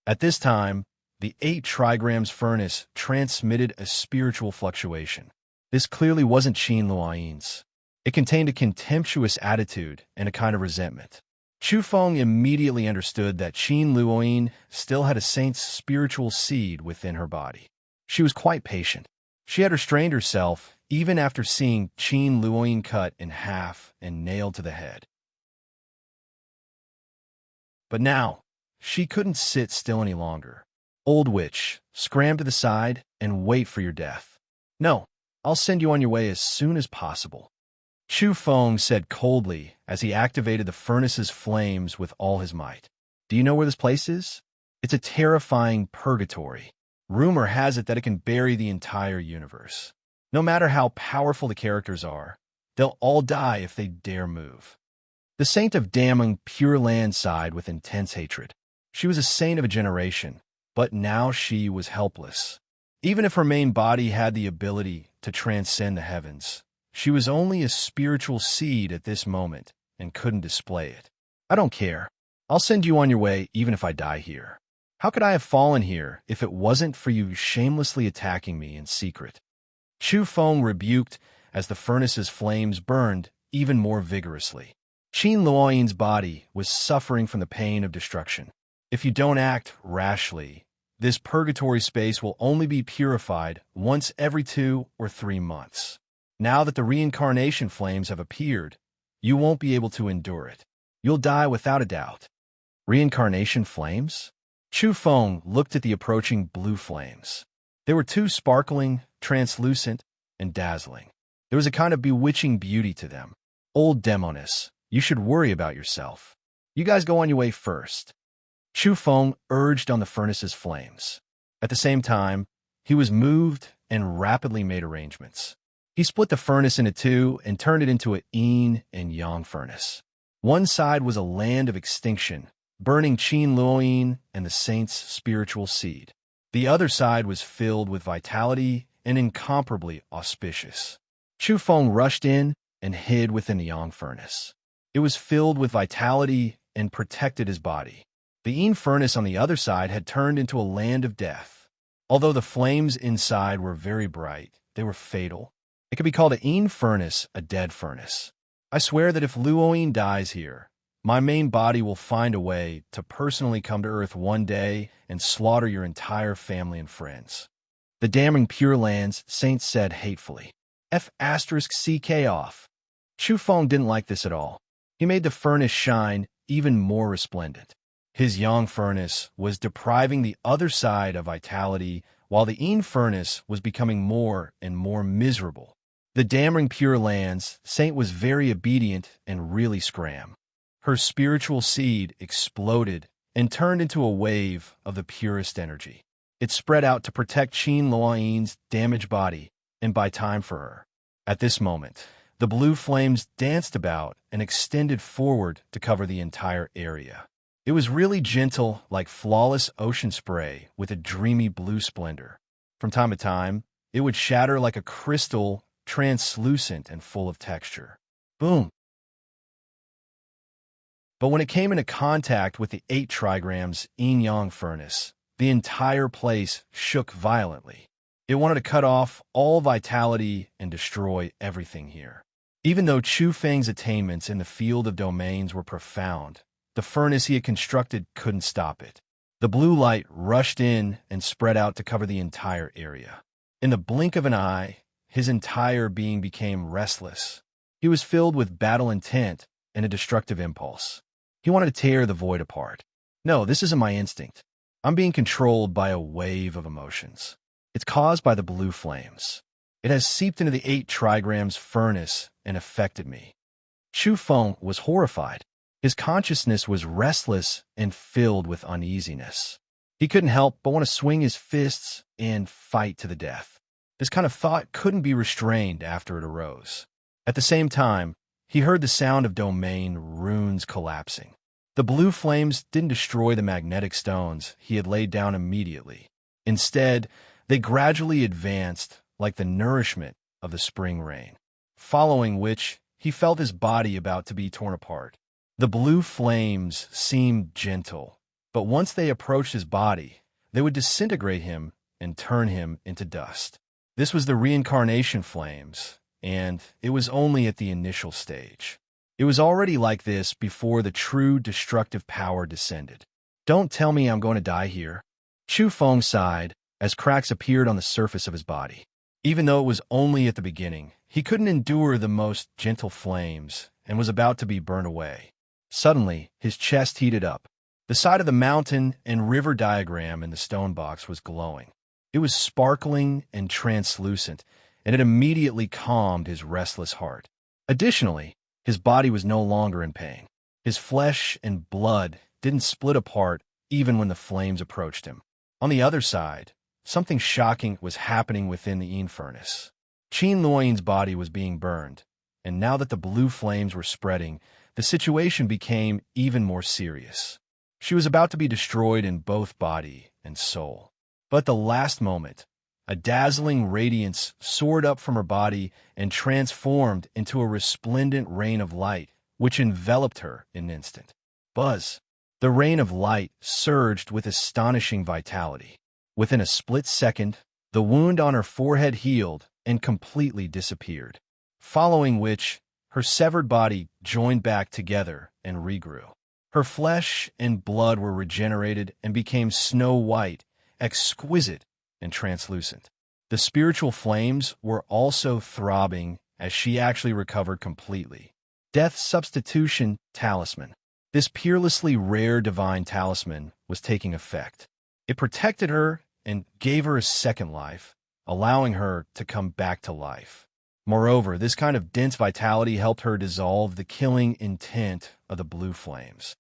At this time, the 8 trigrams furnace transmitted a spiritual fluctuation. This clearly wasn't Qin Luoyin's. It contained a contemptuous attitude and a kind of resentment. Chu Feng immediately understood that Qin Luoyin still had a saint's spiritual seed within her body. She was quite patient. She had restrained herself even after seeing Qin Luoyin cut in half and nailed to the head. But now, she couldn't sit still any longer. Old witch, scram to the side and wait for your death. No, I'll send you on your way as soon as possible. Chu Feng said coldly as he activated the furnace's flames with all his might. Do you know where this place is? It's a terrifying purgatory. Rumor has it that it can bury the entire universe. No matter how powerful the characters are, they'll all die if they dare move. The saint of damning Pure Land sighed with intense hatred. She was a saint of a generation, but now she was helpless. Even if her main body had the ability to transcend the heavens, she was only a spiritual seed at this moment and couldn't display it. I don't care. I'll send you on your way even if I die here. How could I have fallen here if it wasn't for you shamelessly attacking me in secret? Chu Feng rebuked as the furnace's flames burned even more vigorously. Qin Luoyin's body was suffering from the pain of destruction. If you don't act rashly, this purgatory space will only be purified once every 2 or 3 months. Now that the reincarnation flames have appeared, you won't be able to endure it. You'll die without a doubt. Reincarnation flames? Chu Feng looked at the approaching blue flames. They were too sparkling, translucent, and dazzling. There was a kind of bewitching beauty to them. Old demoness, you should worry about yourself. You guys go on your way first. Chu Feng urged on the furnace's flames. At the same time, he was moved and rapidly made arrangements. He split the furnace into 2 and turned it into a yin and yang furnace. One side was a land of extinction, burning Qin Luoyin and the saint's spiritual seed. The other side was filled with vitality and incomparably auspicious. Chu Feng rushed in and hid within the yang furnace. It was filled with vitality and protected his body. The yin furnace on the other side had turned into a land of death. Although the flames inside were very bright, they were fatal. It could be called a yin furnace, a dead furnace. I swear that if Luoyin dies here, my main body will find a way to personally come to Earth one day and slaughter your entire family and friends. The damning Pure Lands, Saint said hatefully. F*CK off. Chu Feng didn't like this at all. He made the furnace shine even more resplendent. His yang furnace was depriving the other side of vitality, while the yin furnace was becoming more and more miserable. The damning Pure Lands, Saint was very obedient and really scram. Her spiritual seed exploded and turned into a wave of the purest energy. It spread out to protect Qin Luoyin's damaged body and buy time for her. At this moment, the blue flames danced about and extended forward to cover the entire area. It was really gentle, like flawless ocean spray with a dreamy blue splendor. From time to time, it would shatter like a crystal, translucent and full of texture. Boom! But when it came into contact with the 8 trigrams yin-yang furnace, the entire place shook violently. It wanted to cut off all vitality and destroy everything here. Even though Chu Feng's attainments in the field of domains were profound, the furnace he had constructed couldn't stop it. The blue light rushed in and spread out to cover the entire area. In the blink of an eye, his entire being became restless. He was filled with battle intent and a destructive impulse. He wanted to tear the void apart. No, this isn't my instinct. I'm being controlled by a wave of emotions. It's caused by the blue flames. It has seeped into the 8 trigrams furnace and affected me. Chu Feng was horrified. His consciousness was restless and filled with uneasiness. He couldn't help but want to swing his fists and fight to the death. This kind of thought couldn't be restrained after it arose. At the same time, he heard the sound of domain runes collapsing. The blue flames didn't destroy the magnetic stones he had laid down immediately. Instead, they gradually advanced like the nourishment of the spring rain, following which he felt his body about to be torn apart. The blue flames seemed gentle, but once they approached his body, they would disintegrate him and turn him into dust. This was the reincarnation flames, and it was only at the initial stage. It was already like this before the true destructive power descended. "Don't tell me I'm going to die here." Chu Feng sighed as cracks appeared on the surface of his body. Even though it was only at the beginning, he couldn't endure the most gentle flames and was about to be burned away. Suddenly, his chest heated up. The side of the mountain and river diagram in the stone box was glowing. It was sparkling and translucent, and it immediately calmed his restless heart. Additionally, his body was no longer in pain. His flesh and blood didn't split apart even when the flames approached him. On the other side, something shocking was happening within the Yin furnace. Qin Luoyin's body was being burned, and now that the blue flames were spreading, the situation became even more serious. She was about to be destroyed in both body and soul. But at the last moment, a dazzling radiance soared up from her body and transformed into a resplendent rain of light, which enveloped her in an instant. Buzz! The rain of light surged with astonishing vitality. Within a split second, the wound on her forehead healed and completely disappeared, following which her severed body joined back together and regrew. Her flesh and blood were regenerated and became snow white, exquisite, and translucent. The spiritual flames were also throbbing as she actually recovered completely. Death Substitution Talisman. This peerlessly rare divine talisman was taking effect. It protected her and gave her a second life, allowing her to come back to life. Moreover, this kind of dense vitality helped her dissolve the killing intent of the blue flames.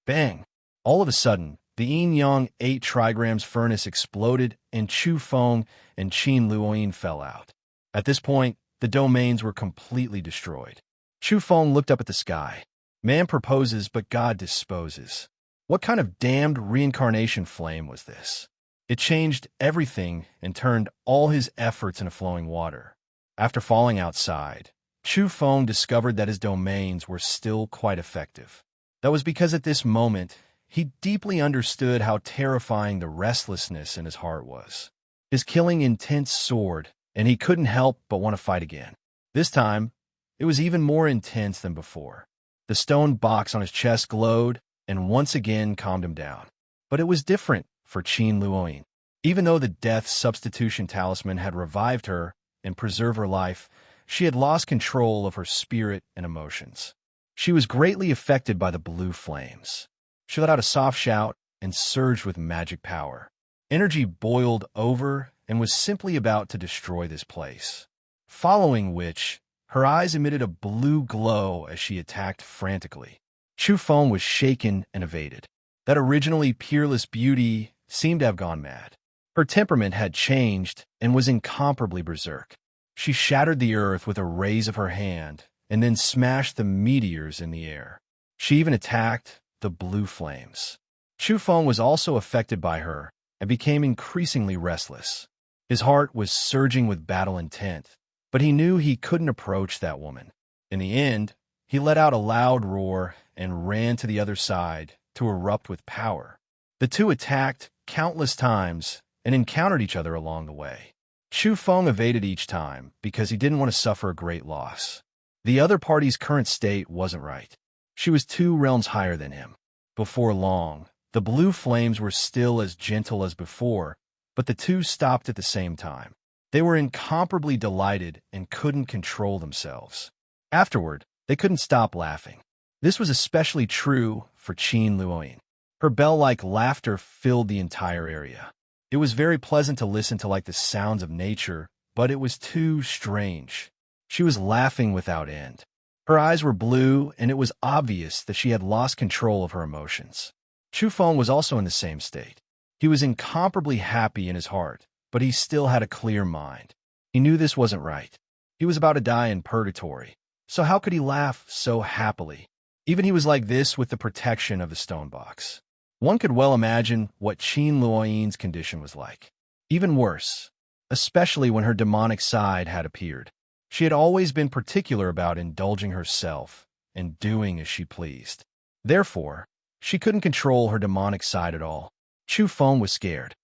Bang! All of a sudden, the Yin-Yang 8 trigrams furnace exploded and Chu Feng and Qin Luoyin fell out. At this point, the domains were completely destroyed. Chu Feng looked up at the sky. Man proposes, but God disposes. What kind of damned reincarnation flame was this? It changed everything and turned all his efforts into flowing water. After falling outside, Chu Feng discovered that his domains were still quite effective. That was because at this moment, he deeply understood how terrifying the restlessness in his heart was. His killing intent soared, and he couldn't help but want to fight again. This time, it was even more intense than before. The stone box on his chest glowed and once again calmed him down. But it was different for Qin Luoyin. Even though the death substitution talisman had revived her and preserved her life, she had lost control of her spirit and emotions. She was greatly affected by the blue flames. She let out a soft shout and surged with magic power. Energy boiled over and was simply about to destroy this place. Following which, her eyes emitted a blue glow as she attacked frantically. Chu Feng was shaken and evaded. That originally peerless beauty seemed to have gone mad. Her temperament had changed and was incomparably berserk. She shattered the earth with a raise of her hand and then smashed the meteors in the air. She even attacked the blue flames. Chu Feng was also affected by her and became increasingly restless. His heart was surging with battle intent, but he knew he couldn't approach that woman. In the end, he let out a loud roar and ran to the other side to erupt with power. The two attacked countless times and encountered each other along the way. Chu Feng evaded each time because he didn't want to suffer a great loss. The other party's current state wasn't right. She was 2 realms higher than him. Before long, the blue flames were still as gentle as before, but the two stopped at the same time. They were incomparably delighted and couldn't control themselves. Afterward, they couldn't stop laughing. This was especially true for Qin Luoyin. Her bell-like laughter filled the entire area. It was very pleasant to listen to like the sounds of nature, but it was too strange. She was laughing without end. Her eyes were blue, and it was obvious that she had lost control of her emotions. Chu Feng was also in the same state. He was incomparably happy in his heart, but he still had a clear mind. He knew this wasn't right. He was about to die in purgatory, so how could he laugh so happily? Even he was like this with the protection of the stone box. One could well imagine what Qin Luoyin's condition was like. Even worse, especially when her demonic side had appeared. She had always been particular about indulging herself and doing as she pleased. Therefore, she couldn't control her demonic side at all. Chu Feng was scared.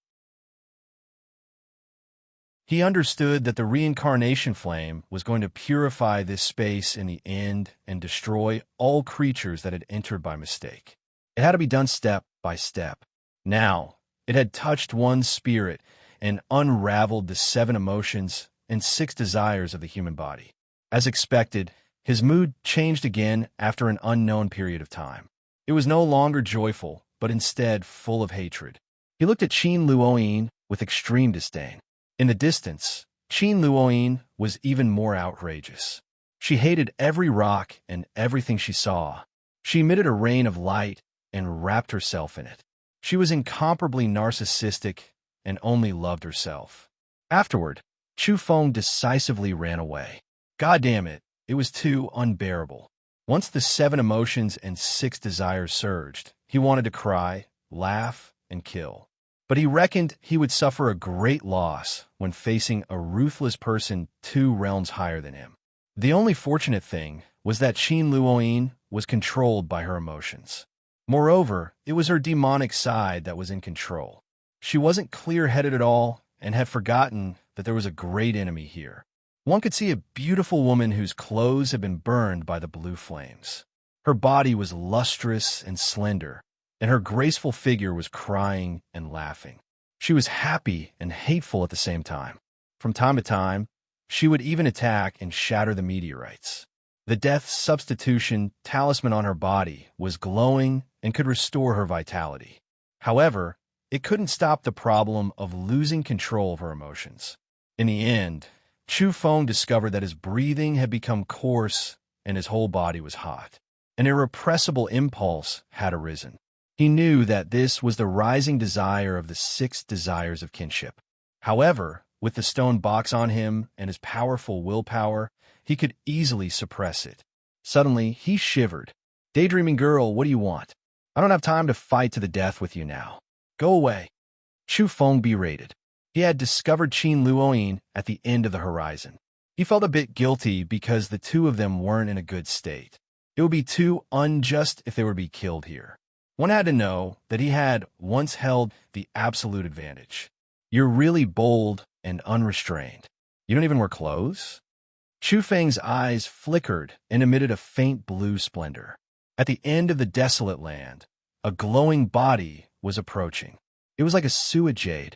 He understood that the reincarnation flame was going to purify this space in the end and destroy all creatures that had entered by mistake. It had to be done step by step. Now, it had touched one's spirit and unraveled the 7 emotions and 6 desires of the human body. As expected, his mood changed again after an unknown period of time. It was no longer joyful, but instead full of hatred. He looked at Qin Luoyin with extreme disdain. In the distance, Qin Luoyin was even more outrageous. She hated every rock and everything she saw. She emitted a rain of light and wrapped herself in it. She was incomparably narcissistic and only loved herself. Afterward, Chu Feng decisively ran away. God damn it, it was too unbearable. Once the 7 emotions and 6 desires surged, he wanted to cry, laugh, and kill. But he reckoned he would suffer a great loss when facing a ruthless person 2 realms higher than him. The only fortunate thing was that Qin Luoyin was controlled by her emotions. Moreover, it was her demonic side that was in control. She wasn't clear-headed at all and had forgotten that there was a great enemy here. One could see a beautiful woman whose clothes had been burned by the blue flames. Her body was lustrous and slender, and her graceful figure was crying and laughing. She was happy and hateful at the same time. From time to time, she would even attack and shatter the meteorites. The death substitution talisman on her body was glowing and could restore her vitality. However, it couldn't stop the problem of losing control of her emotions. In the end, Chu Feng discovered that his breathing had become coarse and his whole body was hot. An irrepressible impulse had arisen. He knew that this was the rising desire of the 6 desires of kinship. However, with the stone box on him and his powerful willpower, he could easily suppress it. Suddenly, he shivered. Daydreaming girl, what do you want? I don't have time to fight to the death with you now. Go away. Chu Feng berated. He had discovered Qin Luoyin at the end of the horizon. He felt a bit guilty because the 2 of them weren't in a good state. It would be too unjust if they were to be killed here. One had to know that he had once held the absolute advantage. You're really bold and unrestrained. You don't even wear clothes? Chu Feng's eyes flickered and emitted a faint blue splendor. At the end of the desolate land, a glowing body was approaching. It was like a suet jade.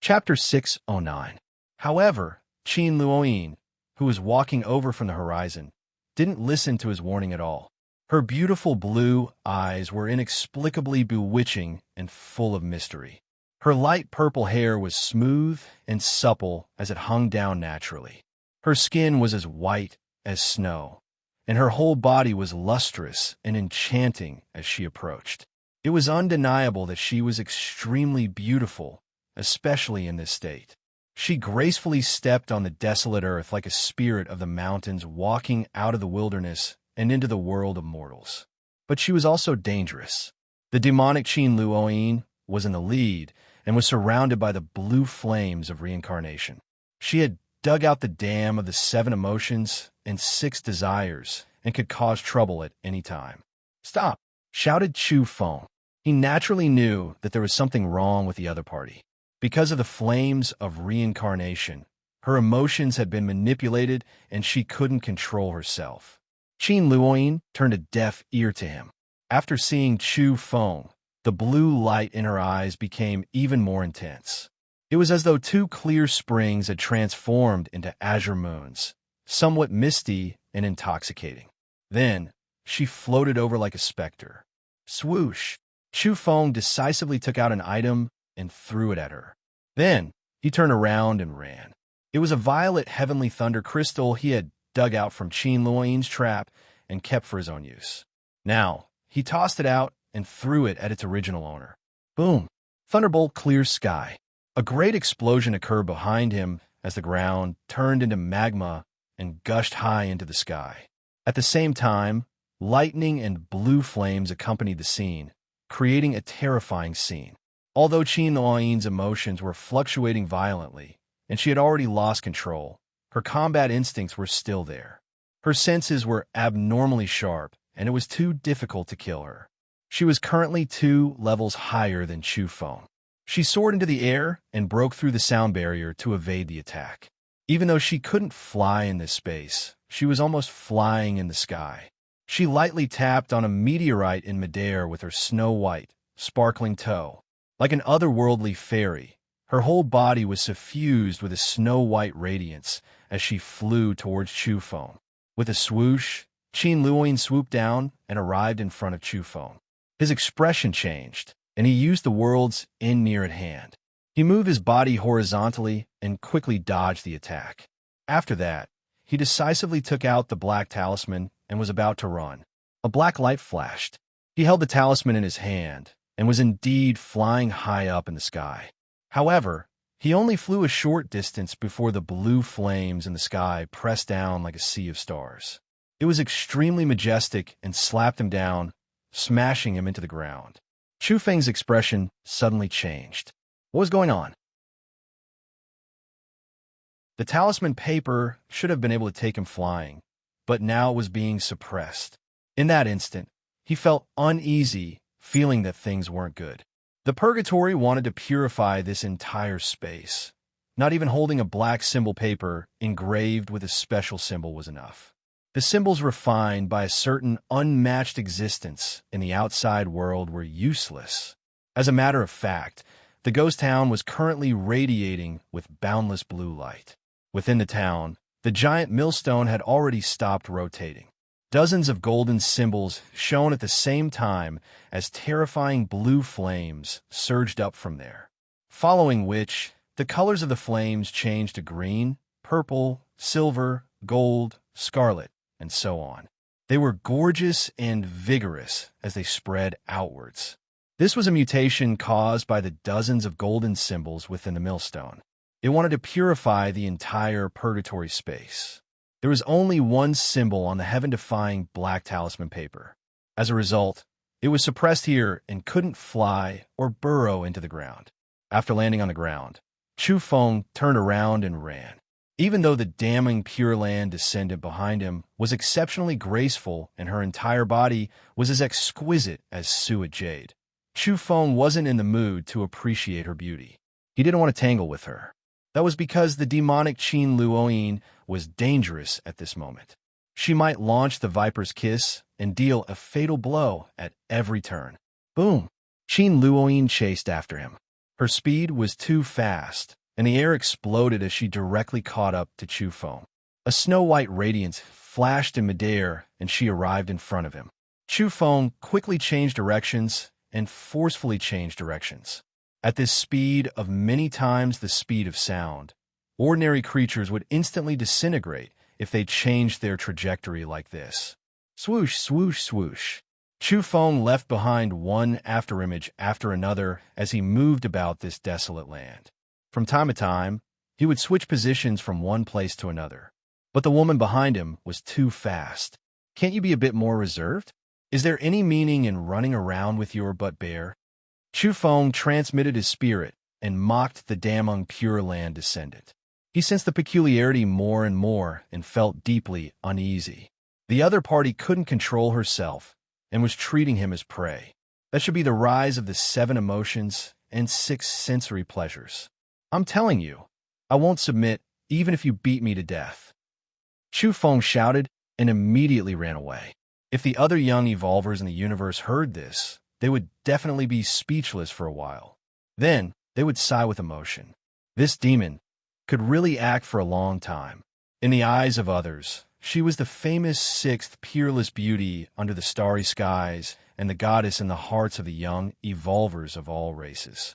Chapter 609. However, Qin Luoyin, who was walking over from the horizon, didn't listen to his warning at all. Her beautiful blue eyes were inexplicably bewitching and full of mystery. Her light purple hair was smooth and supple as it hung down naturally. Her skin was as white as snow, and her whole body was lustrous and enchanting as she approached. It was undeniable that she was extremely beautiful, especially in this state. She gracefully stepped on the desolate earth like a spirit of the mountains walking out of the wilderness and into the world of mortals. But she was also dangerous. The demonic Qin Luoyin was in the lead and was surrounded by the blue flames of reincarnation. She had dug out the dam of the 7 emotions and 6 desires and could cause trouble at any time. Stop! Shouted Chu Feng. He naturally knew that there was something wrong with the other party. Because of the flames of reincarnation, her emotions had been manipulated and she couldn't control herself. Qin Luoyin turned a deaf ear to him. After seeing Chu Feng, the blue light in her eyes became even more intense. It was as though 2 clear springs had transformed into azure moons, somewhat misty and intoxicating. Then, she floated over like a specter. Swoosh! Chu Feng decisively took out an item and threw it at her. Then, He turned around and ran. It was a violet heavenly thunder crystal he had dug out from Qin Luoyin's trap and kept for his own use. Now, he tossed it out and threw it at its original owner. Boom! Thunderbolt clears sky. A great explosion occurred behind him as the ground turned into magma and gushed high into the sky. At the same time, lightning and blue flames accompanied the scene, creating a terrifying scene. Although Qin Luoyin's emotions were fluctuating violently, and she had already lost control, her combat instincts were still there. Her senses were abnormally sharp, and it was too difficult to kill her. She was currently 2 levels higher than Chu Feng. She soared into the air and broke through the sound barrier to evade the attack. Even though she couldn't fly in this space, she was almost flying in the sky. She lightly tapped on a meteorite in midair with her snow-white, sparkling toe. Like an otherworldly fairy, her whole body was suffused with a snow-white radiance as she flew towards Chu Feng. With a swoosh, Qin Luoyin swooped down and arrived in front of Chu Feng. His expression changed, and he used the words in near at hand. He moved his body horizontally and quickly dodged the attack. After that, he decisively took out the black talisman and was about to run. A black light flashed. He held the talisman in his hand and was indeed flying high up in the sky. However, he only flew a short distance before the blue flames in the sky pressed down like a sea of stars. It was extremely majestic and slapped him down, smashing him into the ground. Chu Feng's expression suddenly changed. What was going on? The talisman paper should have been able to take him flying, but now it was being suppressed. In that instant, he felt uneasy, feeling that things weren't good. The purgatory wanted to purify this entire space. Not even holding a black symbol paper engraved with a special symbol was enough. The symbols refined by a certain unmatched existence in the outside world were useless. As a matter of fact, the ghost town was currently radiating with boundless blue light. Within the town, the giant millstone had already stopped rotating. Dozens of golden symbols shone at the same time as terrifying blue flames surged up from there, following which the colors of the flames changed to green, purple, silver, gold, scarlet, and so on. They were gorgeous and vigorous as they spread outwards. This was a mutation caused by the dozens of golden symbols within the millstone. It wanted to purify the entire purgatory space. There was only one symbol on the heaven-defying black talisman paper. As a result, it was suppressed here and couldn't fly or burrow into the ground. After landing on the ground, Chu Feng turned around and ran. Even though the damning Pure Land descendant behind him was exceptionally graceful and her entire body was as exquisite as suet jade, Chu Feng wasn't in the mood to appreciate her beauty. He didn't want to tangle with her. That was because the demonic Qin Luoyin was dangerous at this moment. She might launch the Viper's Kiss and deal a fatal blow at every turn. Boom! Qin Luoyin chased after him. Her speed was too fast, and the air exploded as she directly caught up to Chu Feng. A snow-white radiance flashed in midair, and she arrived in front of him. Chu Feng quickly changed directions and forcefully changed directions. At this speed of many times the speed of sound, ordinary creatures would instantly disintegrate if they changed their trajectory like this. Swoosh, swoosh, swoosh. Chu Feng left behind one afterimage after another as he moved about this desolate land. From time to time, he would switch positions from one place to another. But the woman behind him was too fast. Can't you be a bit more reserved? Is there any meaning in running around with your butt bare? Chu Feng transmitted his spirit and mocked the damning Pure Land descendant. He sensed the peculiarity more and more and felt deeply uneasy. The other party couldn't control herself and was treating him as prey. That should be the rise of the 7 emotions and 6 sensory pleasures. I'm telling you, I won't submit even if you beat me to death. Chu Feng shouted and immediately ran away. If the other young evolvers in the universe heard this, they would definitely be speechless for a while. Then, they would sigh with emotion. This demon could really act for a long time. In the eyes of others, she was the famous 6th peerless beauty under the starry skies and the goddess in the hearts of the young evolvers of all races.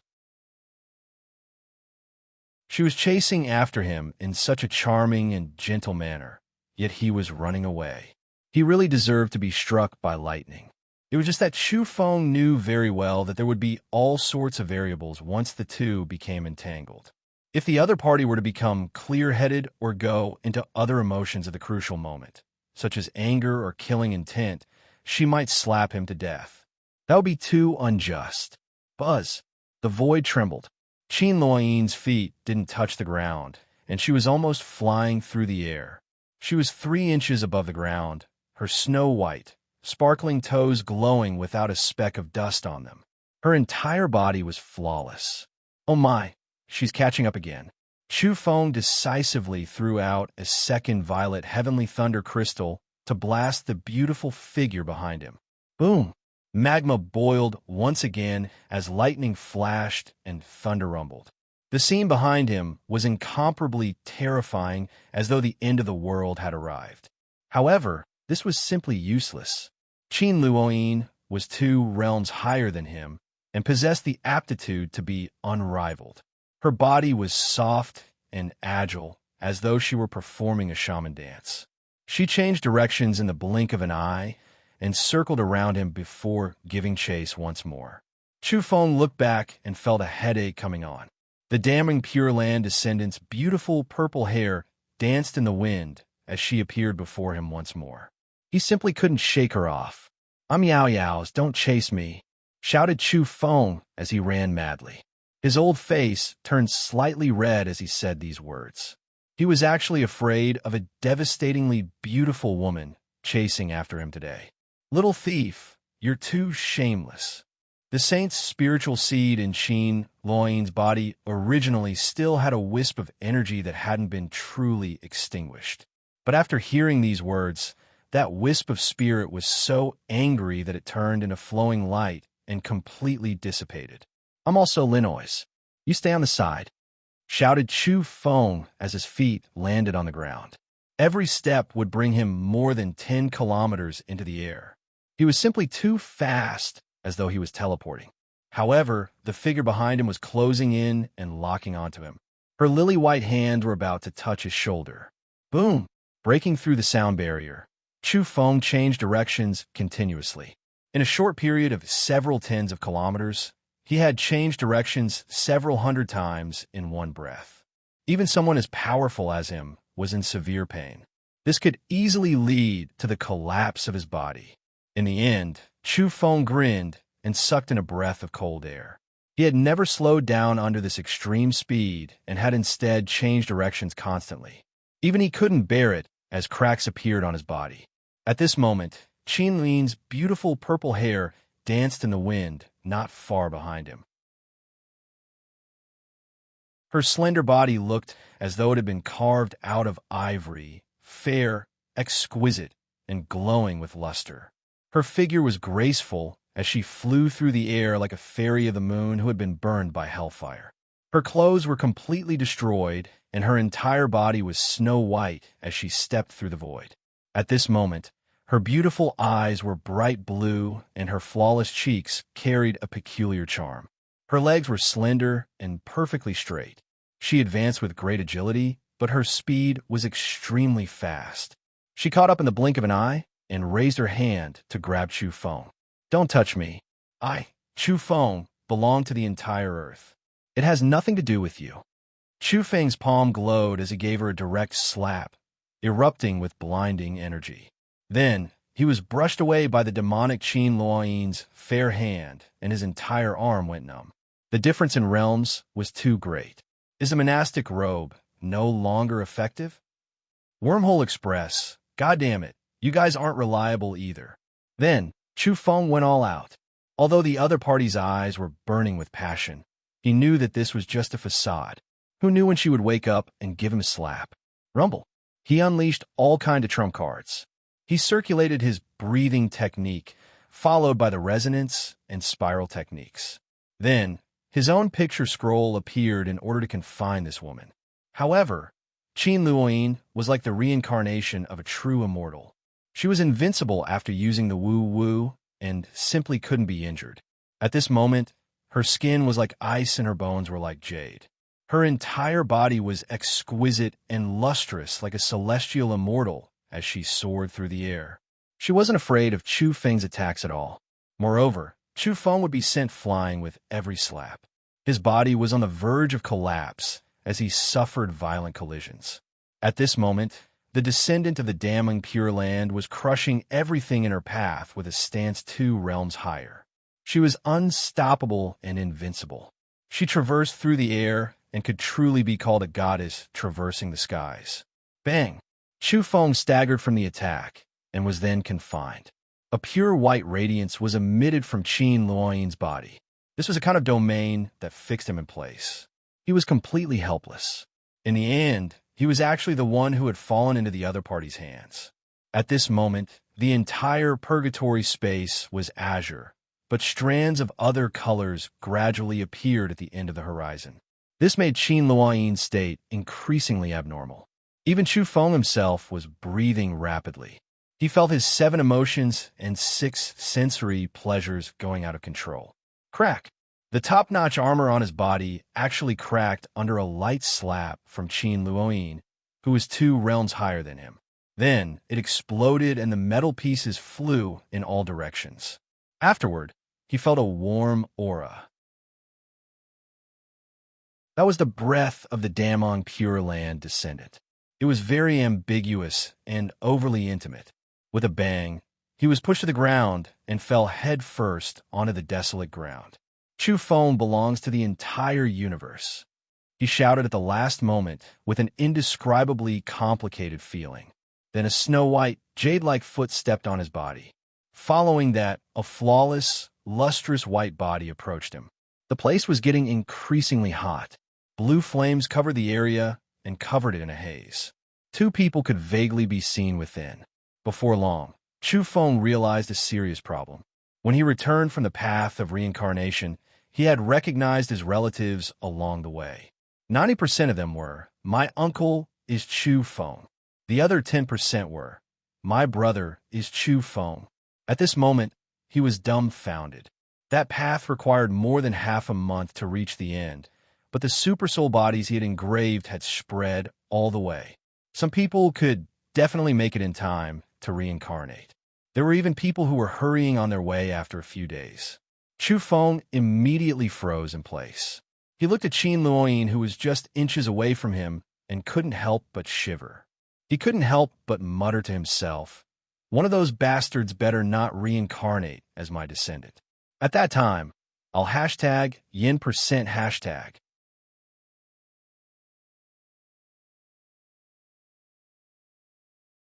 She was chasing after him in such a charming and gentle manner, yet he was running away. He really deserved to be struck by lightning. It was just that Chu Feng knew very well that there would be all sorts of variables once the two became entangled. If the other party were to become clear-headed or go into other emotions at the crucial moment, such as anger or killing intent, she might slap him to death. That would be too unjust. Buzz. The void trembled. Qin Luoyin's feet didn't touch the ground, and she was almost flying through the air. She was 3 inches above the ground, her snow-white, sparkling toes glowing without a speck of dust on them. Her entire body was flawless. Oh my, she's catching up again. Chu Feng decisively threw out a second violet heavenly thunder crystal to blast the beautiful figure behind him. Boom! Magma boiled once again as lightning flashed and thunder rumbled. The scene behind him was incomparably terrifying, as though the end of the world had arrived. However, this was simply useless. Qin Luoyin was 2 realms higher than him and possessed the aptitude to be unrivaled. Her body was soft and agile, as though she were performing a shaman dance. She changed directions in the blink of an eye and circled around him before giving chase once more. Chu Feng looked back and felt a headache coming on. The damning Pure Land descendant's beautiful purple hair danced in the wind as she appeared before him once more. He simply couldn't shake her off. "I'm Yao Yao's, don't chase me," shouted Chu Feng as he ran madly. His old face turned slightly red as he said these words. He was actually afraid of a devastatingly beautiful woman chasing after him today. "Little thief, you're too shameless." The saint's spiritual seed in Qin Luoyin's body originally still had a wisp of energy that hadn't been truly extinguished. But after hearing these words, that wisp of spirit was so angry that it turned into flowing light and completely dissipated. "I'm also Linoy's. You stay on the side," shouted Chu Feng as his feet landed on the ground. Every step would bring him more than 10 kilometers into the air. He was simply too fast, as though he was teleporting. However, the figure behind him was closing in and locking onto him. Her lily-white hands were about to touch his shoulder. Boom! Breaking through the sound barrier, Chu Feng changed directions continuously. In a short period of several tens of kilometers, he had changed directions several hundred times in one breath. Even someone as powerful as him was in severe pain. This could easily lead to the collapse of his body. In the end, Chu Feng grinned and sucked in a breath of cold air. He had never slowed down under this extreme speed and had instead changed directions constantly. Even he couldn't bear it as cracks appeared on his body. At this moment, Qin Lin's beautiful purple hair danced in the wind not far behind him. Her slender body looked as though it had been carved out of ivory, fair, exquisite, and glowing with luster. Her figure was graceful as she flew through the air like a fairy of the moon who had been burned by hellfire. Her clothes were completely destroyed, and her entire body was snow-white as she stepped through the void. At this moment, her beautiful eyes were bright blue, and her flawless cheeks carried a peculiar charm. Her legs were slender and perfectly straight. She advanced with great agility, but her speed was extremely fast. She caught up in the blink of an eye and raised her hand to grab Chu Feng. "Don't touch me. I, Chu Feng, belong to the entire earth. It has nothing to do with you." Chu Feng's palm glowed as he gave her a direct slap, erupting with blinding energy. Then, he was brushed away by the demonic Qin Luoyin's fair hand, and his entire arm went numb. The difference in realms was too great. Is a monastic robe no longer effective? Wormhole Express, goddamn it, you guys aren't reliable either. Then, Chu Feng went all out. Although the other party's eyes were burning with passion, he knew that this was just a facade. Who knew when she would wake up and give him a slap? Rumble. He unleashed all kind of trump cards. He circulated his breathing technique, followed by the resonance and spiral techniques. Then, his own picture scroll appeared in order to confine this woman. However, Qin Luoyin was like the reincarnation of a true immortal. She was invincible after using the woo-woo and simply couldn't be injured. At this moment, her skin was like ice and her bones were like jade. Her entire body was exquisite and lustrous like a celestial immortal as she soared through the air. She wasn't afraid of Chu Feng's attacks at all. Moreover, Chu Feng would be sent flying with every slap. His body was on the verge of collapse as he suffered violent collisions. At this moment, the descendant of the damning Pure Land was crushing everything in her path with a stance 2 realms higher. She was unstoppable and invincible. She traversed through the air and could truly be called a goddess traversing the skies. Bang! Chu Feng staggered from the attack and was then confined. A pure white radiance was emitted from Qin Luoyin's body. This was a kind of domain that fixed him in place. He was completely helpless. In the end, he was actually the one who had fallen into the other party's hands. At this moment, the entire purgatory space was azure, but strands of other colors gradually appeared at the end of the horizon. This made Qin Luoyin's state increasingly abnormal. Even Chu Feng himself was breathing rapidly. He felt his 7 emotions and 6 sensory pleasures going out of control. Crack! The top-notch armor on his body actually cracked under a light slap from Qin Luoyin, who was 2 realms higher than him. Then it exploded and the metal pieces flew in all directions. Afterward, he felt a warm aura. That was the breath of the Damong Pure Land descendant. It was very ambiguous and overly intimate. With a bang, he was pushed to the ground and fell head-first onto the desolate ground. Chu Feng belongs to the entire universe. He shouted at the last moment with an indescribably complicated feeling. Then a snow-white, jade-like foot stepped on his body. Following that, a flawless, lustrous white body approached him. The place was getting increasingly hot. Blue flames covered the area and covered it in a haze. 2 people could vaguely be seen within. Before long, Chu Feng realized a serious problem. When he returned from the path of reincarnation, he had recognized his relatives along the way. 90% of them were, "My uncle is Chu Feng." The other 10% were, "My brother is Chu Feng." At this moment, he was dumbfounded. That path required more than half a month to reach the end, but the super soul bodies he had engraved had spread all the way. Some people could definitely make it in time to reincarnate. There were even people who were hurrying on their way after a few days. Chu Feng immediately froze in place. He looked at Qin Luoyin, who was just inches away from him, and couldn't help but shiver. He couldn't help but mutter to himself, "One of those bastards better not reincarnate as my descendant." At that time, I'll hashtag yin% hashtag.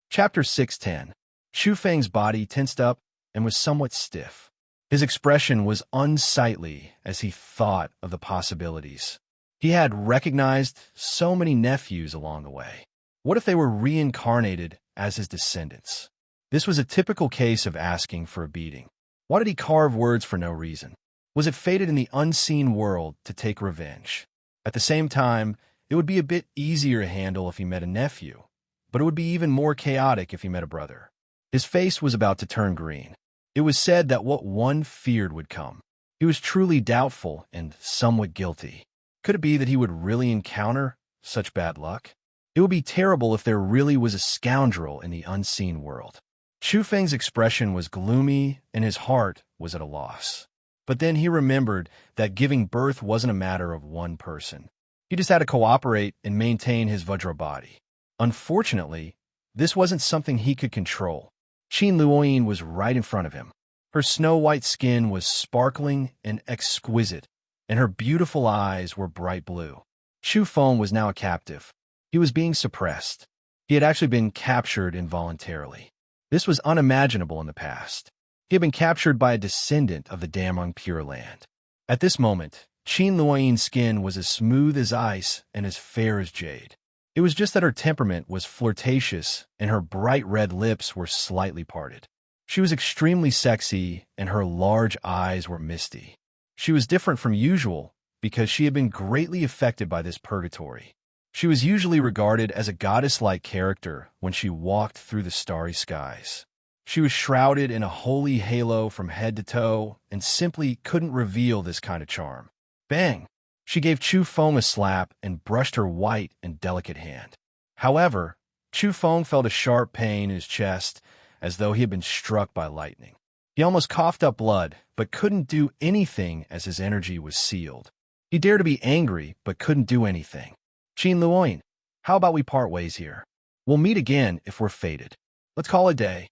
Chapter 610. Chu Feng's body tensed up and was somewhat stiff. His expression was unsightly as he thought of the possibilities. He had recognized so many nephews along the way. What if they were reincarnated as his descendants? This was a typical case of asking for a beating. Why did he carve words for no reason? Was it fated in the unseen world to take revenge? At the same time, it would be a bit easier to handle if he met a nephew, but it would be even more chaotic if he met a brother. His face was about to turn green. It was said that what one feared would come. He was truly doubtful and somewhat guilty. Could it be that he would really encounter such bad luck? It would be terrible if there really was a scoundrel in the unseen world. Chu Feng's expression was gloomy and his heart was at a loss. But then he remembered that giving birth wasn't a matter of one person. He just had to cooperate and maintain his Vajra body. Unfortunately, this wasn't something he could control. Qin Luoyin was right in front of him. Her snow-white skin was sparkling and exquisite, and her beautiful eyes were bright blue. Chu Feng was now a captive. He was being suppressed. He had actually been captured involuntarily. This was unimaginable in the past. He had been captured by a descendant of the Damong Pure Land. At this moment, Qin Luoyin's skin was as smooth as ice and as fair as jade. It was just that her temperament was flirtatious and her bright red lips were slightly parted. She was extremely sexy and her large eyes were misty. She was different from usual because she had been greatly affected by this purgatory. She was usually regarded as a goddess-like character when she walked through the starry skies. She was shrouded in a holy halo from head to toe and simply couldn't reveal this kind of charm. Bang! She gave Chu Feng a slap and brushed her white and delicate hand. However, Chu Feng felt a sharp pain in his chest, as though he had been struck by lightning. He almost coughed up blood, but couldn't do anything as his energy was sealed. He dared to be angry, but couldn't do anything. Qin Luoyin, how about we part ways here? We'll meet again if we're fated. Let's call it a day,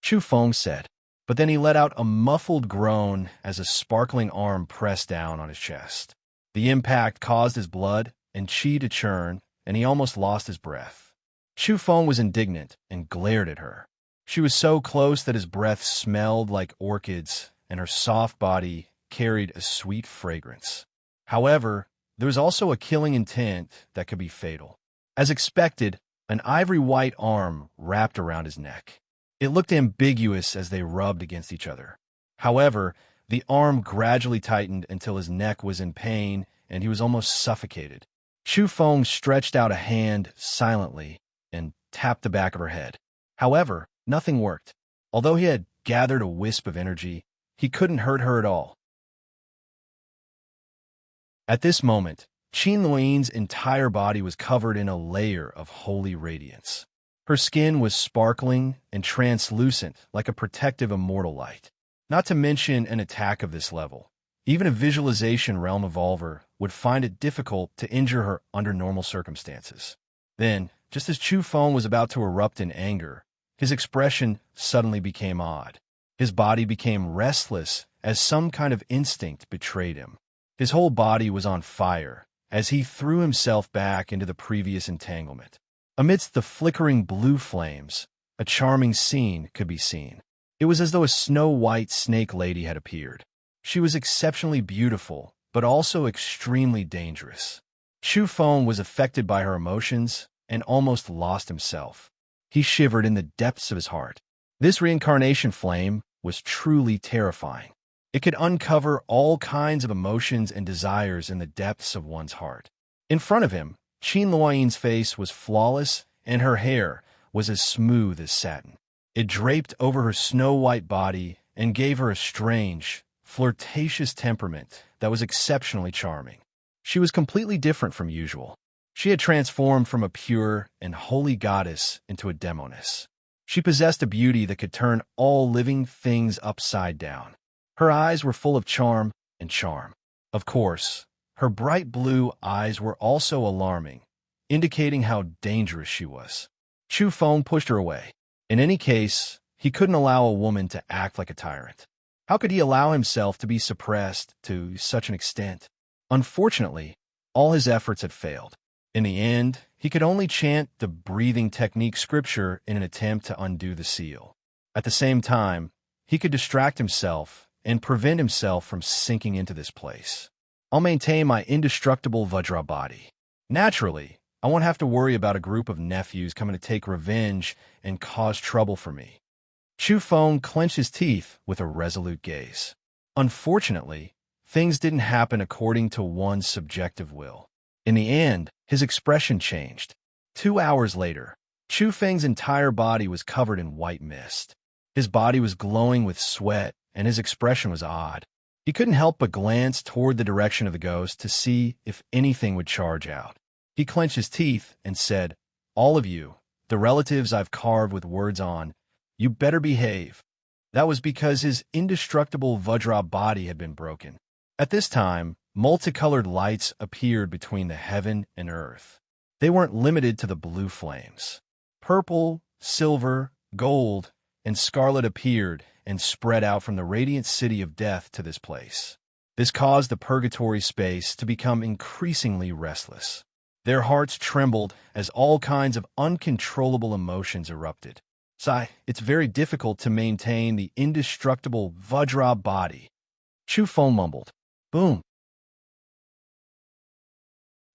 Chu Feng said. But then he let out a muffled groan as a sparkling arm pressed down on his chest. The impact caused his blood and qi to churn, and he almost lost his breath. Chu Feng was indignant and glared at her. She was so close that his breath smelled like orchids, and her soft body carried a sweet fragrance. However, there was also a killing intent that could be fatal. As expected, an ivory-white arm wrapped around his neck. It looked ambiguous as they rubbed against each other. However, the arm gradually tightened until his neck was in pain and he was almost suffocated. Chu Feng stretched out a hand silently and tapped the back of her head. However, nothing worked. Although he had gathered a wisp of energy, he couldn't hurt her at all. At this moment, Qin Luoyin's entire body was covered in a layer of holy radiance. Her skin was sparkling and translucent like a protective immortal light. Not to mention an attack of this level. Even a visualization realm evolver would find it difficult to injure her under normal circumstances. Then, just as Chu Feng was about to erupt in anger, his expression suddenly became odd. His body became restless as some kind of instinct betrayed him. His whole body was on fire as he threw himself back into the previous entanglement. Amidst the flickering blue flames, a charming scene could be seen. It was as though a snow-white snake lady had appeared. She was exceptionally beautiful, but also extremely dangerous. Chu Feng was affected by her emotions and almost lost himself. He shivered in the depths of his heart. This reincarnation flame was truly terrifying. It could uncover all kinds of emotions and desires in the depths of one's heart. In front of him, Qin Luoyin's face was flawless, and her hair was as smooth as satin. It draped over her snow-white body and gave her a strange, flirtatious temperament that was exceptionally charming. She was completely different from usual. She had transformed from a pure and holy goddess into a demoness. She possessed a beauty that could turn all living things upside down. Her eyes were full of charm and charm. Of course, her bright blue eyes were also alarming, indicating how dangerous she was. Chu Feng pushed her away. In any case, he couldn't allow a woman to act like a tyrant. How could he allow himself to be suppressed to such an extent? Unfortunately, all his efforts had failed. In the end, he could only chant the breathing technique scripture in an attempt to undo the seal. At the same time, he could distract himself and prevent himself from sinking into this place. I'll maintain my indestructible Vajra body. Naturally, I won't have to worry about a group of nephews coming to take revenge and cause trouble for me. Chu Feng clenched his teeth with a resolute gaze. Unfortunately, things didn't happen according to one's subjective will. In the end, his expression changed. 2 hours later, Chu Feng's entire body was covered in white mist. His body was glowing with sweat, and his expression was odd. He couldn't help but glance toward the direction of the ghost to see if anything would charge out. He clenched his teeth and said, "All of you, the relatives I've carved with words on, you better behave." That was because his indestructible Vajra body had been broken. At this time, multicolored lights appeared between the heaven and earth. They weren't limited to the blue flames. Purple, silver, gold, and scarlet appeared and spread out from the radiant city of death to this place. This caused the purgatory space to become increasingly restless. Their hearts trembled as all kinds of uncontrollable emotions erupted. It's very difficult to maintain the indestructible Vajra body. Chu Feng mumbled. Boom.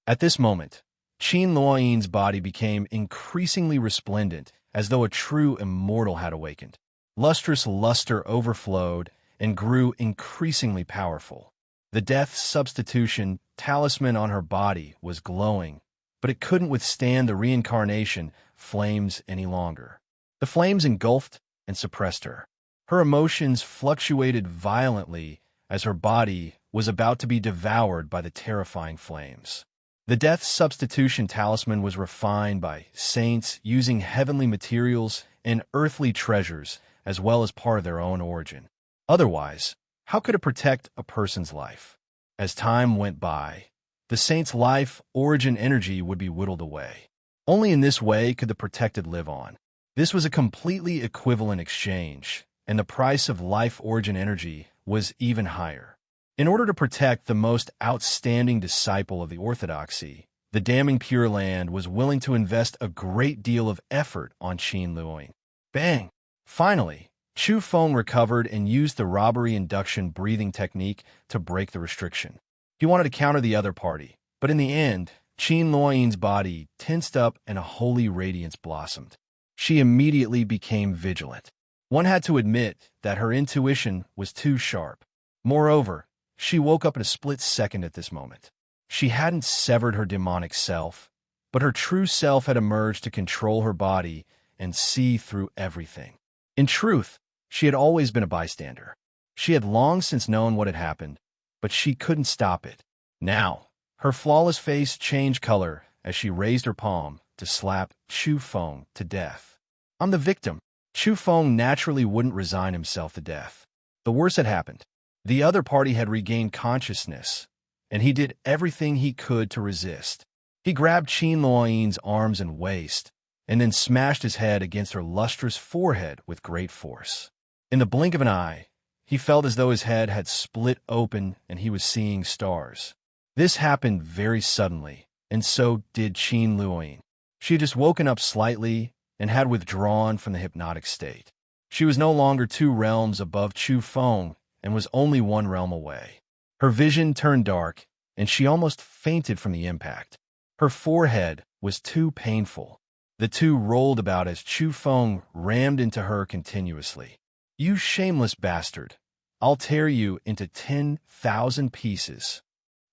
At this moment, Qin Luoyin's body became increasingly resplendent, as though a true immortal had awakened. Lustrous luster overflowed and grew increasingly powerful. The death substitution talisman on her body was glowing, but it couldn't withstand the reincarnation flames any longer. The flames engulfed and suppressed her. Her emotions fluctuated violently as her body was about to be devoured by the terrifying flames. The death substitution talisman was refined by saints using heavenly materials and earthly treasures as well as part of their own origin. Otherwise, how could it protect a person's life? As time went by, the saint's life origin energy would be whittled away. Only in this way could the protected live on. This was a completely equivalent exchange, and the price of life origin energy was even higher. In order to protect the most outstanding disciple of the orthodoxy, the damning Pure Land was willing to invest a great deal of effort on Qin Luoying. Bang! Finally, Chu Feng recovered and used the robbery induction breathing technique to break the restriction. He wanted to counter the other party, but in the end, Qin Luoying's body tensed up and a holy radiance blossomed. She immediately became vigilant. One had to admit that her intuition was too sharp. Moreover, she woke up in a split second at this moment. She hadn't severed her demonic self, but her true self had emerged to control her body and see through everything. In truth, she had always been a bystander. She had long since known what had happened, but she couldn't stop it. Now, her flawless face changed color as she raised her palm to slap Chu Feng to death. I'm the victim. Chu Feng naturally wouldn't resign himself to death. The worst had happened. The other party had regained consciousness, and he did everything he could to resist. He grabbed Qin Luoying's arms and waist, and then smashed his head against her lustrous forehead with great force. In the blink of an eye, he felt as though his head had split open and he was seeing stars. This happened very suddenly, and so did Qin Luoying. She had just woken up slightly and had withdrawn from the hypnotic state. She was no longer 2 realms above Chu Feng and was only 1 realm away. Her vision turned dark, and she almost fainted from the impact. Her forehead was too painful. The two rolled about as Chu Feng rammed into her continuously. You shameless bastard! I'll tear you into 10,000 pieces.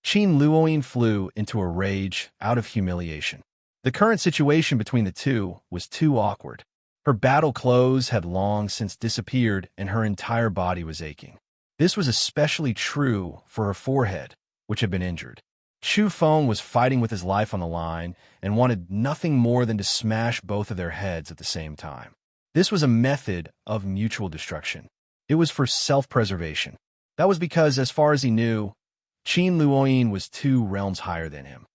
Qin Luoying flew into a rage out of humiliation. The current situation between the two was too awkward. Her battle clothes had long since disappeared and her entire body was aching. This was especially true for her forehead, which had been injured. Chu Feng was fighting with his life on the line and wanted nothing more than to smash both of their heads at the same time. This was a method of mutual destruction. It was for self-preservation. That was because, as far as he knew, Qin Luoying was 2 realms higher than him.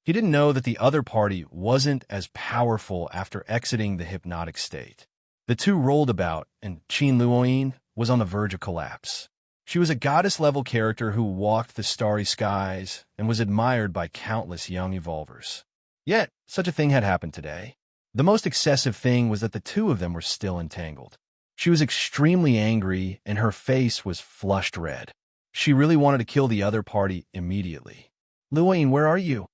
He didn't know that the other party wasn't as powerful after exiting the hypnotic state. The two rolled about, and Qin Luoying was on the verge of collapse. She was a goddess-level character who walked the starry skies and was admired by countless young evolvers. Yet, such a thing had happened today. The most excessive thing was that the two of them were still entangled. She was extremely angry, and her face was flushed red. She really wanted to kill the other party immediately. Luoying, where are you?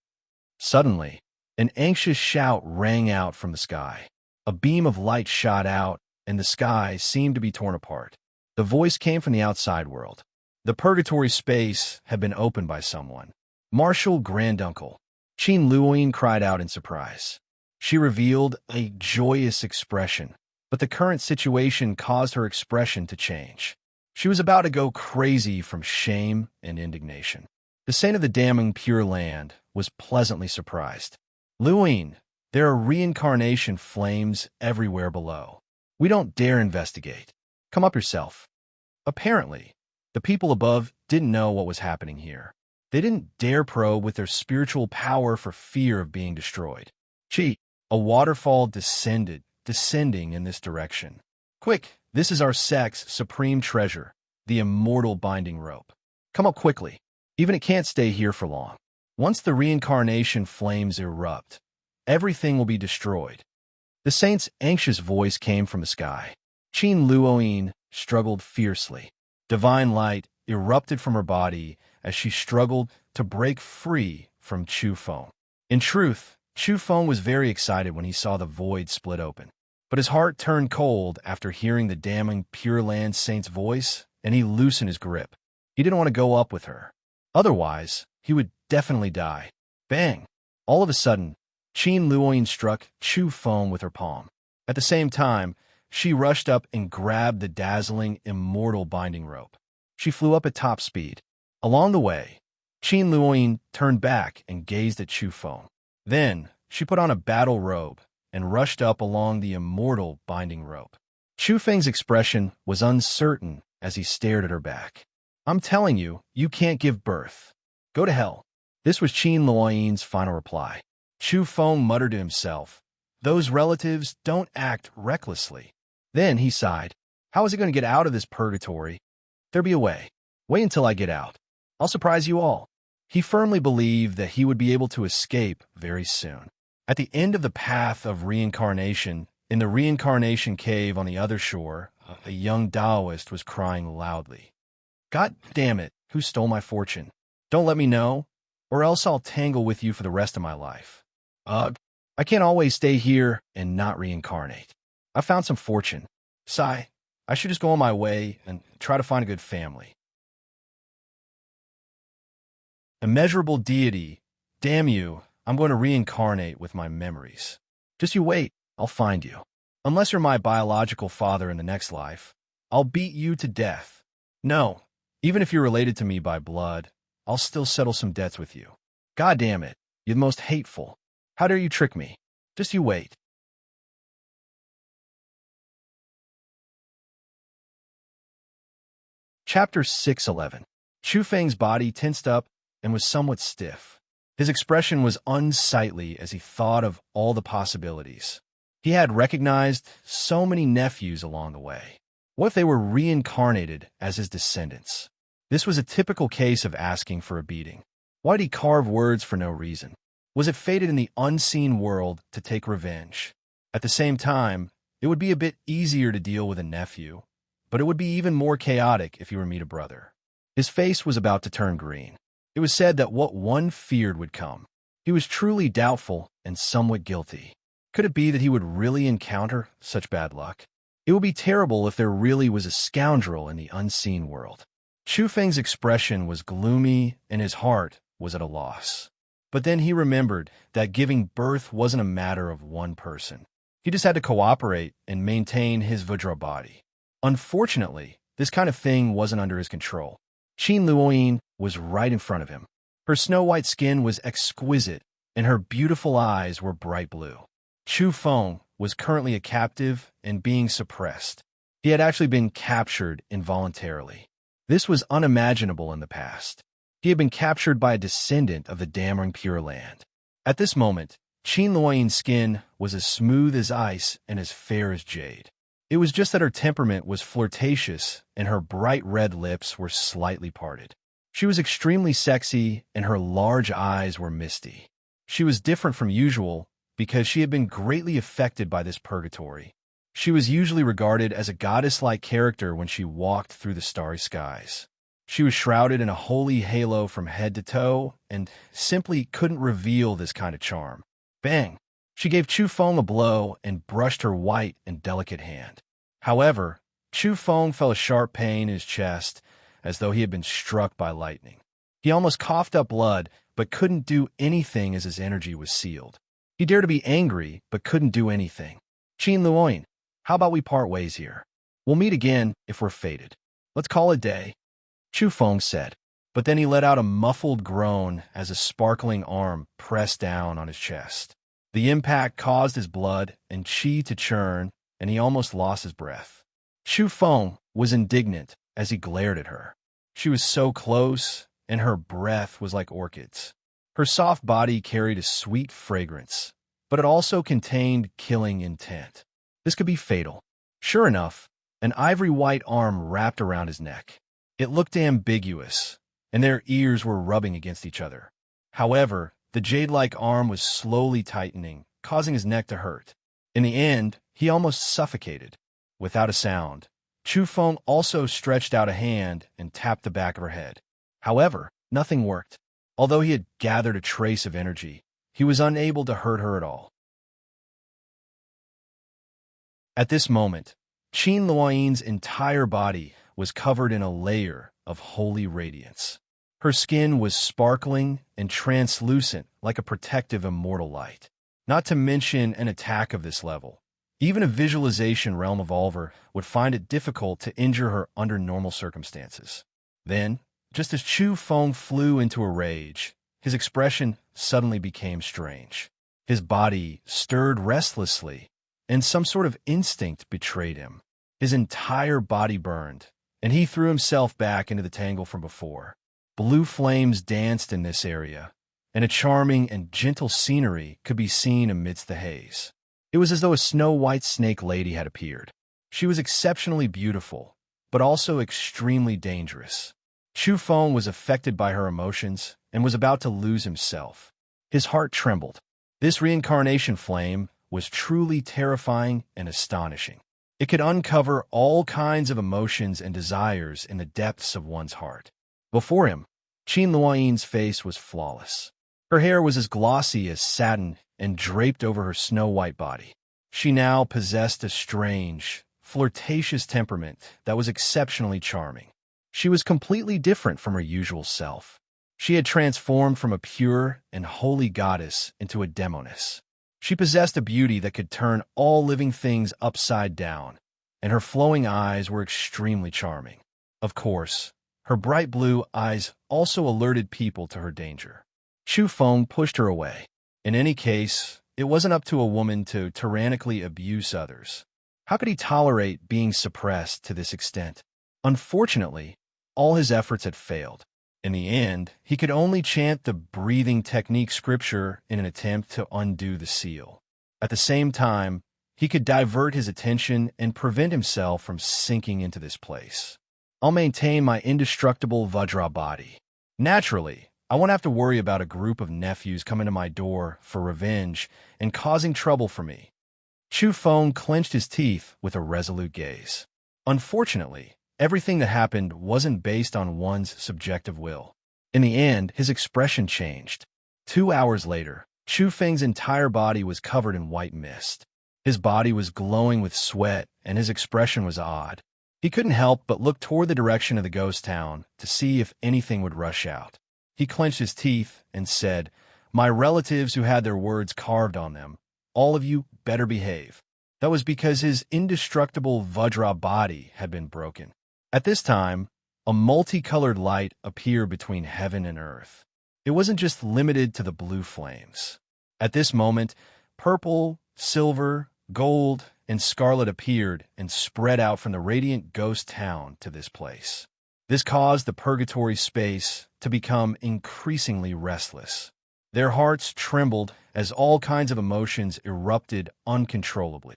Suddenly, an anxious shout rang out from the sky. A beam of light shot out, and the sky seemed to be torn apart. The voice came from the outside world. The purgatory space had been opened by someone. Marshal Granduncle. Qin Luoying cried out in surprise. She revealed a joyous expression, but the current situation caused her expression to change. She was about to go crazy from shame and indignation. The saint of the damning Pure Land was pleasantly surprised. Luoying, there are reincarnation flames everywhere below. We don't dare investigate. Come up yourself. Apparently, the people above didn't know what was happening here. They didn't dare probe with their spiritual power for fear of being destroyed. Chi, a waterfall descending in this direction. Quick, this is our sect's supreme treasure, the immortal binding rope. Come up quickly. Even it can't stay here for long. Once the reincarnation flames erupt, everything will be destroyed. The saint's anxious voice came from the sky. Qin Luoying struggled fiercely. Divine light erupted from her body as she struggled to break free from Chu Feng. In truth, Chu Feng was very excited when he saw the void split open. But his heart turned cold after hearing the damning Pure Land Saint's voice, and he loosened his grip. He didn't want to go up with her. Otherwise, he would definitely die. Bang! All of a sudden, Qin Luoying struck Chu Feng with her palm. At the same time, She rushed up and grabbed the dazzling, immortal binding rope. She flew up at top speed. Along the way, Qin Luoyin turned back and gazed at Chu Feng. Then, she put on a battle robe and rushed up along the immortal binding rope. Chu Feng's expression was uncertain as he stared at her back. "I'm telling you, you can't give birth. Go to hell." This was Qin Luoyin's final reply. Chu Feng muttered to himself, "Those relatives don't act recklessly." Then he sighed. "How is he going to get out of this purgatory? There be a way. Wait until I get out. I'll surprise you all." He firmly believed that he would be able to escape very soon. At the end of the path of reincarnation, in the reincarnation cave on the other shore, a young Taoist was crying loudly. "God damn it, who stole my fortune? Don't let me know, or else I'll tangle with you for the rest of my life. Ugh, I can't always stay here and not reincarnate. I found some fortune. Sigh, I should just go on my way and try to find a good family." Immeasurable deity, damn you, I'm going to reincarnate with my memories. Just you wait, I'll find you. Unless you're my biological father in the next life, I'll beat you to death. No, even if you're related to me by blood, I'll still settle some debts with you. God damn it, you're the most hateful. How dare you trick me? Just you wait. Chapter 611. Chu Feng's body tensed up and was somewhat stiff. His expression was unsightly as he thought of all the possibilities. He had recognized so many nephews along the way. What if they were reincarnated as his descendants? This was a typical case of asking for a beating. Why did he carve words for no reason? Was it fated in the unseen world to take revenge? At the same time, it would be a bit easier to deal with a nephew, but it would be even more chaotic if he were to meet a brother. His face was about to turn green. It was said that what one feared would come. He was truly doubtful and somewhat guilty. Could it be that he would really encounter such bad luck? It would be terrible if there really was a scoundrel in the unseen world. Chu Feng's expression was gloomy and his heart was at a loss. But then he remembered that giving birth wasn't a matter of one person. He just had to cooperate and maintain his Vajra body. Unfortunately, this kind of thing wasn't under his control. Qin Luoyin was right in front of him. Her snow-white skin was exquisite, and her beautiful eyes were bright blue. Chu Feng was currently a captive and being suppressed. He had actually been captured involuntarily. This was unimaginable in the past. He had been captured by a descendant of the Dammering Pure Land. At this moment, Qin Luoyin's skin was as smooth as ice and as fair as jade. It was just that her temperament was flirtatious and her bright red lips were slightly parted. She was extremely sexy and her large eyes were misty. She was different from usual because she had been greatly affected by this purgatory. She was usually regarded as a goddess-like character when she walked through the starry skies. She was shrouded in a holy halo from head to toe and simply couldn't reveal this kind of charm. Bang! She gave Chu Feng a blow and brushed her white and delicate hand. However, Chu Feng felt a sharp pain in his chest as though he had been struck by lightning. He almost coughed up blood but couldn't do anything as his energy was sealed. He dared to be angry but couldn't do anything. Qin Luoyin, how about we part ways here? We'll meet again if we're fated. Let's call it a day. Chu Feng said, but then he let out a muffled groan as a sparkling arm pressed down on his chest. The impact caused his blood and qi to churn, and he almost lost his breath. Chu Feng was indignant as he glared at her. She was so close, and her breath was like orchids. Her soft body carried a sweet fragrance, but it also contained killing intent. This could be fatal. Sure enough, an ivory-white arm wrapped around his neck. It looked ambiguous, and their ears were rubbing against each other. However, the jade-like arm was slowly tightening, causing his neck to hurt. In the end, he almost suffocated. Without a sound, Chu Feng also stretched out a hand and tapped the back of her head. However, nothing worked. Although he had gathered a trace of energy, he was unable to hurt her at all. At this moment, Qin Luoyin's entire body was covered in a layer of holy radiance. Her skin was sparkling and translucent like a protective immortal light. Not to mention an attack of this level. Even a visualization realm evolver would find it difficult to injure her under normal circumstances. Then, just as Chu Feng flew into a rage, his expression suddenly became strange. His body stirred restlessly, and some sort of instinct betrayed him. His entire body burned, and he threw himself back into the tangle from before. Blue flames danced in this area, and a charming and gentle scenery could be seen amidst the haze. It was as though a snow-white snake lady had appeared. She was exceptionally beautiful, but also extremely dangerous. Chu Feng was affected by her emotions and was about to lose himself. His heart trembled. This reincarnation flame was truly terrifying and astonishing. It could uncover all kinds of emotions and desires in the depths of one's heart. Before him, Qin Luoyin's face was flawless. Her hair was as glossy as satin and draped over her snow-white body. She now possessed a strange, flirtatious temperament that was exceptionally charming. She was completely different from her usual self. She had transformed from a pure and holy goddess into a demoness. She possessed a beauty that could turn all living things upside down, and her flowing eyes were extremely charming. Of course, her bright blue eyes also alerted people to her danger. Chu Feng pushed her away. In any case, it wasn't up to a woman to tyrannically abuse others. How could he tolerate being suppressed to this extent? Unfortunately, all his efforts had failed. In the end, he could only chant the breathing technique scripture in an attempt to undo the seal. At the same time, he could divert his attention and prevent himself from sinking into this place. I'll maintain my indestructible Vajra body. Naturally, I won't have to worry about a group of nephews coming to my door for revenge and causing trouble for me. Chu Feng clenched his teeth with a resolute gaze. Unfortunately, everything that happened wasn't based on one's subjective will. In the end, his expression changed. 2 hours later, Chu Feng's entire body was covered in white mist. His body was glowing with sweat, and his expression was odd. He couldn't help but look toward the direction of the ghost town to see if anything would rush out. He clenched his teeth and said, "My relatives who had their words carved on them, all of you better behave." That was because his indestructible Vajra body had been broken. At this time, a multicolored light appeared between heaven and earth. It wasn't just limited to the blue flames. At this moment, purple, silver, gold, and scarlet appeared and spread out from the radiant ghost town to this place. This caused the purgatory space to become increasingly restless. Their hearts trembled as all kinds of emotions erupted uncontrollably.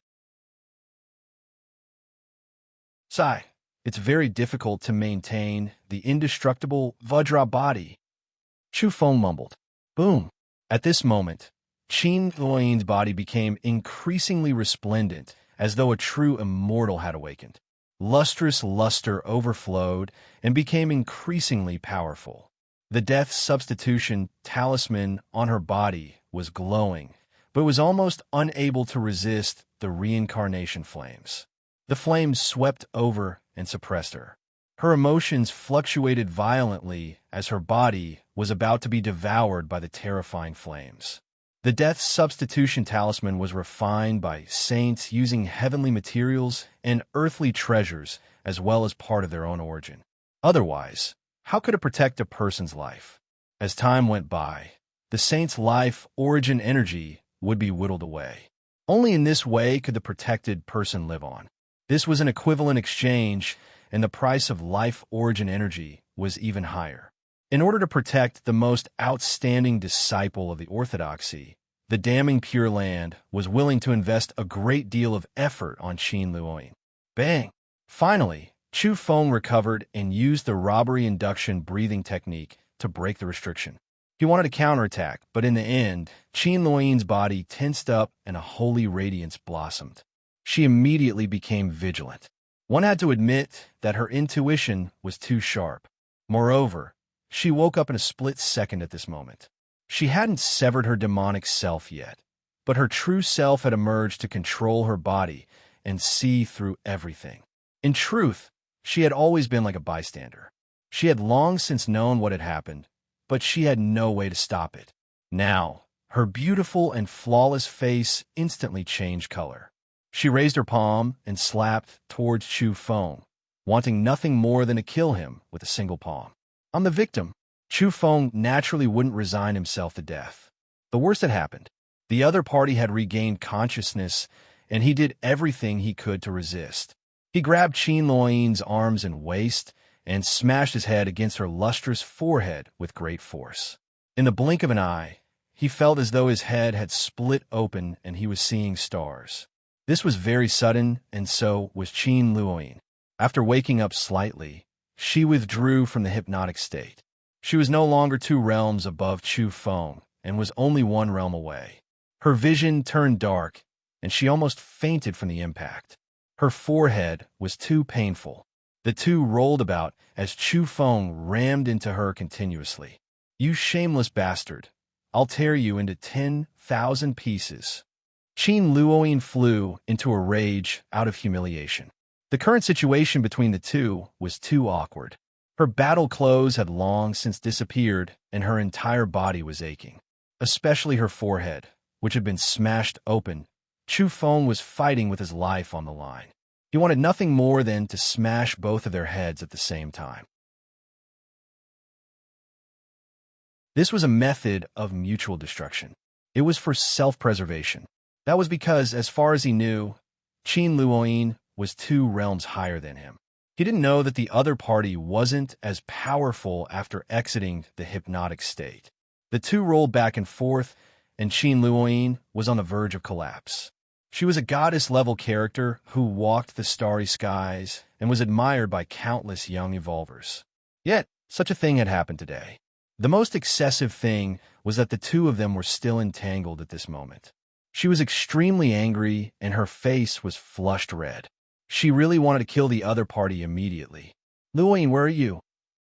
Sigh. It's very difficult to maintain the indestructible Vajra body. Chu Feng mumbled. Boom. At this moment, Qin Luoyin's body became increasingly resplendent, as though a true immortal had awakened. Lustrous luster overflowed and became increasingly powerful. The death substitution talisman on her body was glowing, but was almost unable to resist the reincarnation flames. The flames swept over and suppressed her. Her emotions fluctuated violently as her body was about to be devoured by the terrifying flames. The death substitution talisman was refined by saints using heavenly materials and earthly treasures as well as part of their own origin. Otherwise, how could it protect a person's life? As time went by, the saint's life origin energy would be whittled away. Only in this way could the protected person live on. This was an equivalent exchange, and the price of life origin energy was even higher. In order to protect the most outstanding disciple of the orthodoxy, the damning Pure Land was willing to invest a great deal of effort on Qin Luoyin. Bang! Finally, Chu Feng recovered and used the robbery induction breathing technique to break the restriction. He wanted to counterattack, but in the end, Qin Luoyin's body tensed up and a holy radiance blossomed. She immediately became vigilant. One had to admit that her intuition was too sharp. Moreover, she woke up in a split second at this moment. She hadn't severed her demonic self yet, but her true self had emerged to control her body and see through everything. In truth, she had always been like a bystander. She had long since known what had happened, but she had no way to stop it. Now, her beautiful and flawless face instantly changed color. She raised her palm and slapped towards Chu Feng, wanting nothing more than to kill him with a single palm. I'm the victim. Chu Feng naturally wouldn't resign himself to death. The worst had happened. The other party had regained consciousness, and he did everything he could to resist. He grabbed Qin Luoyin's arms and waist and smashed his head against her lustrous forehead with great force. In the blink of an eye, he felt as though his head had split open and he was seeing stars. This was very sudden, and so was Qin Luoyin. After waking up slightly, she withdrew from the hypnotic state. She was no longer 2 realms above Chu Feng and was only 1 realm away. Her vision turned dark, and she almost fainted from the impact. Her forehead was too painful. The two rolled about as Chu Feng rammed into her continuously. You shameless bastard! I'll tear you into 10,000 pieces. Qin Luoyin flew into a rage out of humiliation. The current situation between the two was too awkward. Her battle clothes had long since disappeared, and her entire body was aching, especially her forehead, which had been smashed open. Chu Feng was fighting with his life on the line. He wanted nothing more than to smash both of their heads at the same time. This was a method of mutual destruction. It was for self-preservation. That was because, as far as he knew, Qin Luoyin was 2 realms higher than him. He didn't know that the other party wasn't as powerful after exiting the hypnotic state. The two rolled back and forth, and Qin Luoyin was on the verge of collapse. She was a goddess-level character who walked the starry skies and was admired by countless young evolvers. Yet, such a thing had happened today. The most excessive thing was that the two of them were still entangled at this moment. She was extremely angry, and her face was flushed red. She really wanted to kill the other party immediately. Luoyin, where are you?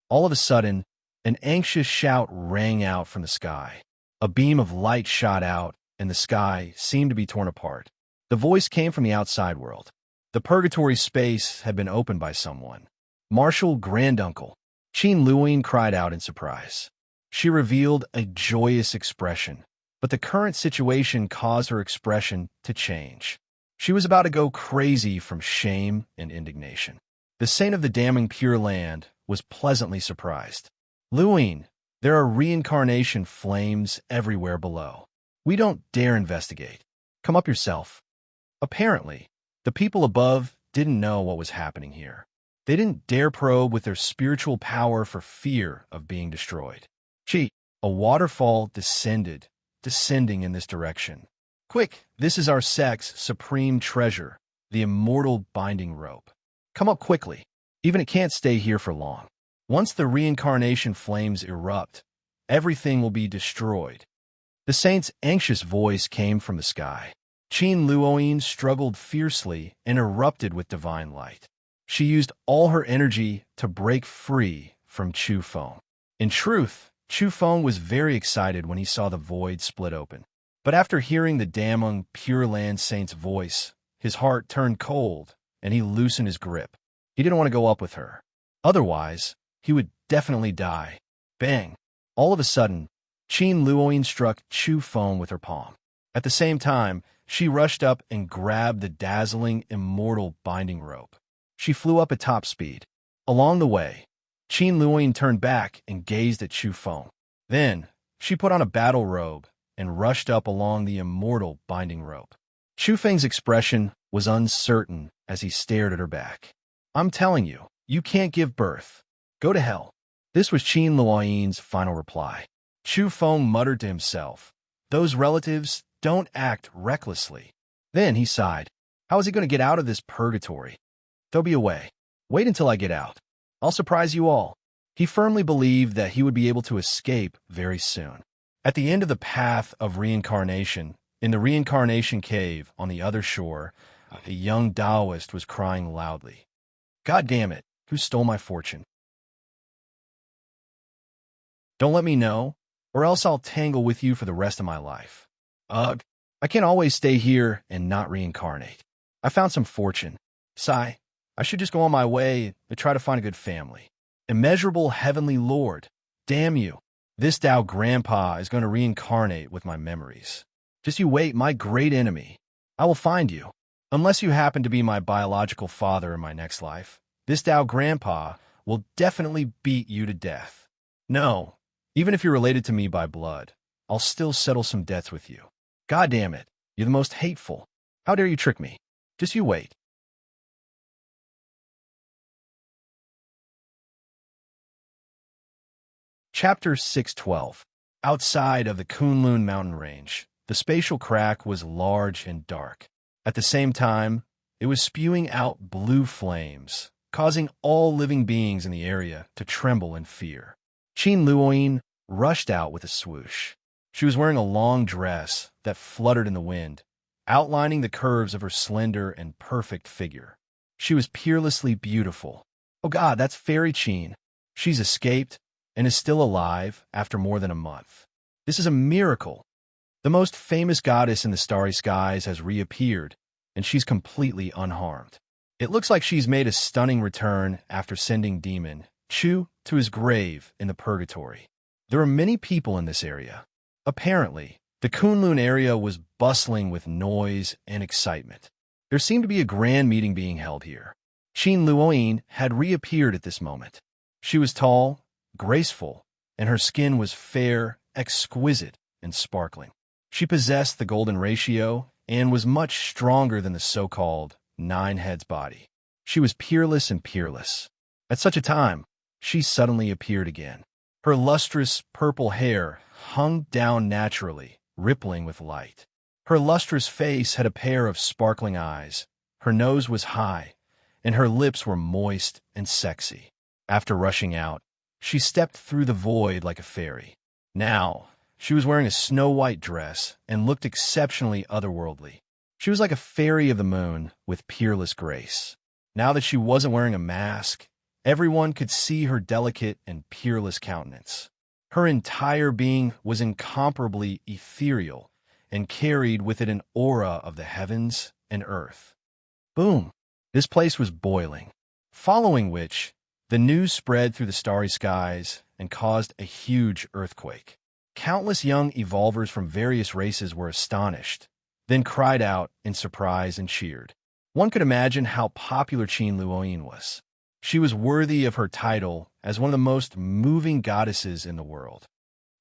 All of a sudden, an anxious shout rang out from the sky. A beam of light shot out, and the sky seemed to be torn apart. The voice came from the outside world. The purgatory space had been opened by someone. Marshal Granduncle. Qin Luoyin cried out in surprise. She revealed a joyous expression, but the current situation caused her expression to change. She was about to go crazy from shame and indignation. The saint of the damning Pure Land was pleasantly surprised. Luoyin, there are reincarnation flames everywhere below. We don't dare investigate. Come up yourself. Apparently, the people above didn't know what was happening here. They didn't dare probe with their spiritual power for fear of being destroyed. Chi, a waterfall descending in this direction. Quick, this is our sect's supreme treasure, the immortal binding rope. Come up quickly. Even it can't stay here for long. Once the reincarnation flames erupt, everything will be destroyed. The saint's anxious voice came from the sky. Qin Luoyin struggled fiercely and erupted with divine light. She used all her energy to break free from Chu Feng. In truth, Chu Feng was very excited when he saw the void split open. But after hearing the damning Pure Land Saint's voice, his heart turned cold and he loosened his grip. He didn't want to go up with her. Otherwise, he would definitely die. Bang! All of a sudden, Qin Luoyin struck Chu Feng with her palm. At the same time, she rushed up and grabbed the dazzling, immortal binding rope. She flew up at top speed. Along the way, Qin Luoyin turned back and gazed at Chu Feng. Then, she put on a battle robe and rushed up along the immortal binding rope. Chu Feng's expression was uncertain as he stared at her back. I'm telling you, you can't give birth. Go to hell. This was Qin Luoyin's final reply. Chu Feng muttered to himself, those relatives don't act recklessly. Then he sighed. How is he going to get out of this purgatory? They'll be away. Wait until I get out. I'll surprise you all. He firmly believed that he would be able to escape very soon. At the end of the path of reincarnation, in the reincarnation cave on the other shore, a young Taoist was crying loudly. God damn it, who stole my fortune? Don't let me know, or else I'll tangle with you for the rest of my life. Ugh, I can't always stay here and not reincarnate. I found some fortune. Sigh, I should just go on my way and try to find a good family. Immeasurable heavenly lord, damn you. This Tao grandpa is going to reincarnate with my memories. Just you wait, my great enemy. I will find you. Unless you happen to be my biological father in my next life, this Tao grandpa will definitely beat you to death. No, even if you're related to me by blood, I'll still settle some debts with you. God damn it, you're the most hateful. How dare you trick me? Just you wait. Chapter 612. Outside of the Kunlun mountain range, the spatial crack was large and dark. At the same time, it was spewing out blue flames, causing all living beings in the area to tremble in fear. Qin Luoyin rushed out with a swoosh. She was wearing a long dress that fluttered in the wind, outlining the curves of her slender and perfect figure. She was peerlessly beautiful. Oh God, that's Fairy Qin. She's escaped and is still alive after more than a month. This is a miracle. The most famous goddess in the starry skies has reappeared, and she's completely unharmed. It looks like she's made a stunning return after sending demon Chu to his grave in the purgatory. There are many people in this area. Apparently, the Kunlun area was bustling with noise and excitement. There seemed to be a grand meeting being held here. Qin Luoyin had reappeared at this moment. She was tall, graceful, and her skin was fair, exquisite, and sparkling. She possessed the golden ratio and was much stronger than the so-called nine-heads body. She was peerless and peerless. At such a time, she suddenly appeared again. Her lustrous purple hair hung down naturally, rippling with light. Her lustrous face had a pair of sparkling eyes. Her nose was high, and her lips were moist and sexy. After rushing out, she stepped through the void like a fairy. Now, she was wearing a snow-white dress and looked exceptionally otherworldly. She was like a fairy of the moon with peerless grace. Now that she wasn't wearing a mask, everyone could see her delicate and peerless countenance. Her entire being was incomparably ethereal and carried with it an aura of the heavens and earth. Boom! This place was boiling. Following which, the news spread through the starry skies and caused a huge earthquake. Countless young evolvers from various races were astonished, then cried out in surprise and cheered. One could imagine how popular Qin Luoyin was. She was worthy of her title as one of the most moving goddesses in the world.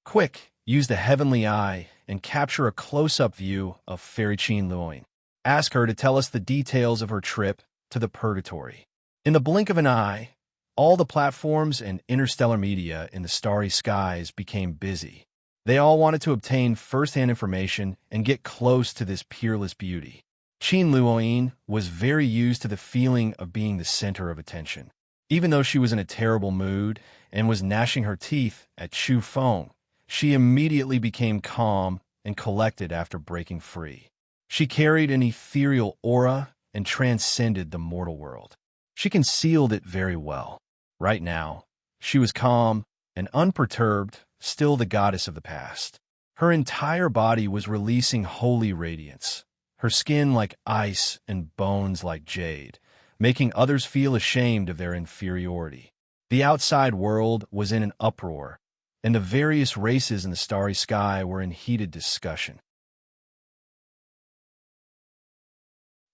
Quick, use the heavenly eye and capture a close-up view of Fairy Qin Luoyin. Ask her to tell us the details of her trip to the purgatory. In the blink of an eye, all the platforms and interstellar media in the starry skies became busy. They all wanted to obtain first-hand information and get close to this peerless beauty. Qin Luoyin was very used to the feeling of being the center of attention. Even though she was in a terrible mood and was gnashing her teeth at Chu Feng, she immediately became calm and collected after breaking free. She carried an ethereal aura and transcended the mortal world. She concealed it very well. Right now, she was calm and unperturbed, still the goddess of the past. Her entire body was releasing holy radiance, her skin like ice and bones like jade, making others feel ashamed of their inferiority. The outside world was in an uproar, and the various races in the starry sky were in heated discussion.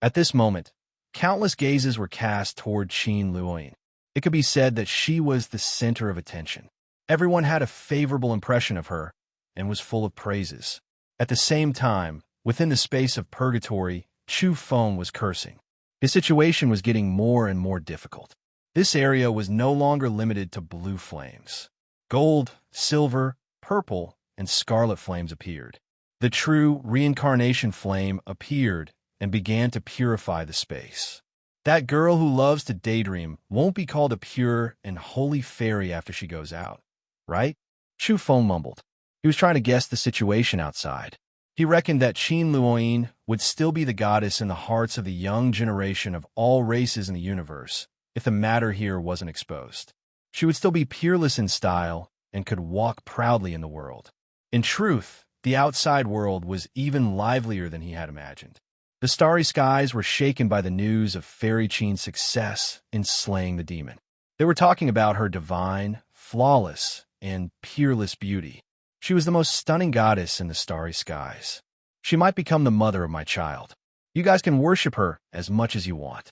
At this moment, countless gazes were cast toward Qin Luoyin. It could be said that she was the center of attention. Everyone had a favorable impression of her and was full of praises. At the same time, within the space of purgatory, Chu Feng was cursing. His situation was getting more and more difficult. This area was no longer limited to blue flames. Gold, silver, purple, and scarlet flames appeared. The true reincarnation flame appeared and began to purify the space. That girl who loves to daydream won't be called a pure and holy fairy after she goes out, right? Chu Feng mumbled. He was trying to guess the situation outside. He reckoned that Qin Luoyin would still be the goddess in the hearts of the young generation of all races in the universe if the matter here wasn't exposed. She would still be peerless in style and could walk proudly in the world. In truth, the outside world was even livelier than he had imagined. The starry skies were shaken by the news of Fairy Qin's success in slaying the demon. They were talking about her divine, flawless, and peerless beauty. She was the most stunning goddess in the starry skies. She might become the mother of my child. You guys can worship her as much as you want."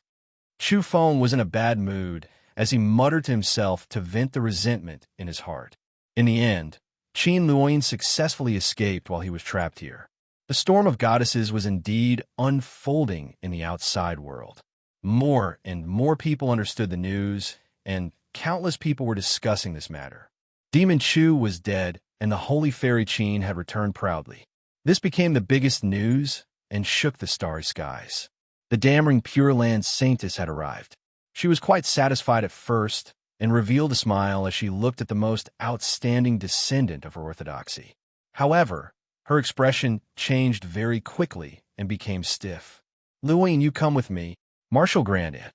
Chu Feng was in a bad mood as he muttered to himself to vent the resentment in his heart. In the end, Qin Luoyin successfully escaped while he was trapped here. The storm of goddesses was indeed unfolding in the outside world. More and more people understood the news, and countless people were discussing this matter. Demon Chu was dead, and the holy fairy Qin had returned proudly. This became the biggest news and shook the starry skies. The dammering Pure Land Saintess had arrived. She was quite satisfied at first and revealed a smile as she looked at the most outstanding descendant of her orthodoxy. However, her expression changed very quickly and became stiff. "Luoyin, you come with me. Marshal granted.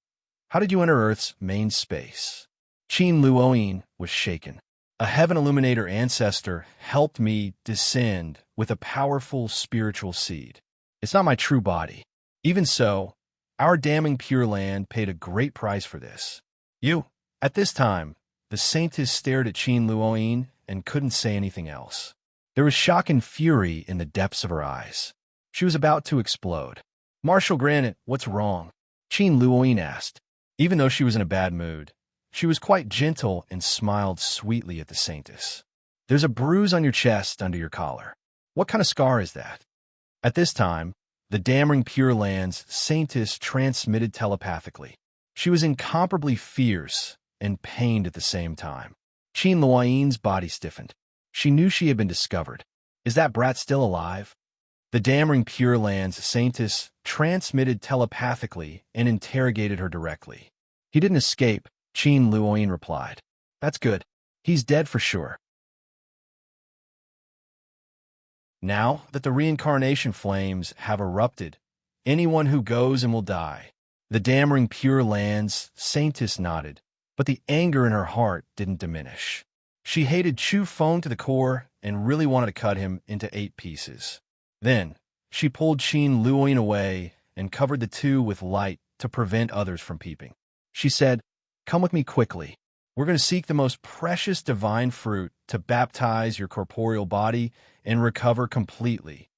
How did you enter Earth's main space?" Qin Luoyin was shaken. "A heaven illuminator ancestor helped me descend with a powerful spiritual seed. It's not my true body. Even so, our damning Pure Land paid a great price for this." "You?" At this time, the saintess stared at Qin Luoyin and couldn't say anything else. There was shock and fury in the depths of her eyes. She was about to explode. "Marshal Granite, what's wrong?" Qin Luoyin asked. Even though she was in a bad mood, she was quite gentle and smiled sweetly at the saintess. "There's a bruise on your chest under your collar. What kind of scar is that?" At this time, the damning Pure Land's saintess transmitted telepathically. She was incomparably fierce and pained at the same time. Qin Luoyin's body stiffened. She knew she had been discovered. "Is that brat still alive?" The damning Pure Land's saintess transmitted telepathically and interrogated her directly. "He didn't escape," Qin Luoyin replied. "That's good. He's dead for sure." Now that the reincarnation flames have erupted, anyone who goes and will die. The damning Pure Land's saintess nodded, but the anger in her heart didn't diminish. She hated Chu Feng to the core and really wanted to cut him into 8 pieces. Then, she pulled Qin Luoyin away and covered the two with light to prevent others from peeping. She said, "Come with me quickly. We're going to seek the most precious divine fruit to baptize your corporeal body and recover completely."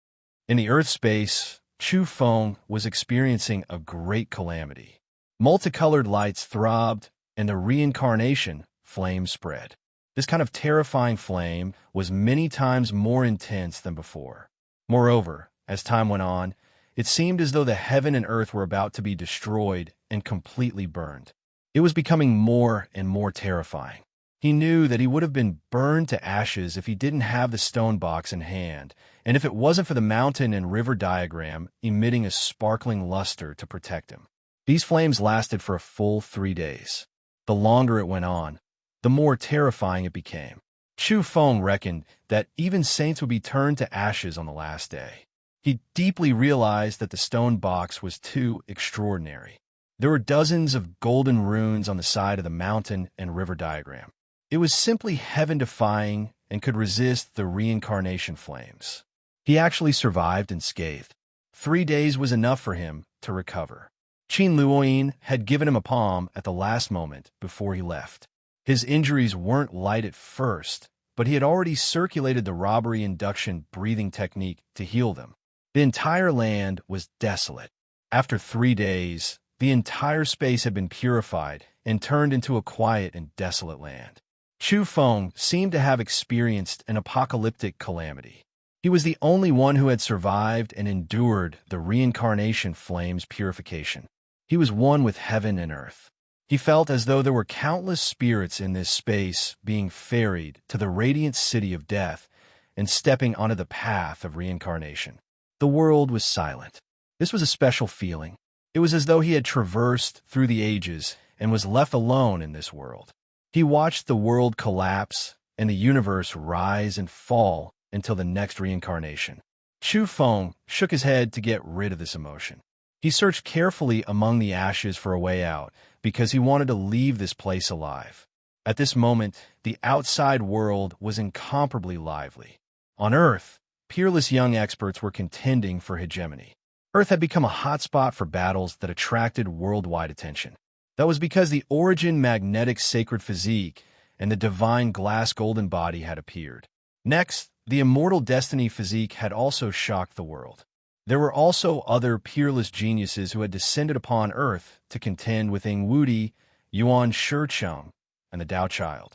In the earth space, Chu Feng was experiencing a great calamity. Multicolored lights throbbed, and the reincarnation flame spread. This kind of terrifying flame was many times more intense than before. Moreover, as time went on, it seemed as though the heaven and earth were about to be destroyed and completely burned. It was becoming more and more terrifying. He knew that he would have been burned to ashes if he didn't have the stone box in hand, and if it wasn't for the mountain and river diagram emitting a sparkling luster to protect him. These flames lasted for a full 3 days. The longer it went on, the more terrifying it became. Chu Feng reckoned that even saints would be turned to ashes on the last day. He deeply realized that the stone box was too extraordinary. There were dozens of golden runes on the side of the mountain and river diagram. It was simply heaven-defying and could resist the reincarnation flames. He actually survived unscathed. 3 days was enough for him to recover. Qin Luoyin had given him a palm at the last moment before he left. His injuries weren't light at first, but he had already circulated the robbery induction breathing technique to heal them. The entire land was desolate. After 3 days, the entire space had been purified and turned into a quiet and desolate land. Chu Feng seemed to have experienced an apocalyptic calamity. He was the only one who had survived and endured the reincarnation flame's purification. He was one with heaven and earth. He felt as though there were countless spirits in this space being ferried to the radiant city of death and stepping onto the path of reincarnation. The world was silent. This was a special feeling. It was as though he had traversed through the ages and was left alone in this world. He watched the world collapse and the universe rise and fall until the next reincarnation. Chu Feng shook his head to get rid of this emotion. He searched carefully among the ashes for a way out because he wanted to leave this place alive. At this moment, the outside world was incomparably lively. On Earth, peerless young experts were contending for hegemony. Earth had become a hotspot for battles that attracted worldwide attention. That was because the origin magnetic sacred physique and the divine glass golden body had appeared. Next, the immortal destiny physique had also shocked the world. There were also other peerless geniuses who had descended upon Earth to contend with Ing Wudi, Yuan Shicheng, and the Tao Child.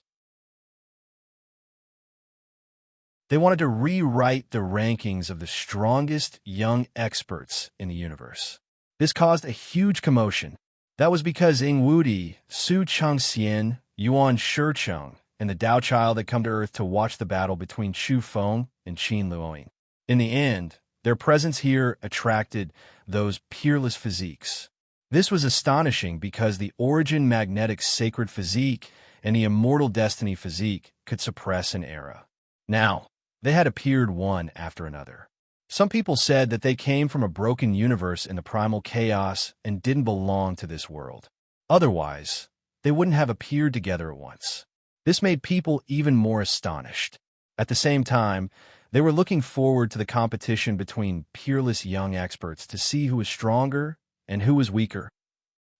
They wanted to rewrite the rankings of the strongest young experts in the universe. This caused a huge commotion. That was because Ing Wudi, Su Changxian, Yuan Shicheng, and the Tao Child had come to Earth to watch the battle between Chu Feng and Qin Luoying. In the end, their presence here attracted those peerless physiques. This was astonishing because the Origin Magnetic Sacred Physique and the Immortal Destiny Physique could suppress an era. Now, they had appeared one after another. Some people said that they came from a broken universe in the primal chaos and didn't belong to this world. Otherwise, they wouldn't have appeared together at once. This made people even more astonished. At the same time, they were looking forward to the competition between peerless young experts to see who was stronger and who was weaker.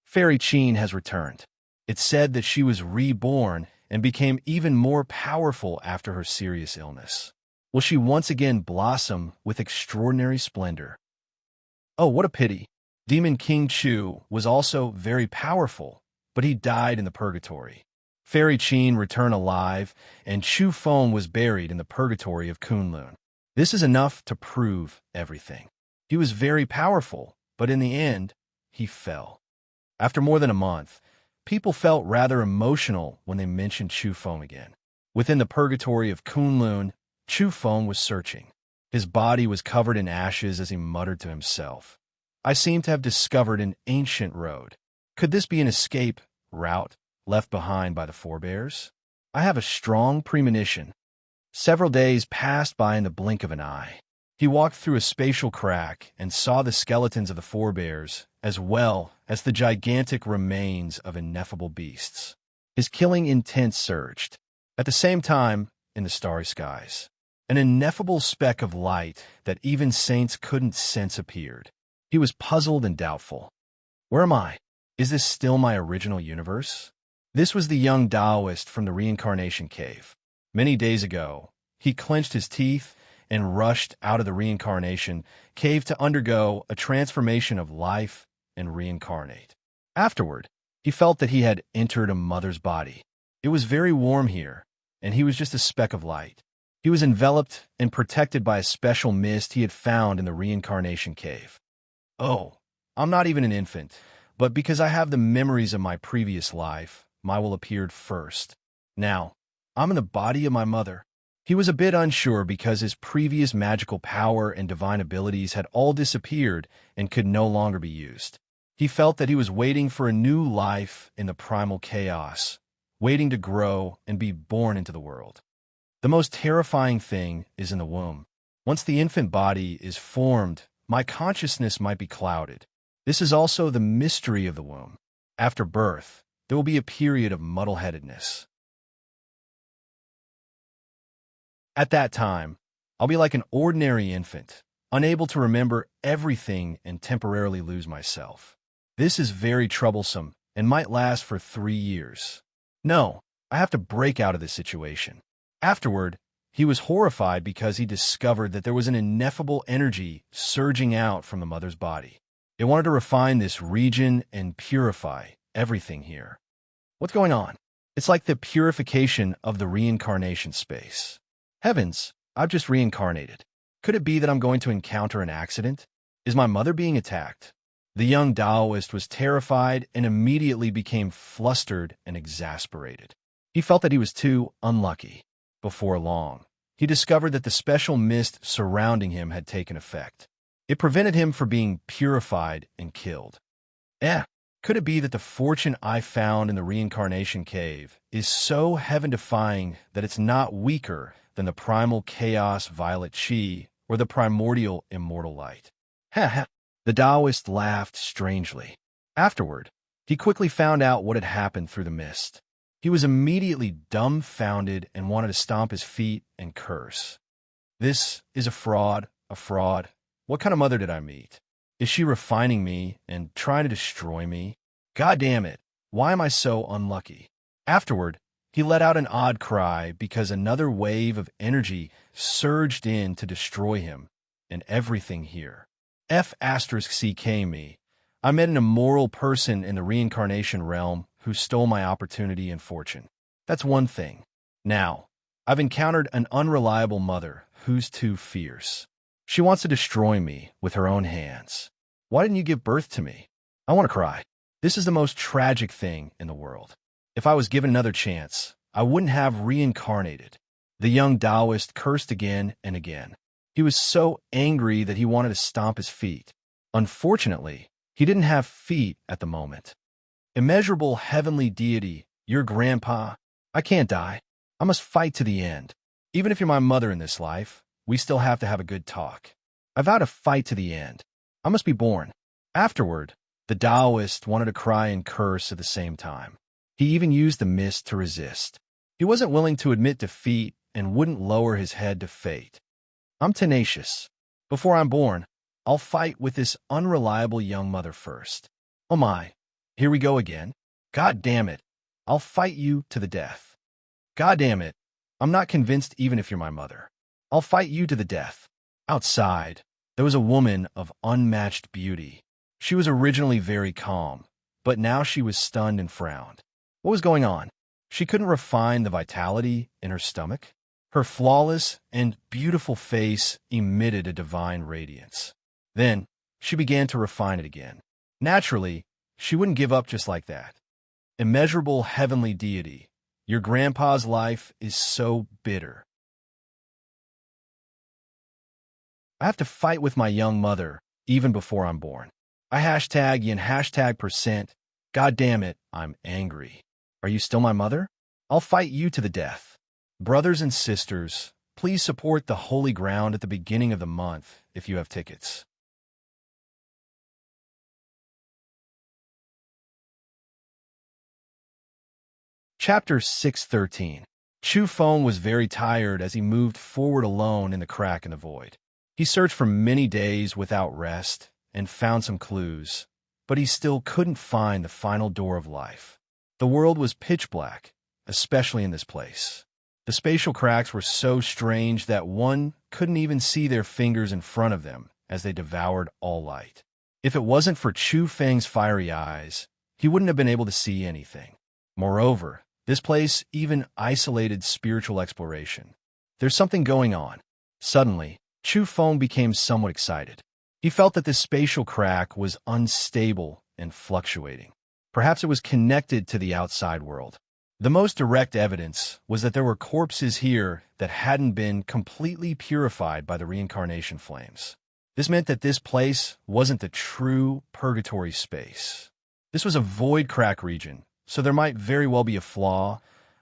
Fairy Qin has returned. It's said that she was reborn and became even more powerful after her serious illness. Will she once again blossom with extraordinary splendor? Oh, what a pity. Demon King Chu was also very powerful, but he died in the purgatory. Fairy Qin returned alive, and Chu Feng was buried in the purgatory of Kunlun. This is enough to prove everything. He was very powerful, but in the end, he fell. After more than a month, people felt rather emotional when they mentioned Chu Feng again. Within the purgatory of Kunlun, Chu Feng was searching. His body was covered in ashes as he muttered to himself, "I seem to have discovered an ancient road. Could this be an escape route left behind by the forebears? I have a strong premonition." Several days passed by in the blink of an eye. He walked through a spatial crack and saw the skeletons of the forebears, as well as the gigantic remains of ineffable beasts. His killing intent surged. At the same time, in the starry skies, an ineffable speck of light that even saints couldn't sense appeared. He was puzzled and doubtful. Where am I? Is this still my original universe? This was the young Taoist from the reincarnation cave. Many days ago, he clenched his teeth and rushed out of the reincarnation cave to undergo a transformation of life and reincarnate. Afterward, he felt that he had entered a mother's body. It was very warm here, and he was just a speck of light. He was enveloped and protected by a special mist he had found in the reincarnation cave. Oh, I'm not even an infant, but because I have the memories of my previous life, my will appeared first. Now, I'm in the body of my mother. He was a bit unsure because his previous magical power and divine abilities had all disappeared and could no longer be used. He felt that he was waiting for a new life in the primal chaos, waiting to grow and be born into the world. The most terrifying thing is in the womb. Once the infant body is formed, my consciousness might be clouded. This is also the mystery of the womb. After birth, there will be a period of muddle-headedness. At that time, I'll be like an ordinary infant, unable to remember everything and temporarily lose myself. This is very troublesome and might last for 3 years. No, I have to break out of this situation. Afterward, he was horrified because he discovered that there was an ineffable energy surging out from the mother's body. It wanted to refine this region and purify everything here. What's going on? It's like the purification of the reincarnation space. Heavens, I've just reincarnated. Could it be that I'm going to encounter an accident? Is my mother being attacked? The young Taoist was terrified and immediately became flustered and exasperated. He felt that he was too unlucky. Before long, he discovered that the special mist surrounding him had taken effect. It prevented him from being purified and killed. Could it be that the fortune I found in the reincarnation cave is so heaven-defying that it's not weaker than the primal chaos violet chi or the primordial immortal light? The Taoist laughed strangely. Afterward, he quickly found out what had happened through the mist. He was immediately dumbfounded and wanted to stomp his feet and curse. This is a fraud, a fraud. What kind of mother did I meet? Is she refining me and trying to destroy me? God damn it, why am I so unlucky? Afterward, he let out an odd cry because another wave of energy surged in to destroy him and everything here. F***ck me. I met an immoral person in the reincarnation realm who stole my opportunity and fortune. That's one thing. Now, I've encountered an unreliable mother who's too fierce. She wants to destroy me with her own hands. Why didn't you give birth to me? I want to cry. This is the most tragic thing in the world. If I was given another chance, I wouldn't have reincarnated. The young Taoist cursed again and again. He was so angry that he wanted to stomp his feet. Unfortunately, he didn't have feet at the moment. Immeasurable heavenly deity, your grandpa, I can't die. I must fight to the end. Even if you're my mother in this life, we still have to have a good talk. I vow to fight to the end. I must be born. Afterward, the Taoist wanted to cry and curse at the same time. He even used the mist to resist. He wasn't willing to admit defeat and wouldn't lower his head to fate. I'm tenacious. Before I'm born, I'll fight with this unreliable young mother first. Oh my, here we go again. God damn it, I'll fight you to the death. God damn it, I'm not convinced even if you're my mother. I'll fight you to the death. Outside, there was a woman of unmatched beauty. She was originally very calm, but now she was stunned and frowned. What was going on? She couldn't refine the vitality in her stomach. Her flawless and beautiful face emitted a divine radiance. Then, she began to refine it again. Naturally, she wouldn't give up just like that. Immeasurable heavenly deity, your grandpa's life is so bitter. I have to fight with my young mother, even before I'm born. I hashtag yin hashtag %. God damn it, I'm angry. Are you still my mother? I'll fight you to the death. Brothers and sisters, please support the Holy Ground at the beginning of the month if you have tickets. Chapter 613. Chu Feng was very tired as he moved forward alone in the crack in the void. He searched for many days without rest and found some clues, but he still couldn't find the final door of life. The world was pitch black, especially in this place. The spatial cracks were so strange that one couldn't even see their fingers in front of them as they devoured all light. If it wasn't for Chu Feng's fiery eyes, he wouldn't have been able to see anything. Moreover, this place even isolated spiritual exploration. There's something going on. Suddenly, Chu Feng became somewhat excited. He felt that this spatial crack was unstable and fluctuating. Perhaps it was connected to the outside world. The most direct evidence was that there were corpses here that hadn't been completely purified by the reincarnation flames. This meant that this place wasn't the true purgatory space. This was a void crack region, so there might very well be a flaw,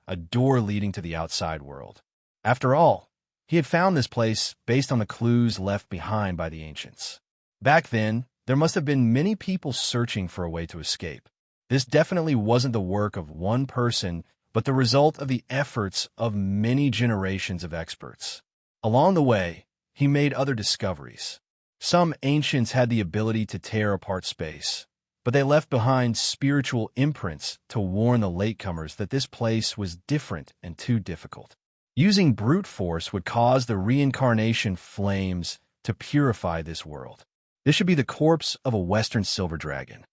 a door leading to the outside world. After all, he had found this place based on the clues left behind by the ancients. Back then, there must have been many people searching for a way to escape. This definitely wasn't the work of one person, but the result of the efforts of many generations of experts. Along the way, he made other discoveries. Some ancients had the ability to tear apart space, but they left behind spiritual imprints to warn the latecomers that this place was different and too difficult. Using brute force would cause the reincarnation flames to purify this world. This should be the corpse of a Western silver dragon.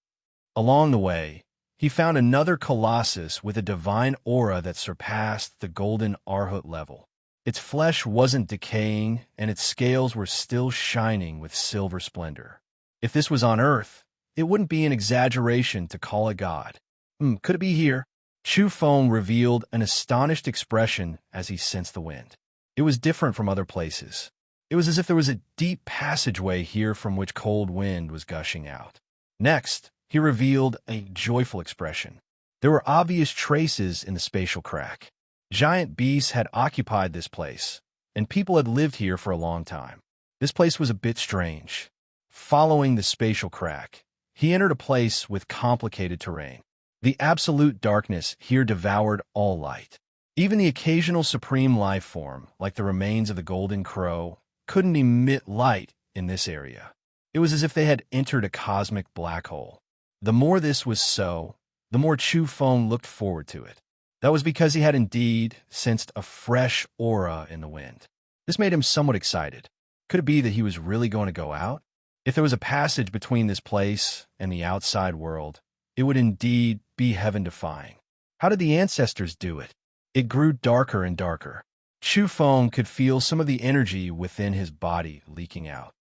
Along the way, he found another colossus with a divine aura that surpassed the golden Arhut level. Its flesh wasn't decaying, and its scales were still shining with silver splendor. If this was on Earth, it wouldn't be an exaggeration to call it God. Could it be here? Chu Feng revealed an astonished expression as he sensed the wind. It was different from other places. It was as if there was a deep passageway here from which cold wind was gushing out. Next, he revealed a joyful expression. There were obvious traces in the spatial crack. Giant beasts had occupied this place, and people had lived here for a long time. This place was a bit strange. Following the spatial crack, he entered a place with complicated terrain. The absolute darkness here devoured all light. Even the occasional supreme life form, like the remains of the golden crow, couldn't emit light in this area. It was as if they had entered a cosmic black hole. The more this was so, the more Chu Feng looked forward to it. That was because he had indeed sensed a fresh aura in the wind. This made him somewhat excited. Could it be that he was really going to go out? If there was a passage between this place and the outside world, it would indeed be heaven-defying. How did the ancestors do it? It grew darker and darker. Chu Feng could feel some of the energy within his body leaking out.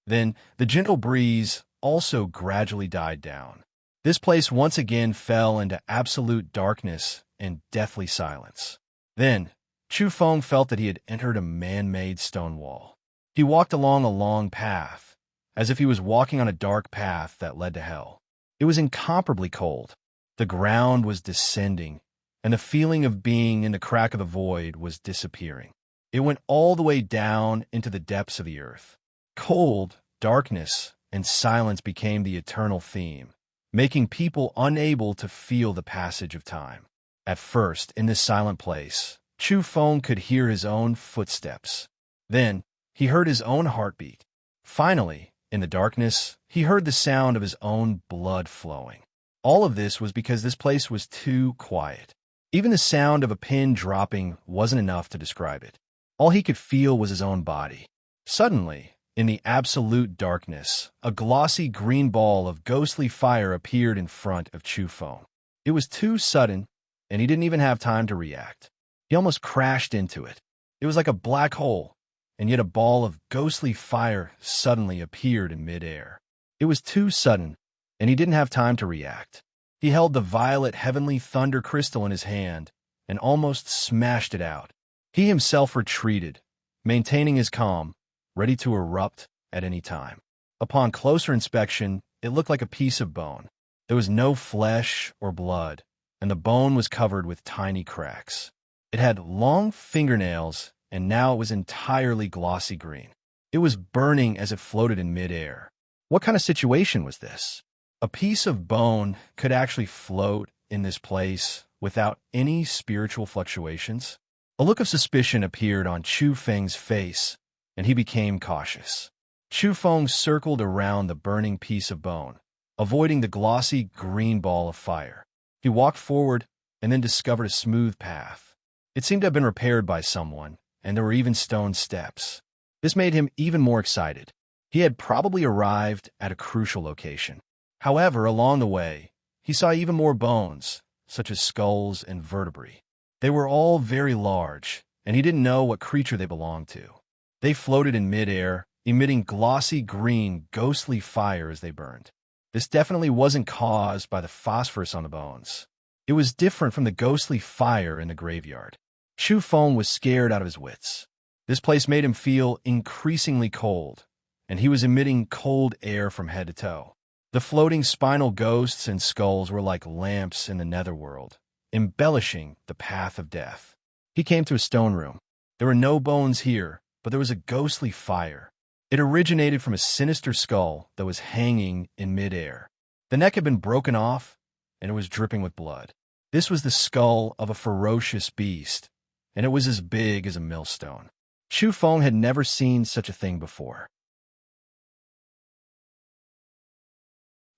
Then the gentle breeze also gradually died down. This place once again fell into absolute darkness and deathly silence. Then Chu Feng felt that he had entered a man-made stone wall. He walked along a long path, as if he was walking on a dark path that led to hell. It was incomparably cold. The ground was descending, and the feeling of being in the crack of the void was disappearing. It went all the way down into the depths of the earth. Cold, darkness, and silence became the eternal theme, making people unable to feel the passage of time. At first, in this silent place, Chu Feng could hear his own footsteps. Then, he heard his own heartbeat. Finally, in the darkness, he heard the sound of his own blood flowing. All of this was because this place was too quiet. Even the sound of a pin dropping wasn't enough to describe it. All he could feel was his own body. Suddenly, in the absolute darkness, a glossy green ball of ghostly fire appeared in front of Chu Feng. It was too sudden, and he didn't even have time to react. He almost crashed into it. It was like a black hole, and yet a ball of ghostly fire suddenly appeared in midair. It was too sudden, and he didn't have time to react. He held the violet heavenly thunder crystal in his hand and almost smashed it out. He himself retreated, maintaining his calm, ready to erupt at any time. Upon closer inspection, it looked like a piece of bone. There was no flesh or blood, and the bone was covered with tiny cracks. It had long fingernails, and now it was entirely glossy green. It was burning as it floated in midair. What kind of situation was this? A piece of bone could actually float in this place without any spiritual fluctuations? A look of suspicion appeared on Chu Feng's face, and he became cautious. Chu Feng circled around the burning piece of bone, avoiding the glossy green ball of fire. He walked forward and then discovered a smooth path. It seemed to have been repaired by someone, and there were even stone steps. This made him even more excited. He had probably arrived at a crucial location. However, along the way, he saw even more bones, such as skulls and vertebrae. They were all very large, and he didn't know what creature they belonged to. They floated in midair, emitting glossy green, ghostly fire as they burned. This definitely wasn't caused by the phosphorus on the bones. It was different from the ghostly fire in the graveyard. Chu Feng was scared out of his wits. This place made him feel increasingly cold, and he was emitting cold air from head to toe. The floating spinal ghosts and skulls were like lamps in the netherworld, embellishing the path of death. He came to a stone room. There were no bones here, but there was a ghostly fire. It originated from a sinister skull that was hanging in midair. The neck had been broken off, and it was dripping with blood. This was the skull of a ferocious beast, and it was as big as a millstone. Chu Feng had never seen such a thing before.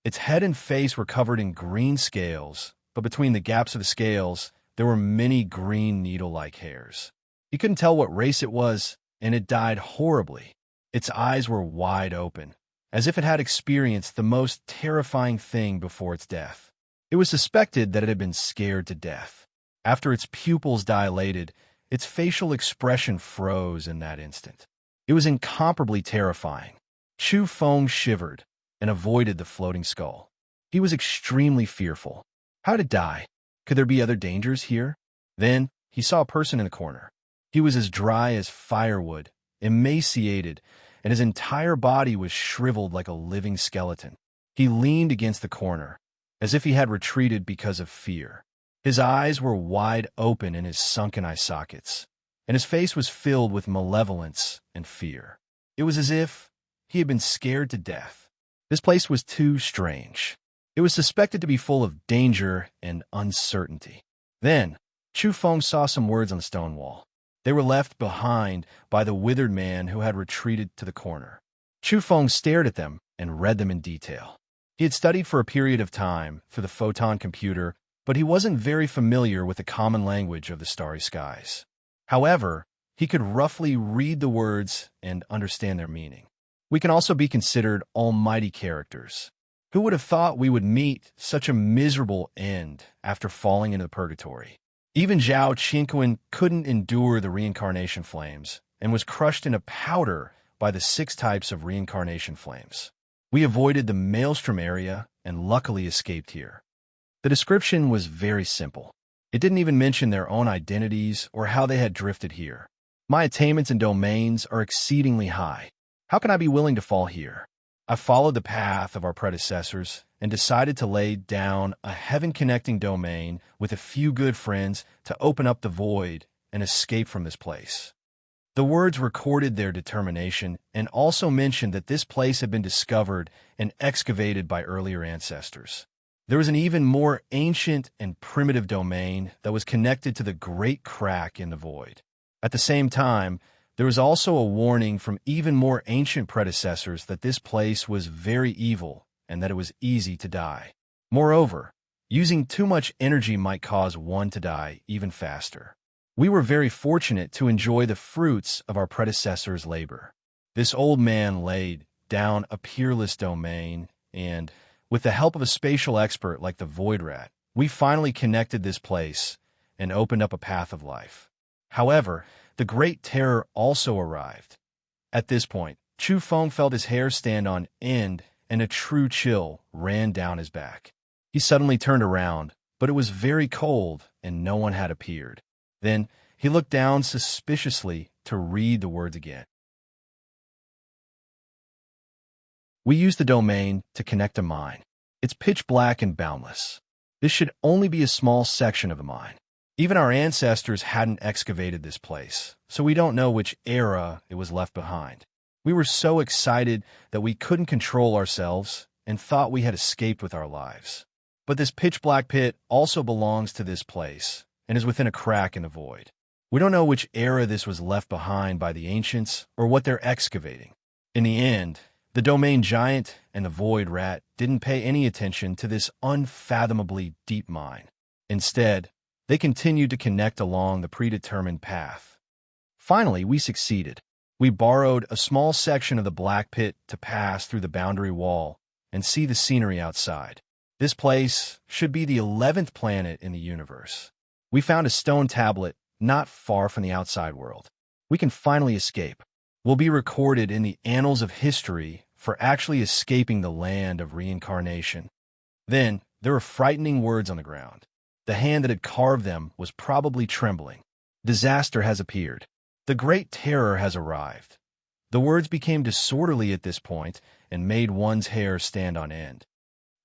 Its head and face were covered in green scales, but between the gaps of the scales, there were many green needle-like hairs. He couldn't tell what race it was, and it died horribly. Its eyes were wide open, as if it had experienced the most terrifying thing before its death. It was suspected that it had been scared to death. After its pupils dilated, its facial expression froze in that instant. It was incomparably terrifying. Chu Feng shivered and avoided the floating skull. He was extremely fearful. How to die? Could there be other dangers here? Then he saw a person in the corner. He was as dry as firewood, emaciated, and his entire body was shriveled like a living skeleton. He leaned against the corner, as if he had retreated because of fear. His eyes were wide open in his sunken eye sockets, and his face was filled with malevolence and fear. It was as if he had been scared to death. This place was too strange. It was suspected to be full of danger and uncertainty. Then, Chu Feng saw some words on the stone wall. They were left behind by the withered man who had retreated to the corner. Chu Feng stared at them and read them in detail. He had studied for a period of time for the photon computer, but he wasn't very familiar with the common language of the starry skies. However, he could roughly read the words and understand their meaning. We can also be considered almighty characters. Who would have thought we would meet such a miserable end after falling into purgatory? Even Zhao Qinquan couldn't endure the reincarnation flames and was crushed into powder by the 6 types of reincarnation flames. We avoided the maelstrom area and luckily escaped here. The description was very simple. It didn't even mention their own identities or how they had drifted here. My attainments and domains are exceedingly high. How can I be willing to fall here? I followed the path of our predecessors and decided to lay down a heaven-connecting domain with a few good friends to open up the void and escape from this place. The words recorded their determination and also mentioned that this place had been discovered and excavated by earlier ancestors. There was an even more ancient and primitive domain that was connected to the great crack in the void. At the same time, there was also a warning from even more ancient predecessors that this place was very evil and that it was easy to die. Moreover, using too much energy might cause one to die even faster. We were very fortunate to enjoy the fruits of our predecessors' labor. This old man laid down a peerless domain, and, with the help of a spatial expert like the Void Rat, we finally connected this place and opened up a path of life. However, the Great Terror also arrived. At this point, Chu Feng felt his hair stand on end and a true chill ran down his back. He suddenly turned around, but it was very cold and no one had appeared. Then he looked down suspiciously to read the words again. We use the domain to connect a mine. It's pitch black and boundless. This should only be a small section of the mine. Even our ancestors hadn't excavated this place, so we don't know which era it was left behind. We were so excited that we couldn't control ourselves and thought we had escaped with our lives. But this pitch-black pit also belongs to this place and is within a crack in the void. We don't know which era this was left behind by the ancients or what they're excavating. In the end, the domain giant and the void rat didn't pay any attention to this unfathomably deep mine. Instead, they continued to connect along the predetermined path. Finally, we succeeded. We borrowed a small section of the black pit to pass through the boundary wall and see the scenery outside. This place should be the 11th planet in the universe. We found a stone tablet not far from the outside world. We can finally escape. We'll be recorded in the annals of history for actually escaping the land of reincarnation. Then, there were frightening words on the ground. The hand that had carved them was probably trembling. Disaster has appeared. The Great Terror has arrived. The words became disorderly at this point and made one's hair stand on end.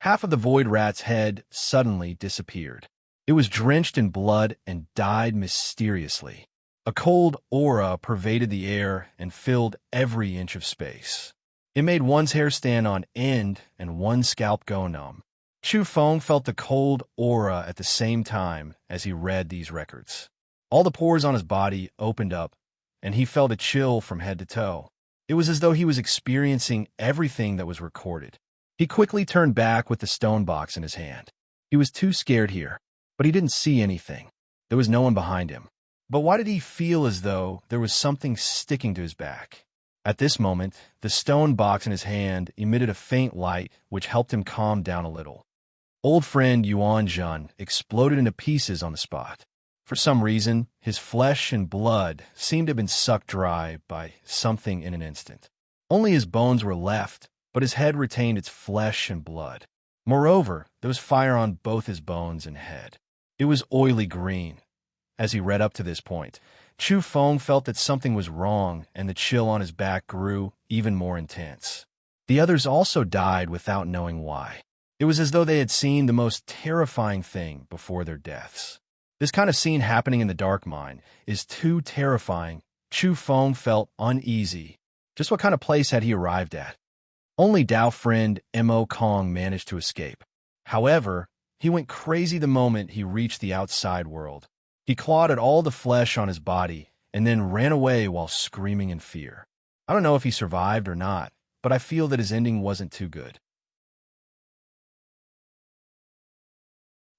Half of the void rat's head suddenly disappeared. It was drenched in blood and died mysteriously. A cold aura pervaded the air and filled every inch of space. It made one's hair stand on end and one's scalp go numb. Chu Feng felt the cold aura at the same time as he read these records. All the pores on his body opened up, and he felt a chill from head to toe. It was as though he was experiencing everything that was recorded. He quickly turned back with the stone box in his hand. He was too scared here, but he didn't see anything. There was no one behind him. But why did he feel as though there was something sticking to his back? At this moment, the stone box in his hand emitted a faint light which helped him calm down a little. Old friend Yuan Zhen exploded into pieces on the spot. For some reason, his flesh and blood seemed to have been sucked dry by something in an instant. Only his bones were left, but his head retained its flesh and blood. Moreover, there was fire on both his bones and head. It was oily green. As he read up to this point, Chu Feng felt that something was wrong, and the chill on his back grew even more intense. The others also died without knowing why. It was as though they had seen the most terrifying thing before their deaths. This kind of scene happening in the dark mine is too terrifying. Chu Feng felt uneasy. Just what kind of place had he arrived at? Only Dao friend Mo Kong managed to escape. However, he went crazy the moment he reached the outside world. He clawed at all the flesh on his body and then ran away while screaming in fear. I don't know if he survived or not, but I feel that his ending wasn't too good.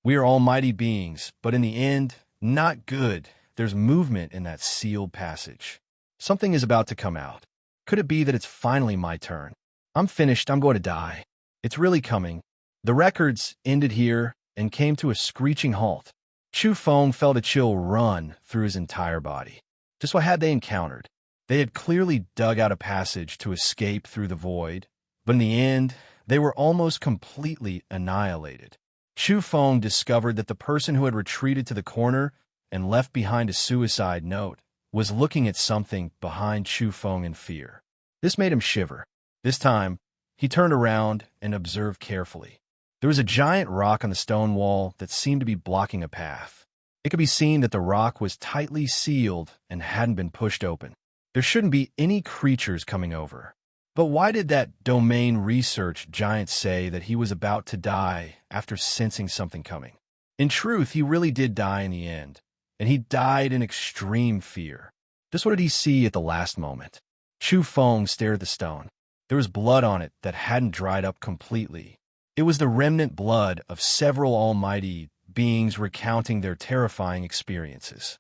We are almighty beings, but in the end, not good. there's movement in that sealed passage. Something is about to come out. Could it be that it's finally my turn? I'm finished. I'm going to die. It's really coming. The records ended here and came to a screeching halt. Chu Feng felt a chill run through his entire body. Just what had they encountered? They had clearly dug out a passage to escape through the void, but in the end, they were almost completely annihilated. Chu Feng discovered that the person who had retreated to the corner and left behind a suicide note was looking at something behind Chu Feng in fear. This made him shiver. This time, he turned around and observed carefully. There was a giant rock on the stone wall that seemed to be blocking a path. It could be seen that the rock was tightly sealed and hadn't been pushed open. There shouldn't be any creatures coming over. But why did that domain research giant say that he was about to die after sensing something coming? In truth, he really did die in the end, and he died in extreme fear. Just what did he see at the last moment? Chu Feng stared at the stone. There was blood on it that hadn't dried up completely. It was the remnant blood of several almighty beings recounting their terrifying experiences.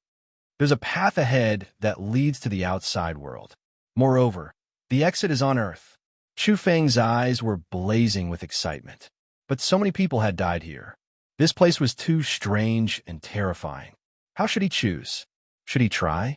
There's a path ahead that leads to the outside world. Moreover, the exit is on Earth. Chu Feng's eyes were blazing with excitement. But so many people had died here. This place was too strange and terrifying. How should he choose? Should he try?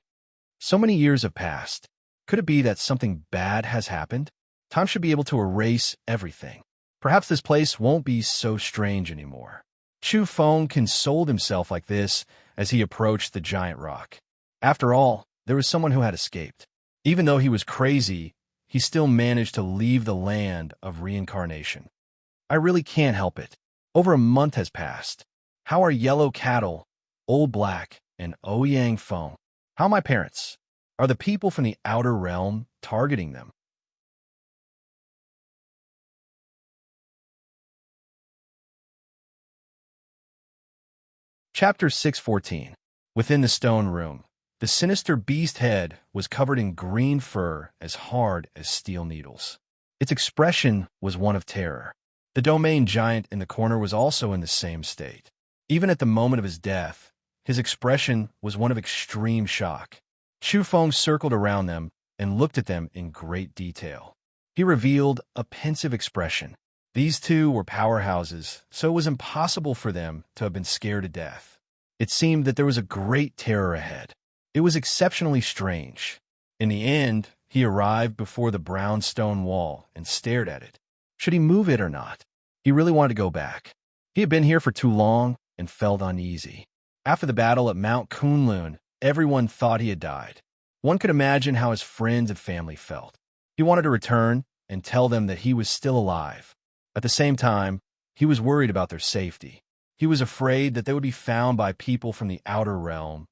So many years have passed. Could it be that something bad has happened? Time should be able to erase everything. Perhaps this place won't be so strange anymore. Chu Feng consoled himself like this as he approached the giant rock. After all, there was someone who had escaped. Even though he was crazy, he still managed to leave the land of reincarnation. I really can't help it. Over a month has passed. How are Yellow Cattle, Old Black, and Ouyang Feng? How are my parents? Are the people from the outer realm targeting them? Chapter 614. Within the stone room, the sinister beast head was covered in green fur as hard as steel needles. Its expression was one of terror. The domain giant in the corner was also in the same state. Even at the moment of his death, his expression was one of extreme shock. Chu Feng circled around them and looked at them in great detail. He revealed a pensive expression. These two were powerhouses, so it was impossible for them to have been scared to death. It seemed that there was a great terror ahead. It was exceptionally strange. In the end, he arrived before the brown stone wall and stared at it. Should he move it or not? He really wanted to go back. He had been here for too long and felt uneasy. After the battle at Mount Kunlun, everyone thought he had died. One could imagine how his friends and family felt. He wanted to return and tell them that he was still alive. At the same time, he was worried about their safety. He was afraid that they would be found by people from the outer realm.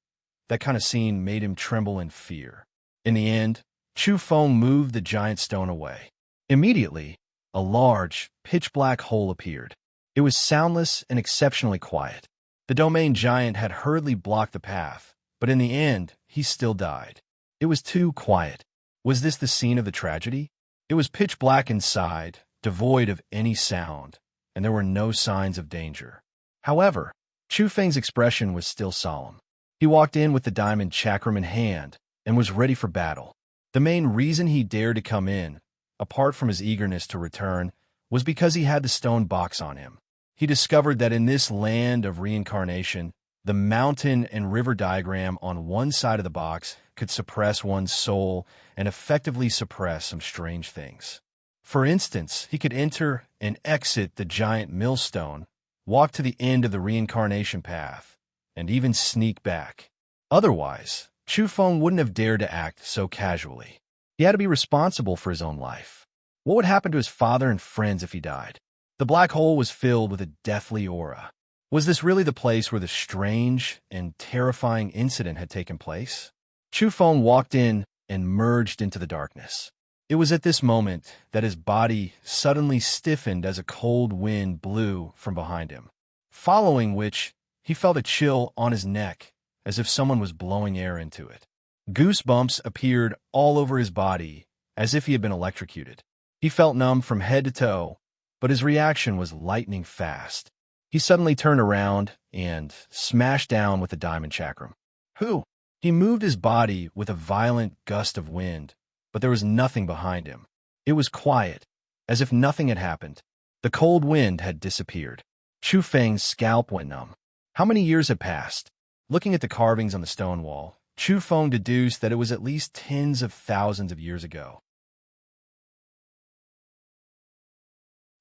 That kind of scene made him tremble in fear. In the end, Chu Feng moved the giant stone away. Immediately, a large, pitch-black hole appeared. It was soundless and exceptionally quiet. The domain giant had hurriedly blocked the path, but in the end, he still died. It was too quiet. Was this the scene of the tragedy? It was pitch black inside, devoid of any sound, and there were no signs of danger. However, Chu Feng's expression was still solemn. He walked in with the diamond chakram in hand and was ready for battle. The main reason he dared to come in, apart from his eagerness to return, was because he had the stone box on him. He discovered that in this land of reincarnation, the mountain and river diagram on one side of the box could suppress one's soul and effectively suppress some strange things. For instance, he could enter and exit the giant millstone, walk to the end of the reincarnation path, and even sneak back. Otherwise, Chu Feng wouldn't have dared to act so casually. He had to be responsible for his own life. What would happen to his father and friends if he died? The black hole was filled with a deathly aura. Was this really the place where the strange and terrifying incident had taken place? Chu Feng walked in and merged into the darkness. It was at this moment that his body suddenly stiffened as a cold wind blew from behind him, following which he felt a chill on his neck as if someone was blowing air into it. Goosebumps appeared all over his body as if he had been electrocuted. He felt numb from head to toe, but his reaction was lightning fast. He suddenly turned around and smashed down with the diamond chakram. Who? He moved his body with a violent gust of wind, but there was nothing behind him. It was quiet, as if nothing had happened. The cold wind had disappeared. Chu Feng's scalp went numb. How many years had passed? Looking at the carvings on the stone wall, Chu Feng deduced that it was at least tens of thousands of years ago.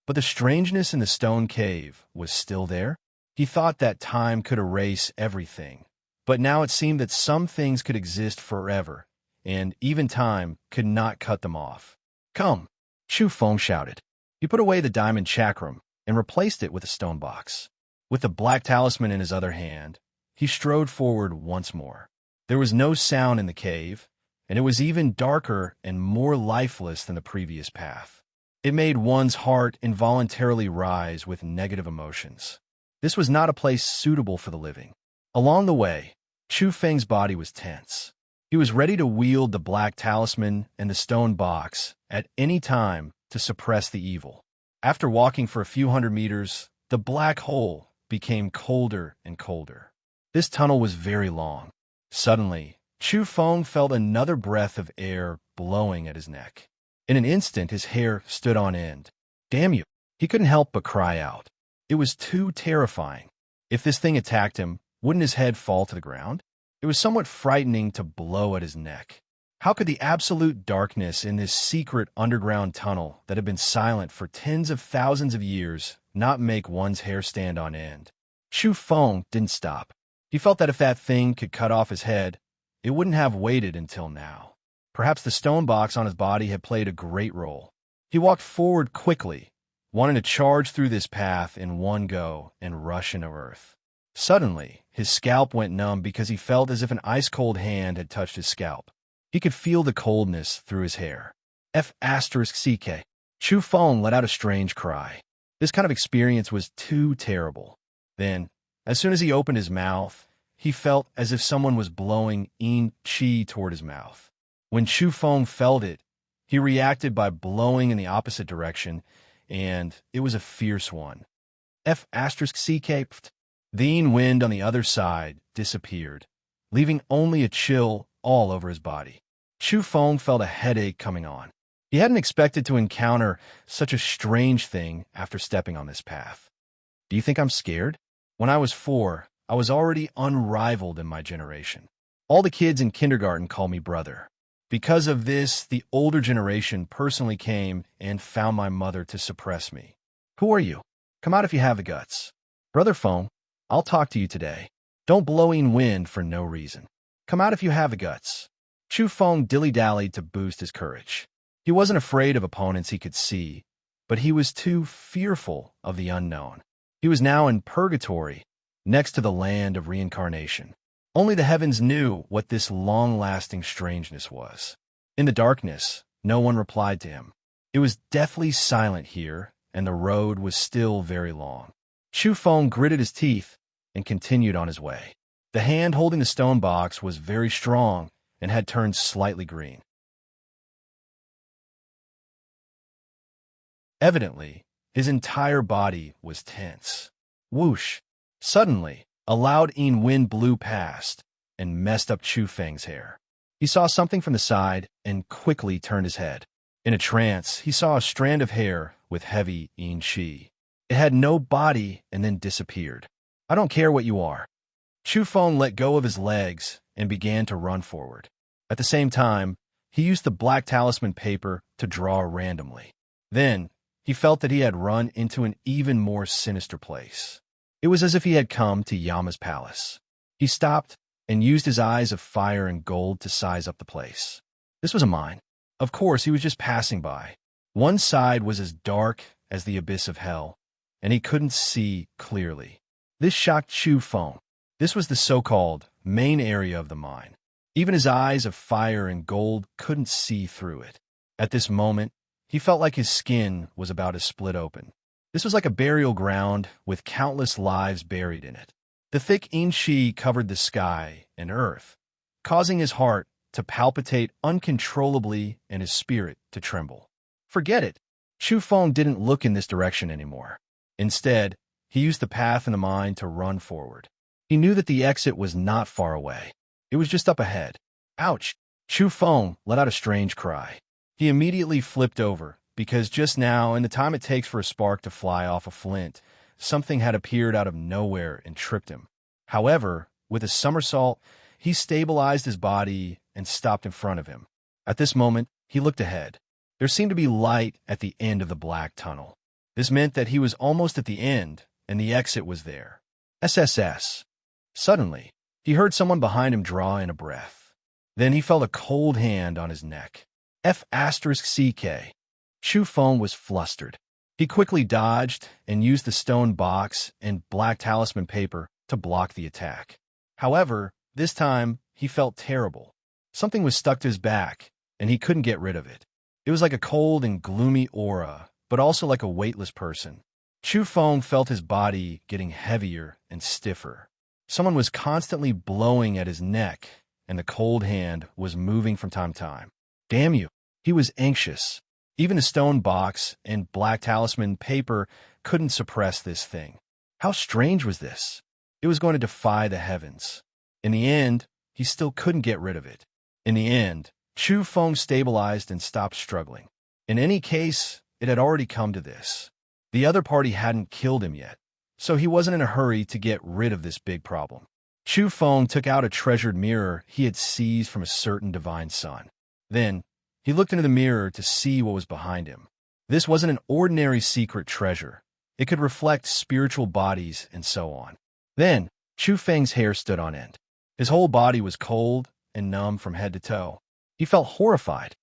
But the strangeness in the stone cave was still there. He thought that time could erase everything, but now it seemed that some things could exist forever, and even time could not cut them off. "Come!" Chu Feng shouted. He put away the diamond chakram and replaced it with a stone box. With the black talisman in his other hand, he strode forward once more. There was no sound in the cave, and it was even darker and more lifeless than the previous path. It made one's heart involuntarily rise with negative emotions. This was not a place suitable for the living. Along the way, Chu Feng's body was tense. He was ready to wield the black talisman and the stone box at any time to suppress the evil. After walking for a few hundred meters, the black hole became colder and colder. This tunnel was very long. Suddenly, Chu Feng felt another breath of air blowing at his neck. In an instant, his hair stood on end. "Damn you!" He couldn't help but cry out. It was too terrifying. If this thing attacked him, wouldn't his head fall to the ground? It was somewhat frightening to blow at his neck. How could the absolute darkness in this secret underground tunnel that had been silent for tens of thousands of years not make one's hair stand on end? Chu Feng didn't stop. He felt that if that thing could cut off his head, it wouldn't have waited until now. Perhaps the stone box on his body had played a great role. He walked forward quickly, wanting to charge through this path in one go and rush into earth. Suddenly, his scalp went numb because he felt as if an ice-cold hand had touched his scalp. He could feel the coldness through his hair. F***ck. Chu Feng let out a strange cry. This kind of experience was too terrible. Then, as soon as he opened his mouth, he felt as if someone was blowing yin qi toward his mouth. When Chu Feng felt it, he reacted by blowing in the opposite direction, and it was a fierce one. F***ck. The yin wind on the other side disappeared, leaving only a chill all over his body. Chu Feng felt a headache coming on. He hadn't expected to encounter such a strange thing after stepping on this path. "Do you think I'm scared? When I was 4, I was already unrivaled in my generation. All the kids in kindergarten call me brother. Because of this, the older generation personally came and found my mother to suppress me. Who are you? Come out if you have the guts. Brother Feng, I'll talk to you today. Don't blow in wind for no reason. Come out if you have the guts." Chu Feng dilly-dallied to boost his courage. He wasn't afraid of opponents he could see, but he was too fearful of the unknown. He was now in purgatory, next to the land of reincarnation. Only the heavens knew what this long-lasting strangeness was. In the darkness, no one replied to him. It was deathly silent here, and the road was still very long. Chu Feng gritted his teeth and continued on his way. The hand holding the stone box was very strong and had turned slightly green. Evidently, his entire body was tense. Whoosh! Suddenly, a loud yin wind blew past and messed up Chu Feng's hair. He saw something from the side and quickly turned his head. In a trance, he saw a strand of hair with heavy yin qi. It had no body and then disappeared. "I don't care what you are." Chu Feng let go of his legs and began to run forward. At the same time, he used the black talisman paper to draw randomly. Then, he felt that he had run into an even more sinister place. It was as if he had come to Yama's palace. He stopped and used his eyes of fire and gold to size up the place. This was a mine. Of course, he was just passing by. One side was as dark as the abyss of hell, and he couldn't see clearly. This shocked Chu Feng. This was the so-called main area of the mine. Even his eyes of fire and gold couldn't see through it. At this moment, he felt like his skin was about to split open. This was like a burial ground with countless lives buried in it. The thick yin qi covered the sky and earth, causing his heart to palpitate uncontrollably and his spirit to tremble. Forget it. Chu Feng didn't look in this direction anymore. Instead, he used the path in the mine to run forward. He knew that the exit was not far away. It was just up ahead. Ouch! Chu Feng let out a strange cry. He immediately flipped over, because just now, in the time it takes for a spark to fly off a flint, something had appeared out of nowhere and tripped him. However, with a somersault, he stabilized his body and stopped in front of him. At this moment, he looked ahead. There seemed to be light at the end of the black tunnel. This meant that he was almost at the end, and the exit was there. SSS. Suddenly, he heard someone behind him draw in a breath. Then he felt a cold hand on his neck. F***CK. Chu Feng was flustered. He quickly dodged and used the stone box and black talisman paper to block the attack. However, this time, he felt terrible. Something was stuck to his back, and he couldn't get rid of it. It was like a cold and gloomy aura, but also like a weightless person. Chu Feng felt his body getting heavier and stiffer. Someone was constantly blowing at his neck, and the cold hand was moving from time to time. Damn you! He was anxious. Even the stone box and black talisman paper couldn't suppress this thing. How strange was this? It was going to defy the heavens. In the end, he still couldn't get rid of it. In the end, Chu Feng stabilized and stopped struggling. In any case, it had already come to this. The other party hadn't killed him yet, so he wasn't in a hurry to get rid of this big problem. Chu Feng took out a treasured mirror he had seized from a certain divine son. Then, he looked into the mirror to see what was behind him. This wasn't an ordinary secret treasure. It could reflect spiritual bodies and so on. Then, Chu Feng's hair stood on end. His whole body was cold and numb from head to toe. He felt horrified.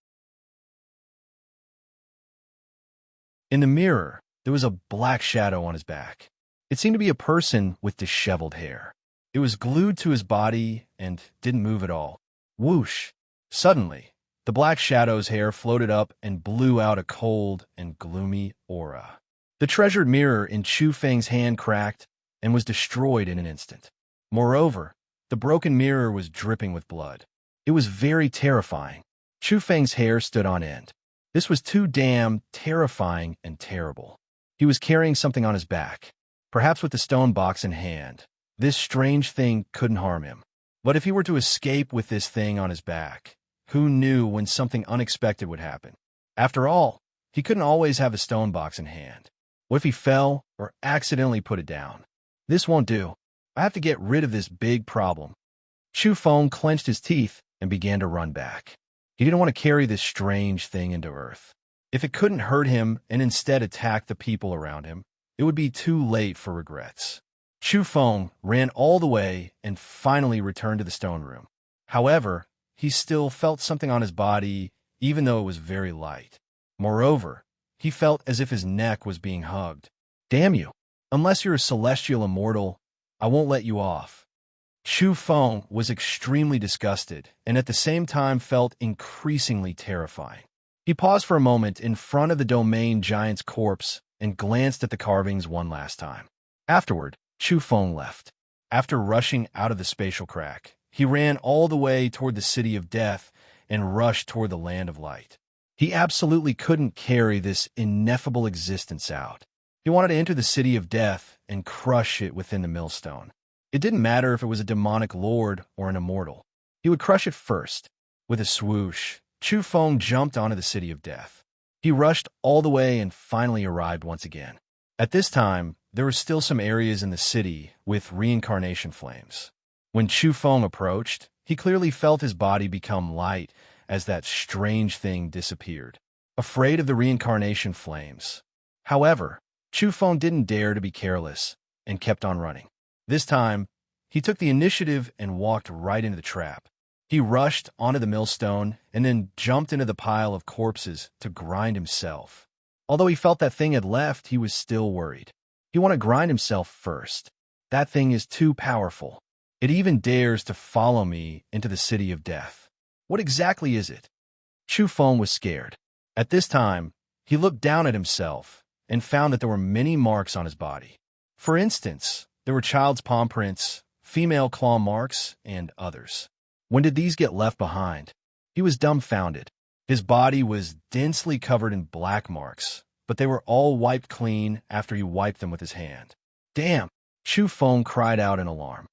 In the mirror, there was a black shadow on his back. It seemed to be a person with disheveled hair. It was glued to his body and didn't move at all. Whoosh! Suddenly, the black shadow's hair floated up and blew out a cold and gloomy aura. The treasured mirror in Chu Feng's hand cracked and was destroyed in an instant. Moreover, the broken mirror was dripping with blood. It was very terrifying. Chu Feng's hair stood on end. This was too damn terrifying and terrible. He was carrying something on his back, perhaps with the stone box in hand. This strange thing couldn't harm him. But if he were to escape with this thing on his back, who knew when something unexpected would happen? After all, he couldn't always have a stone box in hand. What if he fell or accidentally put it down? This won't do. I have to get rid of this big problem. Chu Feng clenched his teeth and began to run back. He didn't want to carry this strange thing into Earth. If it couldn't hurt him and instead attack the people around him, it would be too late for regrets. Chu Feng ran all the way and finally returned to the stone room. However, he still felt something on his body, even though it was very light. Moreover, he felt as if his neck was being hugged. Damn you! Unless you're a celestial immortal, I won't let you off. Chu Feng was extremely disgusted and at the same time felt increasingly terrifying. He paused for a moment in front of the domain giant's corpse and glanced at the carvings one last time. Afterward, Chu Feng left. After rushing out of the spatial crack, he ran all the way toward the city of death and rushed toward the land of light. He absolutely couldn't carry this ineffable existence out. He wanted to enter the city of death and crush it within the millstone. It didn't matter if it was a demonic lord or an immortal. He would crush it first. With a swoosh, Chu Feng jumped onto the city of death. He rushed all the way and finally arrived once again. At this time, there were still some areas in the city with reincarnation flames. When Chu Feng approached, he clearly felt his body become light as that strange thing disappeared, afraid of the reincarnation flames. However, Chu Feng didn't dare to be careless and kept on running. This time, he took the initiative and walked right into the trap. He rushed onto the millstone and then jumped into the pile of corpses to grind himself. Although he felt that thing had left, he was still worried. He wanted to grind himself first. That thing is too powerful. It even dares to follow me into the city of death. What exactly is it? Chu Feng was scared. At this time, he looked down at himself and found that there were many marks on his body. For instance, there were child's palm prints, female claw marks, and others. When did these get left behind? He was dumbfounded. His body was densely covered in black marks, but they were all wiped clean after he wiped them with his hand. Damn! Chu Feng cried out in alarm.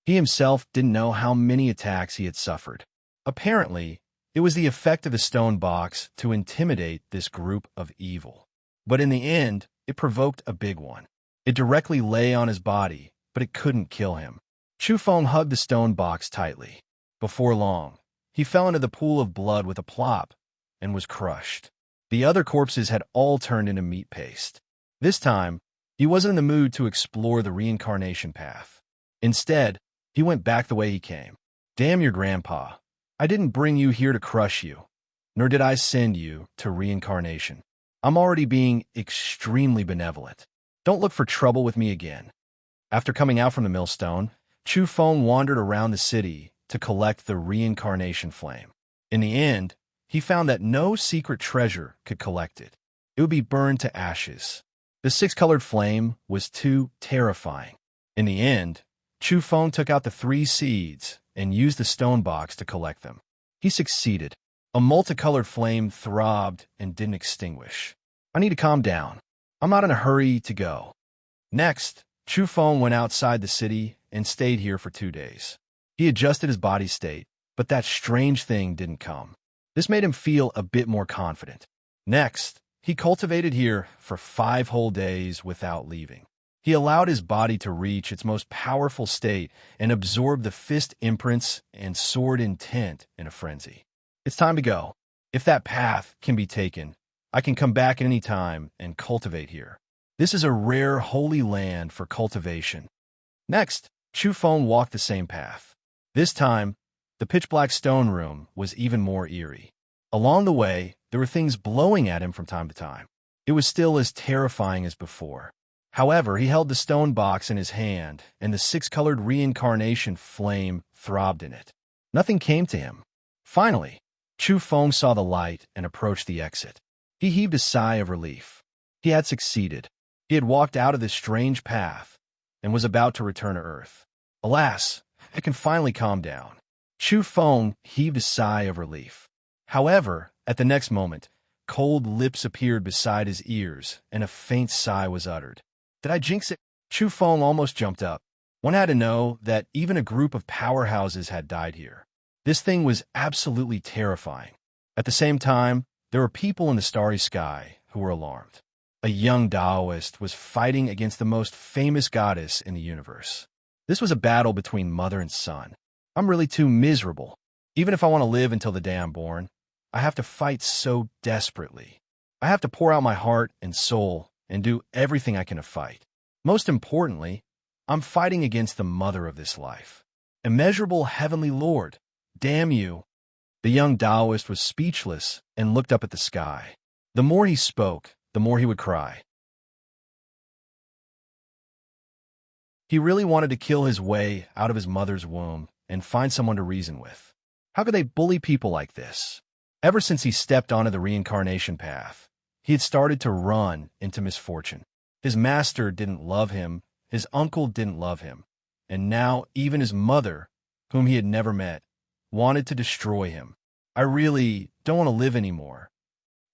He himself didn't know how many attacks he had suffered. Apparently, it was the effect of the stone box to intimidate this group of evil. But in the end, it provoked a big one. It directly lay on his body, but it couldn't kill him. Chu Feng hugged the stone box tightly. Before long, he fell into the pool of blood with a plop and was crushed. The other corpses had all turned into meat paste. This time, he wasn't in the mood to explore the reincarnation path. Instead, he went back the way he came. Damn your grandpa. I didn't bring you here to crush you, nor did I send you to reincarnation. I'm already being extremely benevolent. Don't look for trouble with me again. After coming out from the millstone, Chu Feng wandered around the city to collect the reincarnation flame. In the end, he found that no secret treasure could collect it. It would be burned to ashes. The six-colored flame was too terrifying. In the end, Chu Feng took out the 3 seeds and used the stone box to collect them. He succeeded. A multicolored flame throbbed and didn't extinguish. I need to calm down. I'm not in a hurry to go. Next, Chu Feng went outside the city and stayed here for 2 days. He adjusted his body state, but that strange thing didn't come. This made him feel a bit more confident. Next, he cultivated here for 5 whole days without leaving. He allowed his body to reach its most powerful state and absorb the fist imprints and sword intent in a frenzy. It's time to go. If that path can be taken, I can come back at any time and cultivate here. This is a rare holy land for cultivation. Next, Chu Feng walked the same path. This time, the pitch-black stone room was even more eerie. Along the way, there were things blowing at him from time to time. It was still as terrifying as before. However, he held the stone box in his hand, and the 6-colored reincarnation flame throbbed in it. Nothing came to him. Finally, Chu Feng saw the light and approached the exit. He heaved a sigh of relief. He had succeeded. He had walked out of this strange path and was about to return to Earth. Alas, I can finally calm down. Chu Feng heaved a sigh of relief. However, at the next moment, cold lips appeared beside his ears, and a faint sigh was uttered. Did I jinx it? Chu Feng almost jumped up. One had to know that even a group of powerhouses had died here. This thing was absolutely terrifying. At the same time, there were people in the starry sky who were alarmed. A young Taoist was fighting against the most famous goddess in the universe. This was a battle between mother and son. I'm really too miserable. Even if I want to live until the day I'm born, I have to fight so desperately. I have to pour out my heart and soul and do everything I can to fight. Most importantly, I'm fighting against the mother of this life. Immeasurable heavenly Lord, damn you. The young Taoist was speechless and looked up at the sky. The more he spoke, the more he would cry. He really wanted to kill his way out of his mother's womb and find someone to reason with. How could they bully people like this? Ever since he stepped onto the reincarnation path, he had started to run into misfortune. His master didn't love him, his uncle didn't love him, and now even his mother, whom he had never met, wanted to destroy him. I really don't want to live anymore.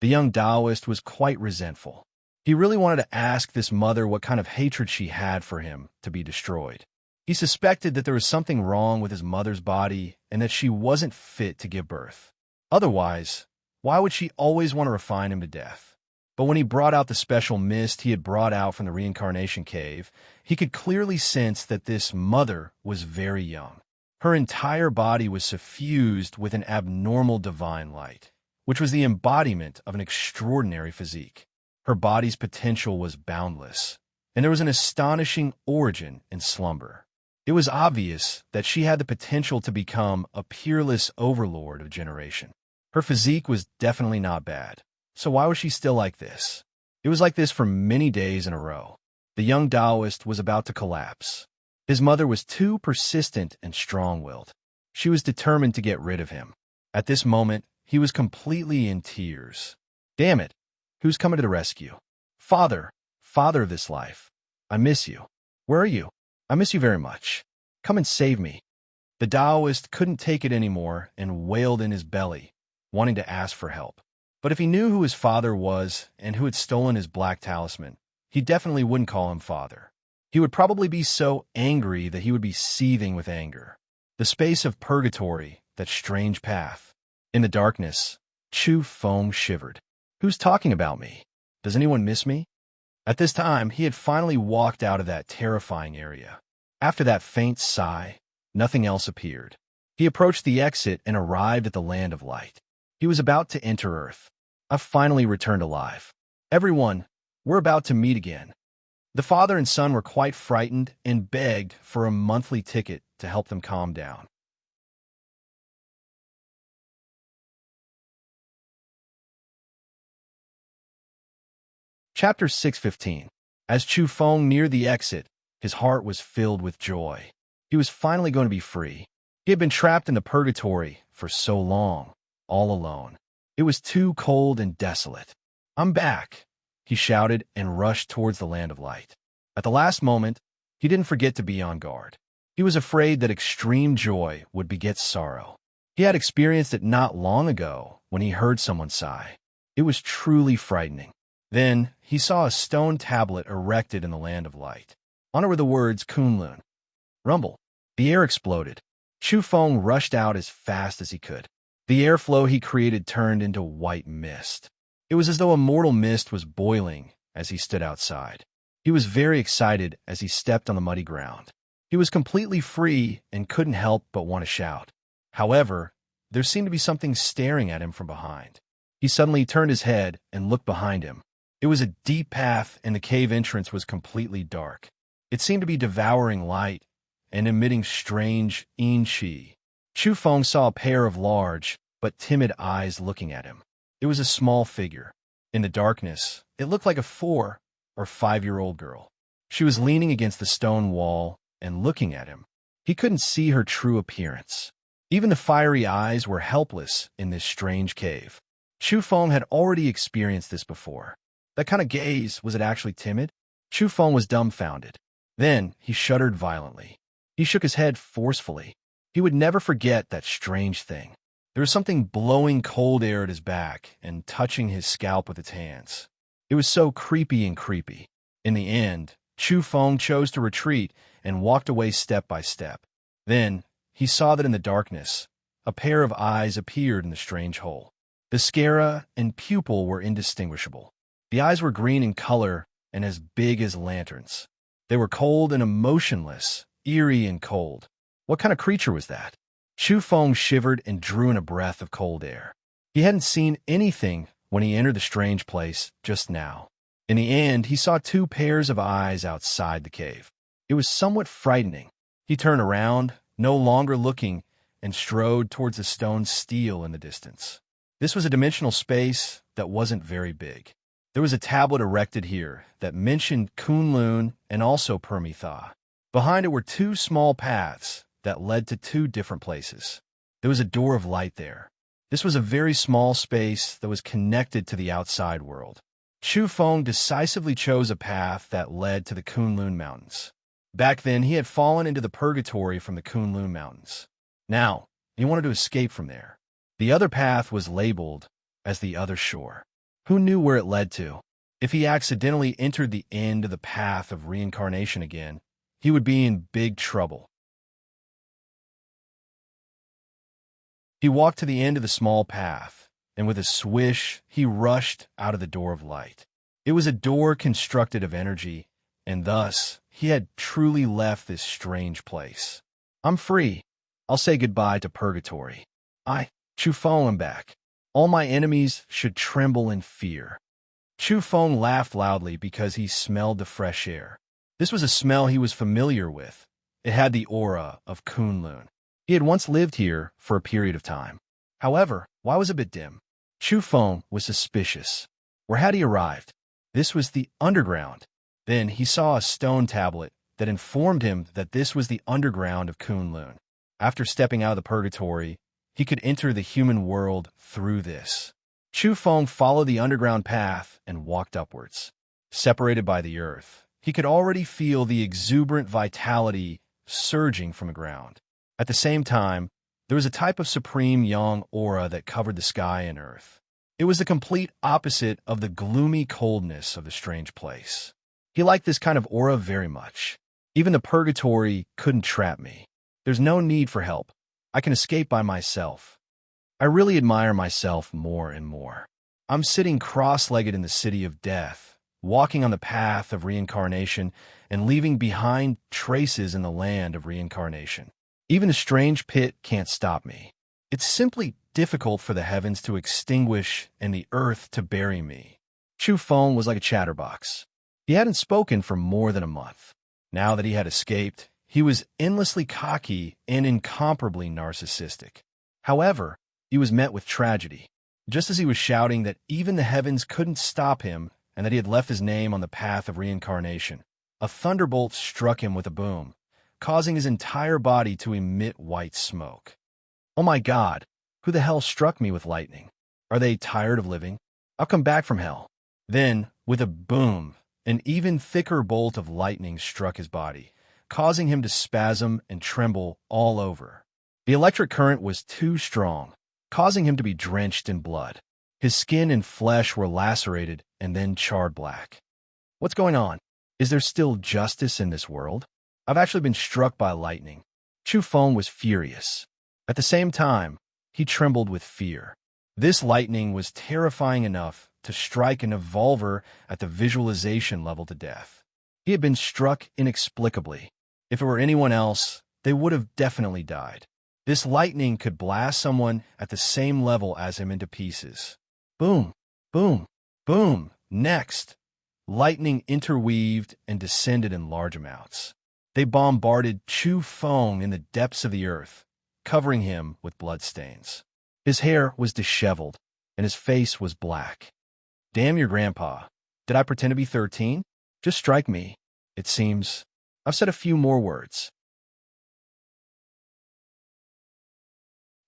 The young Taoist was quite resentful. He really wanted to ask this mother what kind of hatred she had for him to be destroyed. He suspected that there was something wrong with his mother's body and that she wasn't fit to give birth. Otherwise, why would she always want to refine him to death? But when he brought out the special mist he had brought out from the reincarnation cave, he could clearly sense that this mother was very young. Her entire body was suffused with an abnormal divine light, which was the embodiment of an extraordinary physique. Her body's potential was boundless, and there was an astonishing origin in slumber. It was obvious that she had the potential to become a peerless overlord of generation. Her physique was definitely not bad, so why was she still like this? It was like this for many days in a row. The young Taoist was about to collapse. His mother was too persistent and strong-willed. She was determined to get rid of him. At this moment, he was completely in tears. Damn it! Who's coming to the rescue? Father of this life, I miss you. Where are you? I miss you very much. Come and save me. The Taoist couldn't take it anymore and wailed in his belly, wanting to ask for help. But if he knew who his father was and who had stolen his black talisman, he definitely wouldn't call him father. He would probably be so angry that he would be seething with anger. The space of purgatory, that strange path. In the darkness, Chu Feng shivered. Who's talking about me? Does anyone miss me? At this time, he had finally walked out of that terrifying area. After that faint sigh, nothing else appeared. He approached the exit and arrived at the land of light. He was about to enter Earth. I've finally returned alive. Everyone, we're about to meet again. The father and son were quite frightened and begged for a monthly ticket to help them calm down. Chapter 6:15. As Chu Feng neared the exit, his heart was filled with joy. He was finally going to be free. He had been trapped in the purgatory for so long, all alone. It was too cold and desolate. I'm back, he shouted and rushed towards the land of light. At the last moment, he didn't forget to be on guard. He was afraid that extreme joy would beget sorrow. He had experienced it not long ago when he heard someone sigh. It was truly frightening. Then he saw a stone tablet erected in the land of light. On it were the words Kunlun. Rumble. The air exploded. Chu Feng rushed out as fast as he could. The airflow he created turned into white mist. It was as though a mortal mist was boiling as he stood outside. He was very excited as he stepped on the muddy ground. He was completely free and couldn't help but want to shout. However, there seemed to be something staring at him from behind. He suddenly turned his head and looked behind him. It was a deep path, and the cave entrance was completely dark. It seemed to be devouring light and emitting strange yin-chi. Chu Feng saw a pair of large but timid eyes looking at him. It was a small figure. In the darkness, it looked like a 4- or 5-year-old girl. She was leaning against the stone wall and looking at him. He couldn't see her true appearance. Even the fiery eyes were helpless in this strange cave. Chu Feng had already experienced this before. That kind of gaze, was it actually timid? Chu Feng was dumbfounded. Then he shuddered violently. He shook his head forcefully. He would never forget that strange thing. There was something blowing cold air at his back and touching his scalp with its hands. It was so creepy and creepy. In the end, Chu Feng chose to retreat and walked away step by step. Then he saw that in the darkness, a pair of eyes appeared in the strange hole. The sclera and pupil were indistinguishable. The eyes were green in color and as big as lanterns. They were cold and emotionless, eerie and cold. What kind of creature was that? Chu Feng shivered and drew in a breath of cold air. He hadn't seen anything when he entered the strange place just now. In the end, he saw 2 pairs of eyes outside the cave. It was somewhat frightening. He turned around, no longer looking, and strode towards the stone stele in the distance. This was a dimensional space that wasn't very big. There was a tablet erected here that mentioned Kunlun and also Permitha. Behind it were 2 small paths that led to 2 different places. There was a door of light there. This was a very small space that was connected to the outside world. Chu Feng decisively chose a path that led to the Kunlun Mountains. Back then, he had fallen into the purgatory from the Kunlun Mountains. Now, he wanted to escape from there. The other path was labeled as the other shore. Who knew where it led to? If he accidentally entered the end of the path of reincarnation again, he would be in big trouble. He walked to the end of the small path, and with a swish, he rushed out of the door of light. It was a door constructed of energy, and thus he had truly left this strange place. I'm free. I'll say goodbye to purgatory. Chu Feng, am back. All my enemies should tremble in fear. Chu Feng laughed loudly because he smelled the fresh air. This was a smell he was familiar with. It had the aura of Kunlun. He had once lived here for a period of time. However, why was it a bit dim? Chu Feng was suspicious. Where had he arrived? This was the underground. Then he saw a stone tablet that informed him that this was the underground of Kunlun. After stepping out of the purgatory, he could enter the human world through this. Chu Feng followed the underground path and walked upwards. Separated by the earth, he could already feel the exuberant vitality surging from the ground. At the same time, there was a type of supreme yang aura that covered the sky and earth. It was the complete opposite of the gloomy coldness of the strange place. He liked this kind of aura very much. Even the purgatory couldn't trap me. There's no need for help. I can escape by myself. I really admire myself more and more. I'm sitting cross-legged in the city of death, walking on the path of reincarnation and leaving behind traces in the land of reincarnation. Even a strange pit can't stop me. It's simply difficult for the heavens to extinguish and the earth to bury me. Chu Feng was like a chatterbox. He hadn't spoken for more than a month. Now that he had escaped, he was endlessly cocky and incomparably narcissistic. However, he was met with tragedy. Just as he was shouting that even the heavens couldn't stop him and that he had left his name on the path of reincarnation, a thunderbolt struck him with a boom, causing his entire body to emit white smoke. Oh my God, who the hell struck me with lightning? Are they tired of living? I'll come back from hell. Then, with a boom, an even thicker bolt of lightning struck his body, causing him to spasm and tremble all over. The electric current was too strong, causing him to be drenched in blood. His skin and flesh were lacerated and then charred black. What's going on? Is there still justice in this world? I've actually been struck by lightning. Chu Feng was furious. At the same time, he trembled with fear. This lightning was terrifying enough to strike an evolver at the visualization level to death. He had been struck inexplicably. If it were anyone else, they would have definitely died. This lightning could blast someone at the same level as him into pieces. Boom, boom, boom. Next, lightning interweaved and descended in large amounts. They bombarded Chu Feng in the depths of the earth, covering him with bloodstains. His hair was disheveled, and his face was black. Damn your grandpa. Did I pretend to be 13? Just strike me. It seems I've said a few more words.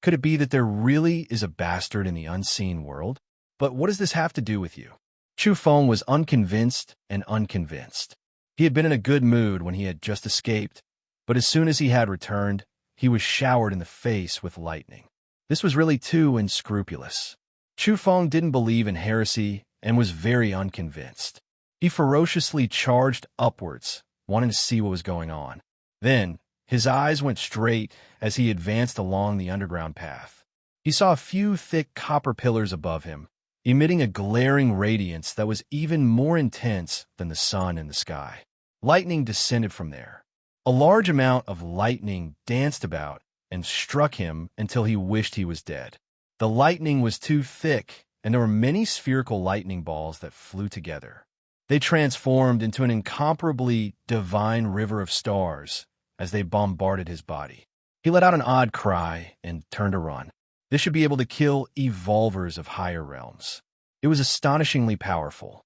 Could it be that there really is a bastard in the unseen world? But what does this have to do with you? Chu Feng was unconvinced and unconvinced. He had been in a good mood when he had just escaped, but as soon as he had returned, he was showered in the face with lightning. This was really too unscrupulous. Chu Feng didn't believe in heresy and was very unconvinced. He ferociously charged upwards, wanting to see what was going on. Then, his eyes went straight as he advanced along the underground path. He saw a few thick copper pillars above him, emitting a glaring radiance that was even more intense than the sun in the sky. Lightning descended from there. A large amount of lightning danced about and struck him until he wished he was dead. The lightning was too thick, and there were many spherical lightning balls that flew together. They transformed into an incomparably divine river of stars as they bombarded his body. He let out an odd cry and turned to run. This should be able to kill evolvers of higher realms. It was astonishingly powerful.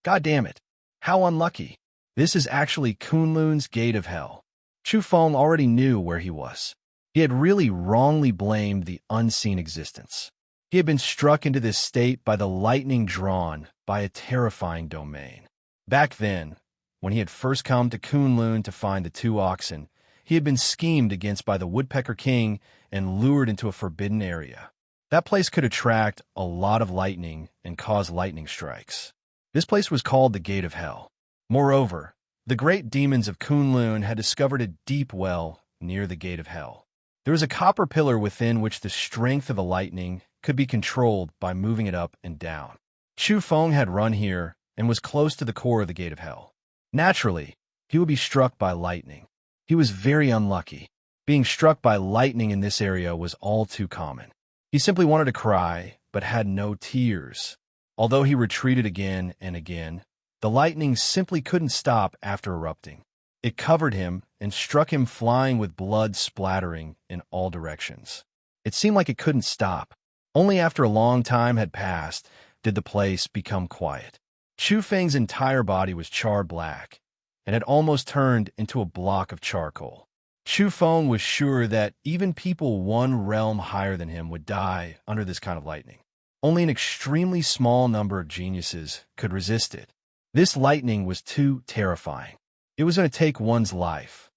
God damn it. How unlucky. This is actually Kunlun's Gate of Hell. Chu Feng already knew where he was. He had really wrongly blamed the unseen existence. He had been struck into this state by the lightning drawn by a terrifying domain. Back then, when he had first come to Kunlun to find the two oxen, he had been schemed against by the Woodpecker King and lured into a forbidden area. That place could attract a lot of lightning and cause lightning strikes. This place was called the Gate of Hell. Moreover, the great demons of Kunlun had discovered a deep well near the Gate of Hell. There was a copper pillar within which the strength of the lightning could be controlled by moving it up and down. Chu Feng had run here and was close to the core of the Gate of Hell. Naturally, he would be struck by lightning. He was very unlucky. Being struck by lightning in this area was all too common. He simply wanted to cry, but had no tears. Although he retreated again and again, the lightning simply couldn't stop after erupting. It covered him and struck him flying with blood splattering in all directions. It seemed like it couldn't stop. Only after a long time had passed did the place become quiet. Chu Feng's entire body was charred black and had almost turned into a block of charcoal. Chu Feng was sure that even people one realm higher than him would die under this kind of lightning. Only an extremely small number of geniuses could resist it. This lightning was too terrifying. It was going to take one's life.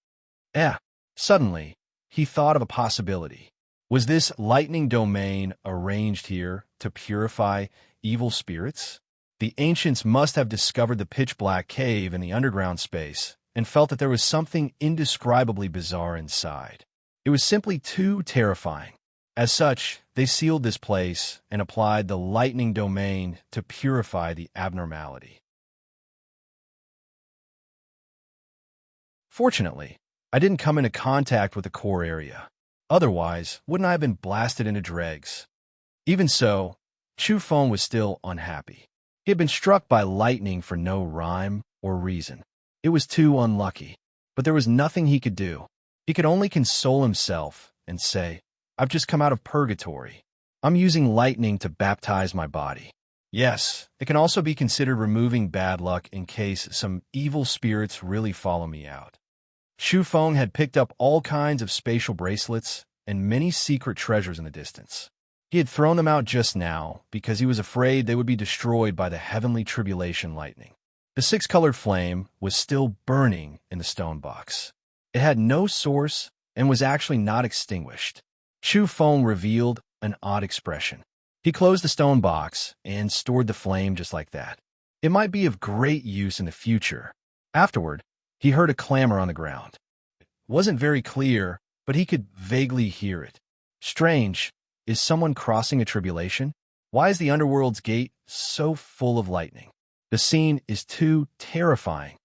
Suddenly, he thought of a possibility. Was this lightning domain arranged here to purify evil spirits? The ancients must have discovered the pitch-black cave in the underground space and felt that there was something indescribably bizarre inside. It was simply too terrifying. As such, they sealed this place and applied the lightning domain to purify the abnormality. Fortunately, I didn't come into contact with the core area. Otherwise, wouldn't I have been blasted into dregs? Even so, Chu Feng was still unhappy. He had been struck by lightning for no rhyme or reason. It was too unlucky, but there was nothing he could do. He could only console himself and say, "I've just come out of purgatory. I'm using lightning to baptize my body." Yes, it can also be considered removing bad luck in case some evil spirits really follow me out. Chu Feng had picked up all kinds of spatial bracelets and many secret treasures in the distance. He had thrown them out just now because he was afraid they would be destroyed by the heavenly tribulation lightning. The six-colored flame was still burning in the stone box. It had no source and was actually not extinguished. Chu Feng revealed an odd expression. He closed the stone box and stored the flame just like that. It might be of great use in the future. Afterward, he heard a clamor on the ground. It wasn't very clear, but he could vaguely hear it. Strange. Is someone crossing a tribulation? Why is the underworld's gate so full of lightning? The scene is too terrifying.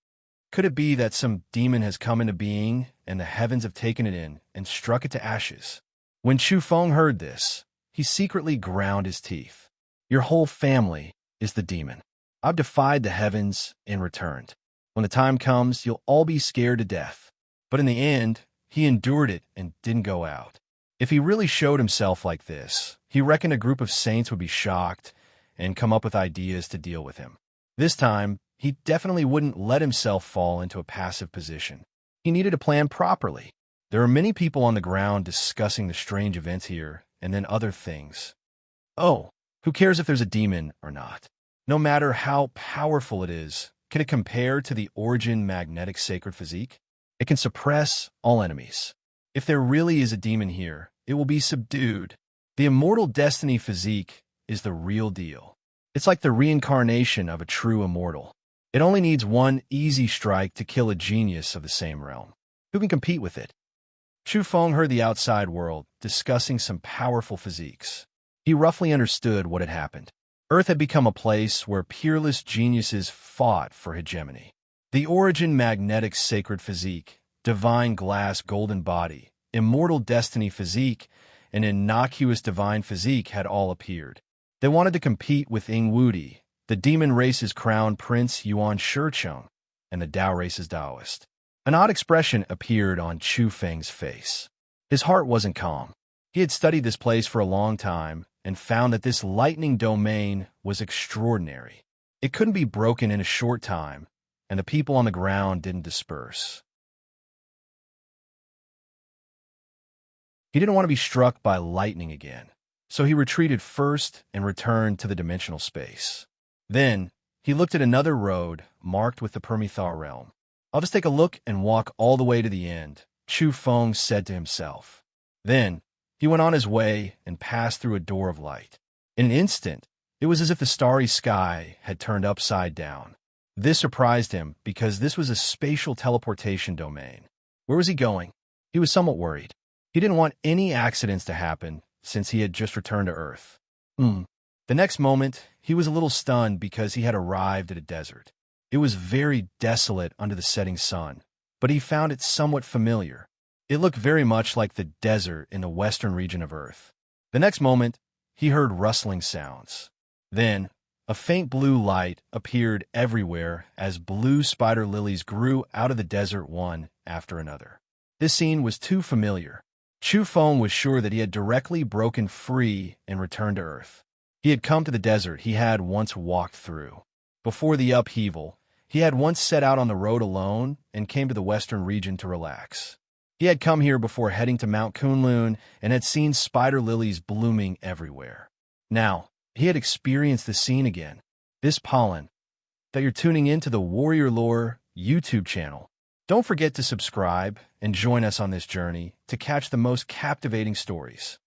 Could it be that some demon has come into being and the heavens have taken it in and struck it to ashes? When Chu Feng heard this, he secretly ground his teeth. Your whole family is the demon. I've defied the heavens and returned. When the time comes, you'll all be scared to death. But in the end, he endured it and didn't go out. If he really showed himself like this, he reckoned a group of saints would be shocked and come up with ideas to deal with him. This time, he definitely wouldn't let himself fall into a passive position. He needed to plan properly. There are many people on the ground discussing the strange events here and then other things. Oh, who cares if there's a demon or not? No matter how powerful it is, can it compare to the origin magnetic sacred physique? It can suppress all enemies. If there really is a demon here, it will be subdued. The immortal destiny physique is the real deal. It's like the reincarnation of a true immortal. It only needs one easy strike to kill a genius of the same realm. Who can compete with it? Chu Feng heard the outside world discussing some powerful physiques. He roughly understood what had happened. Earth had become a place where peerless geniuses fought for hegemony. The origin magnetic sacred physique, divine glass golden body, immortal destiny physique, and innocuous divine physique had all appeared. They wanted to compete with Ying Wudi, the demon race's crown prince Yuan Shicheng, and the Tao race's Taoist. An odd expression appeared on Chu Feng's face. His heart wasn't calm. He had studied this place for a long time and found that this lightning domain was extraordinary. It couldn't be broken in a short time, and the people on the ground didn't disperse. He didn't want to be struck by lightning again, so he retreated first and returned to the dimensional space. Then, he looked at another road marked with the Permethar realm. I'll just take a look and walk all the way to the end, Chu Feng said to himself. Then, he went on his way and passed through a door of light. In an instant, it was as if the starry sky had turned upside down. This surprised him because this was a spatial teleportation domain. Where was he going? He was somewhat worried. He didn't want any accidents to happen since he had just returned to Earth. The next moment, he was a little stunned because he had arrived at a desert. It was very desolate under the setting sun, but he found it somewhat familiar. It looked very much like the desert in the western region of Earth. The next moment, he heard rustling sounds. Then, a faint blue light appeared everywhere as blue spider lilies grew out of the desert one after another. This scene was too familiar. Chu Feng was sure that he had directly broken free and returned to Earth. He had come to the desert he had once walked through. Before the upheaval, he had once set out on the road alone and came to the western region to relax. He had come here before heading to Mount Kunlun and had seen spider lilies blooming everywhere. Now, he had experienced the scene again. This pollen, that you're tuning into the Warrior Lore YouTube channel. Don't forget to subscribe and join us on this journey to catch the most captivating stories.